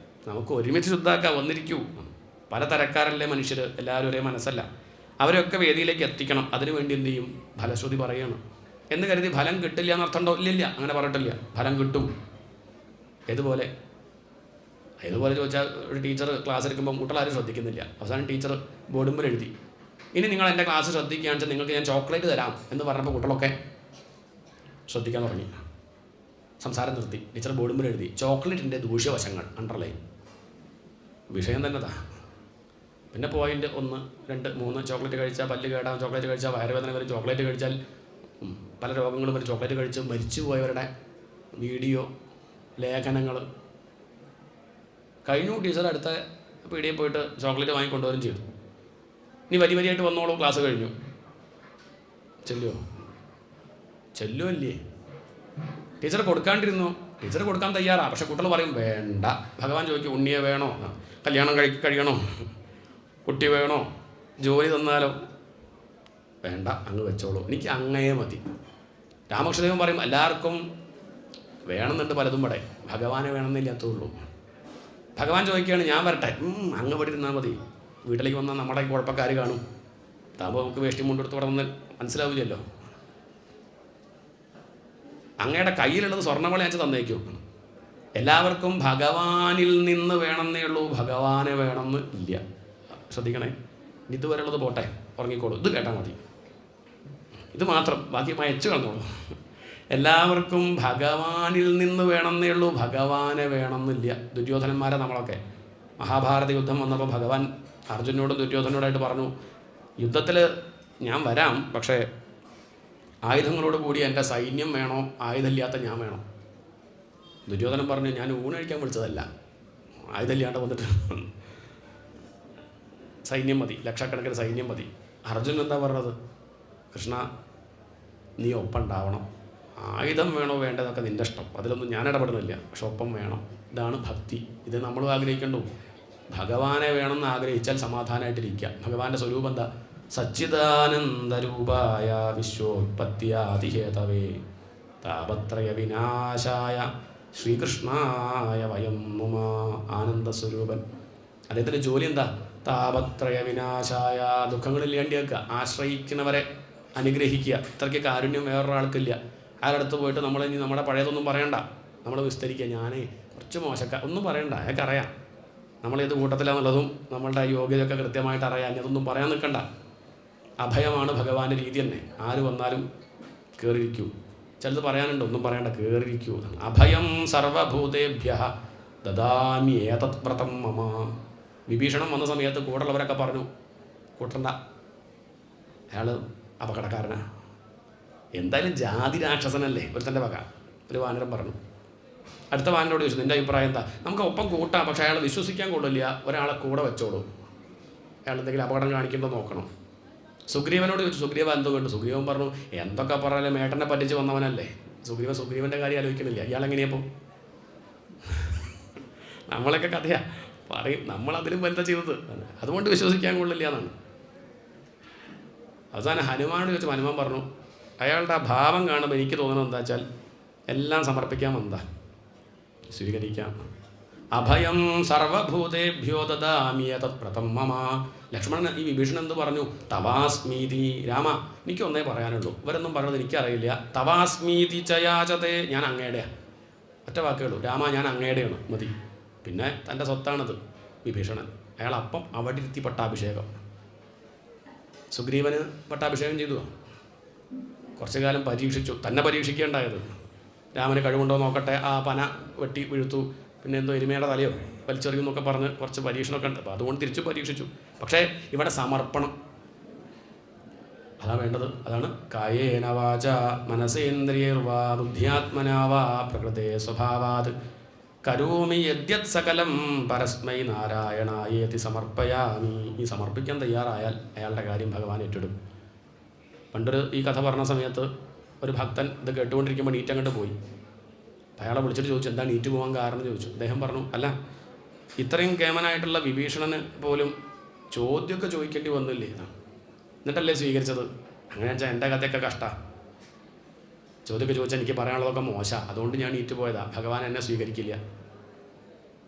നമുക്ക് ഒരുമിച്ച് ശുദ്ധാക്കാം, വന്നിരിക്കൂ. പല തരക്കാരല്ലേ മനുഷ്യർ, എല്ലാവരും ഒരേ മനസ്സല്ല. അവരെയൊക്കെ വേദിയിലേക്ക് എത്തിക്കണം. അതിനുവേണ്ടി എന്ത് ചെയ്യും? ഫലശ്രുതി പറയുകയാണ്. എന്ന് കരുതി ഫലം കിട്ടില്ല എന്നർത്ഥമുണ്ടോ? ഇല്ലില്ല, അങ്ങനെ പറഞ്ഞിട്ടില്ല. ഫലം കിട്ടും. ഏതുപോലെ? ഇതുപോലെ ചോദിച്ചാൽ ഒരു ടീച്ചർ ക്ലാസ് എടുക്കുമ്പോൾ കുട്ടികളാരും ശ്രദ്ധിക്കുന്നില്ല. അവസാനം ടീച്ചർ ബോർഡുമ്പോൾ എഴുതി, ഇനി നിങ്ങൾ എൻ്റെ ക്ലാസ് ശ്രദ്ധിക്കുകയാണെന്ന് വെച്ചാൽ നിങ്ങൾക്ക് ഞാൻ ചോക്ലേറ്റ് തരാം എന്ന് പറഞ്ഞപ്പോൾ കുട്ടികളൊക്കെ ശ്രദ്ധിക്കാൻ തുടങ്ങി. സംസാരം നിർത്തി. ടീച്ചർ ബോർഡുമ്പോൾ എഴുതി, ചോക്ലേറ്റിൻ്റെ ദൂഷ്യവശങ്ങൾ അണ്ടർലൈൻ. വിഷയം തന്നെതാ. പിന്നെ പോയിൻ്റ് 1, 2, 3 ചോക്ലേറ്റ് കഴിച്ചാൽ പല്ല് കേടാം, ചോക്ലേറ്റ് കഴിച്ചാൽ വയറുവേദന വരും, ചോക്ലേറ്റ് കഴിച്ചാൽ പല രോഗങ്ങളും വരും, ചോക്ലേറ്റ് കഴിച്ച് മരിച്ചു പോയവരുടെ വീഡിയോ, ലേഖനങ്ങൾ കഴിഞ്ഞു. ടീച്ചർ അടുത്ത പീടികയിൽ പോയിട്ട് ചോക്ലേറ്റ് വാങ്ങിക്കൊണ്ടുവരും ചെയ്തു. ഇനി വരിയായിട്ട് വന്നോളൂ, ക്ലാസ് കഴിഞ്ഞു. ചെല്ലുമല്ലേ? ടീച്ചർ കൊടുക്കാണ്ടിരുന്നു. ടീച്ചർ കൊടുക്കാൻ തയ്യാറാണ്. പക്ഷെ കുട്ടികൾ പറയും വേണ്ട. ഭഗവാൻ ചോദിക്കും, ഉണ്ണിയെ വേണോ, കല്യാണം കഴിയണോ, കുട്ടി വേണോ, ജോലി തന്നാലോ? വേണ്ട, അങ്ങ് വെച്ചോളൂ, എനിക്ക് അങ്ങയെ മതി. രാമകൃഷ്ണദേവൻ പറയും എല്ലാവർക്കും വേണമെന്നുണ്ട് പലതും പടെ, ഭഗവാനെ വേണമെന്നില്ലാത്തുള്ളൂ. ഭഗവാൻ ചോദിക്കുകയാണ്, ഞാൻ വരട്ടെ, അങ്ങ് ഇവിടെ ഇരുന്നാൽ മതി. വീട്ടിലേക്ക് വന്നാൽ നമ്മുടെ കുഴപ്പക്കാർ കാണും. താമ്പോൾ നമുക്ക് വേഷ്ടി മുണ്ടെടുത്ത് ഇവിടെ വന്ന് മനസ്സിലാവില്ലല്ലോ. അങ്ങയുടെ കയ്യിലുള്ളത് സ്വർണ്ണമള അയച്ച് തന്നേക്കും. എല്ലാവർക്കും ഭഗവാനിൽ നിന്ന് വേണമെന്നേ ഉള്ളൂ, ഭഗവാനെ വേണമെന്ന് ഇല്ല. ശ്രദ്ധിക്കണേ. ഇതുവരെയുള്ളത് പോട്ടെ, ഉറങ്ങിക്കോളൂ, ഇത് കേട്ടാൽ മതി, ഇത് മാത്രം, ബാക്കി മയച്ചു കളഞ്ഞോളൂ. എല്ലാവർക്കും ഭഗവാനിൽ നിന്ന് വേണമെന്നേ ഉള്ളൂ, ഭഗവാനെ വേണമെന്നില്ല. ദുര്യോധനന്മാരെ നമ്മളൊക്കെ മഹാഭാരത യുദ്ധം വന്നപ്പോൾ ഭഗവാൻ അർജുനോടും ദുര്യോധനോടായിട്ട് പറഞ്ഞു, യുദ്ധത്തിൽ ഞാൻ വരാം, പക്ഷേ ആയുധങ്ങളോട് കൂടി എൻ്റെ സൈന്യം വേണോ, ആയുധമില്ലാത്ത ഞാൻ വേണോ? ദുര്യോധനൻ പറഞ്ഞു, ഞാൻ ഊണ് കഴിക്കാൻ വിളിച്ചതല്ല, ആയുധമില്ലാണ്ട് വന്നിട്ട് സൈന്യം മതി, ലക്ഷക്കണക്കിന് സൈന്യം മതി. അർജുനൻ എന്താ പറഞ്ഞത്? കൃഷ്ണ, നീ ഒപ്പം ഉണ്ടാവണം, ആയുധം വേണോ വേണ്ടതൊക്കെ നിൻ്റെ ഇഷ്ടം, അതിലൊന്നും ഞാൻ ഇടപെടുന്നില്ല, പക്ഷെ ഒപ്പം വേണം. ഇതാണ് ഭക്തി. ഇത് നമ്മളും ആഗ്രഹിക്കണ്ടു. ഭഗവാനെ വേണമെന്ന് ആഗ്രഹിച്ചാൽ സമാധാനമായിട്ടിരിക്കുക. ഭഗവാന്റെ സ്വരൂപം എന്താ? സച്ചിദാനന്ദരൂപായ വിശ്വോത്പത്തിയാദിഹേതവേ താപത്രയ വിനാശായ ശ്രീകൃഷ്ണായ വയം നുമ. ആനന്ദസ്വരൂപൻ. അദ്ദേഹത്തിൻ്റെ ജോലി എന്താ? താപത്രയ വിനാശായ, ദുഃഖങ്ങളില്ലാണ്ടി വെക്കുക, ആശ്രയിക്കുന്നവരെ അനുഗ്രഹിക്കുക. ഇത്രയ്ക്ക് കാരുണ്യം വേറൊരാൾക്കില്ല. ആരടുത്ത് പോയിട്ട് നമ്മളിനി നമ്മുടെ പഴയതൊന്നും പറയണ്ട, നമ്മൾ വിസ്തരിക്കുക. ഞാനേ കുറച്ച് ഒന്നും പറയണ്ട, അയാൾക്കറിയാം നമ്മളേത് കൂട്ടത്തിലാണെന്നുള്ളതും നമ്മളുടെ യോഗ്യതയൊക്കെ കൃത്യമായിട്ട് അറിയാം. അതൊന്നും പറയാൻ നിൽക്കണ്ട. അഭയമാണ് ഭഗവാന്റെ രീതി തന്നെ. ആര് വന്നാലും കയറിയിരിക്കൂ. ചിലത് പറയാനുണ്ട്, ഒന്നും പറയണ്ട, കയറിയിരിക്കൂ. അഭയം സർവഭൂതേഭ്യ ദദാമി ഏതത് വ്രതം മമ. വിഭീഷണം വന്ന സമയത്ത് കൂടെയുള്ളവരൊക്കെ പറഞ്ഞു, കൂട്ടണ്ട, അയാൾ അപകടക്കാരനാണ്. എന്തായാലും ജാതി രാക്ഷസനല്ലേ ഒരുത്തൻ്റെ വക. ഒരു വാനരം പറഞ്ഞു. അടുത്ത വാനരോട് ചോദിച്ചു, നിൻ്റെ അഭിപ്രായം എന്താ? നമുക്ക് ഒപ്പം കൂട്ടാം, പക്ഷേ അയാൾ വിശ്വസിക്കാൻ കൊള്ളില്ല, ഒരാളെ കൂടെ വെച്ചോളൂ, അയാൾ എന്തെങ്കിലും അപകടം കാണിക്കുമ്പോൾ നോക്കണം. സുഗ്രീവനോട് ചോദിച്ചു, സുഗ്രീവ എന്തോ കണ്ടു? സുഗ്രീവൻ പറഞ്ഞു, എന്തൊക്കെ പറഞ്ഞാലും മേട്ടനെ പറ്റിച്ച് വന്നവനല്ലേ. സുഗ്രീവൻ്റെ കാര്യം ആലോചിക്കുന്നില്ല. ഇയാളെങ്ങനെയപ്പോൾ? നമ്മളൊക്കെ കഥയാ പറയും, നമ്മളതിലും വലുതാ ചെയ്തത്, അതുകൊണ്ട് വിശ്വസിക്കാൻ കൊള്ളില്ല എന്നാണ്. അവസാനം ഹനുമാനോട് ചോദിച്ചപ്പോൾ ഹനുമാൻ പറഞ്ഞു, അയാളുടെ ആ ഭാവം കാണുമ്പോൾ എനിക്ക് തോന്നുന്നത് എന്താ വെച്ചാൽ എല്ലാം സമർപ്പിക്കാൻ വന്നതാ, സ്വീകരിക്കാം. അഭയം സർവഭൂതേഭ്യോ ദദാമി ഏതത് വ്രതം മമ. ലക്ഷ്മണൻ ഈ വിഭീഷണൻ എന്ത് പറഞ്ഞു? തവാസ്മീതി. രാമ, എനിക്കൊന്നേ പറയാനുള്ളൂ, ഇവരൊന്നും പറഞ്ഞത് എനിക്കറിയില്ല. തവാസ്മീതി ചയാചതേ, ഞാൻ അങ്ങയുടെയാണ്. ഒറ്റ വാക്കേ ഉള്ളൂ, രാമ ഞാൻ അങ്ങയുടെയാണ്, മതി. പിന്നെ തൻ്റെ സ്വത്താണത് വിഭീഷണൻ. അയാൾ അപ്പം അവിടെ ഇരുത്തി പട്ടാഭിഷേകം. സുഗ്രീവന് പട്ടാഭിഷേകം ചെയ്തു. കുറച്ചു കാലം പരീക്ഷിച്ചു, തന്നെ പരീക്ഷിക്കേണ്ടായത്. രാമന് കഴിവുണ്ടോ നോക്കട്ടെ, ആ പന വെട്ടി വീഴ്ത്തു, പിന്നെ എന്തോ എരുമയുടെ തലയോ വലിച്ചെറിയുന്നൊക്കെ പറഞ്ഞ് കുറച്ച് പരീക്ഷണമൊക്കെ ഉണ്ട്. അപ്പോൾ അതുകൊണ്ട് തിരിച്ചു പരീക്ഷിച്ചു. പക്ഷേ ഇവിടെ സമർപ്പണം അതാ വേണ്ടത്. അതാണ് കായേന വാച മനസേന്ദ്രിയർവാ ബുദ്ധ്യാത്മനാവാ പ്രകൃതേ സ്വഭാവാത് കരോമി യദ്യത് സകലം പരസ്മൈ നാരായണായേതി സമർപ്പയാമി. ഈ സമർപ്പിക്കാൻ തയ്യാറായാൽ അയാളുടെ കാര്യം ഭഗവാൻ ഏറ്റെടുക്കും. പണ്ടൊരു ഈ കഥ പറഞ്ഞ സമയത്ത് ഒരു ഭക്തൻ ഇത് കേട്ടുകൊണ്ടിരിക്കുമ്പോൾ നീറ്റ് അങ്ങോട്ട് പോയി. അയാളെ വിളിച്ചിട്ട് ചോദിച്ചു, എന്താ നീറ്റ് പോകാൻ കാരണം ചോദിച്ചു. അദ്ദേഹം പറഞ്ഞു, അല്ല, ഇത്രയും കേമനായിട്ടുള്ള വിഭീഷണന് പോലും ചോദ്യമൊക്കെ ചോദിക്കേണ്ടി വന്നില്ലേ, എന്നിട്ടല്ലേ സ്വീകരിച്ചത്. അങ്ങനെ വെച്ചാൽ എൻ്റെ കഥയൊക്കെ കഷ്ടമാണ്, ചോദ്യമൊക്കെ ചോദിച്ചാൽ എനിക്ക് പറയാനുള്ളതൊക്കെ മോശമാണ്, അതുകൊണ്ട് ഞാൻ നീറ്റ് പോയതാ, ഭഗവാൻ എന്നെ സ്വീകരിക്കില്ല.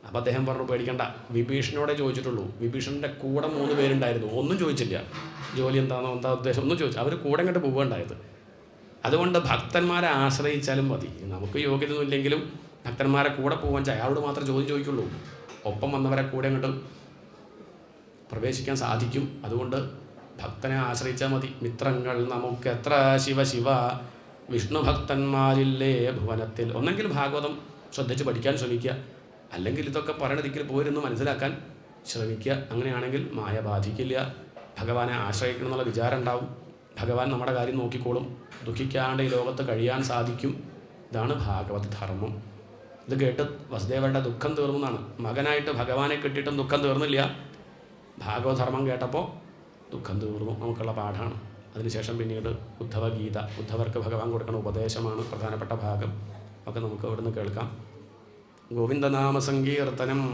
അപ്പോൾ അദ്ദേഹം പറഞ്ഞു, പേടിക്കണ്ട, വിഭീഷണോടെ ചോദിച്ചിട്ടുള്ളൂ. വിഭീഷണൻ്റെ കൂടെ 3 പേരുണ്ടായിരുന്നു, ഒന്നും ചോദിച്ചില്ല, ജോലി എന്താണോ എന്താ ഉദ്ദേശം ഒന്നും ചോദിച്ചു. അവർ കൂടെ ഇങ്ങോട്ട് പോവുകയുണ്ടായത്. അതുകൊണ്ട് ഭക്തന്മാരെ ആശ്രയിച്ചാലും മതി. നമുക്ക് യോഗ്യതയൊന്നും ഇല്ലെങ്കിലും ഭക്തന്മാരെ കൂടെ പോകാൻ അയാളോട് മാത്രം ചോദ്യം ചോദിക്കുള്ളൂ. ഒപ്പം വന്നവരെ കൂടെ അങ്ങോട്ട് പ്രവേശിക്കാൻ സാധിക്കും. അതുകൊണ്ട് ഭക്തനെ ആശ്രയിച്ചാൽ മതി. മിത്രങ്ങൾ നമുക്കെത്ര ശിവ ശിവ വിഷ്ണു ഭക്തന്മാരില്ലേ ഭുവനത്തിൽ. ഒന്നെങ്കിൽ ഭാഗവതം ശ്രദ്ധിച്ച് പഠിക്കാൻ ശ്രമിക്കുക, അല്ലെങ്കിൽ ഇതൊക്കെ പറയുന്ന ദിക്കിൽ പോയിരുന്ന് മനസ്സിലാക്കാൻ ശ്രമിക്കുക. അങ്ങനെയാണെങ്കിൽ മായ ബാധിക്കില്ല. ഭഗവാനെ ആശ്രയിക്കണം എന്നുള്ള വിചാരം ഉണ്ടാവും. ഭഗവാൻ നമ്മുടെ കാര്യം നോക്കിക്കോളും. ദുഃഖിക്കാണ്ട് ഈ ലോകത്ത് കഴിയാൻ സാധിക്കും. ഇതാണ് ഭാഗവത ധർമ്മം. ഇത് കേട്ട് വസുദേവരുടെ ദുഃഖം തീർന്നതാണ്. മകനായിട്ട് ഭഗവാനെ കിട്ടിയിട്ടും ദുഃഖം തീർന്നില്ല. ഭാഗവതധർമ്മം കേട്ടപ്പോൾ ദുഃഖം തീർന്നു. നമുക്കുള്ള പാഠമാണ്. അതിനുശേഷം പിന്നീട് ഉദ്ധവഗീത, ഉദ്ധവർക്ക് ഭഗവാൻ കൊടുക്കുന്ന ഉപദേശമാണ് പ്രധാനപ്പെട്ട ഭാഗം. ഒക്കെ നമുക്ക് അവിടുന്ന് കേൾക്കാം. ഗോവിന്ദനാമ സങ്കീർത്തനം.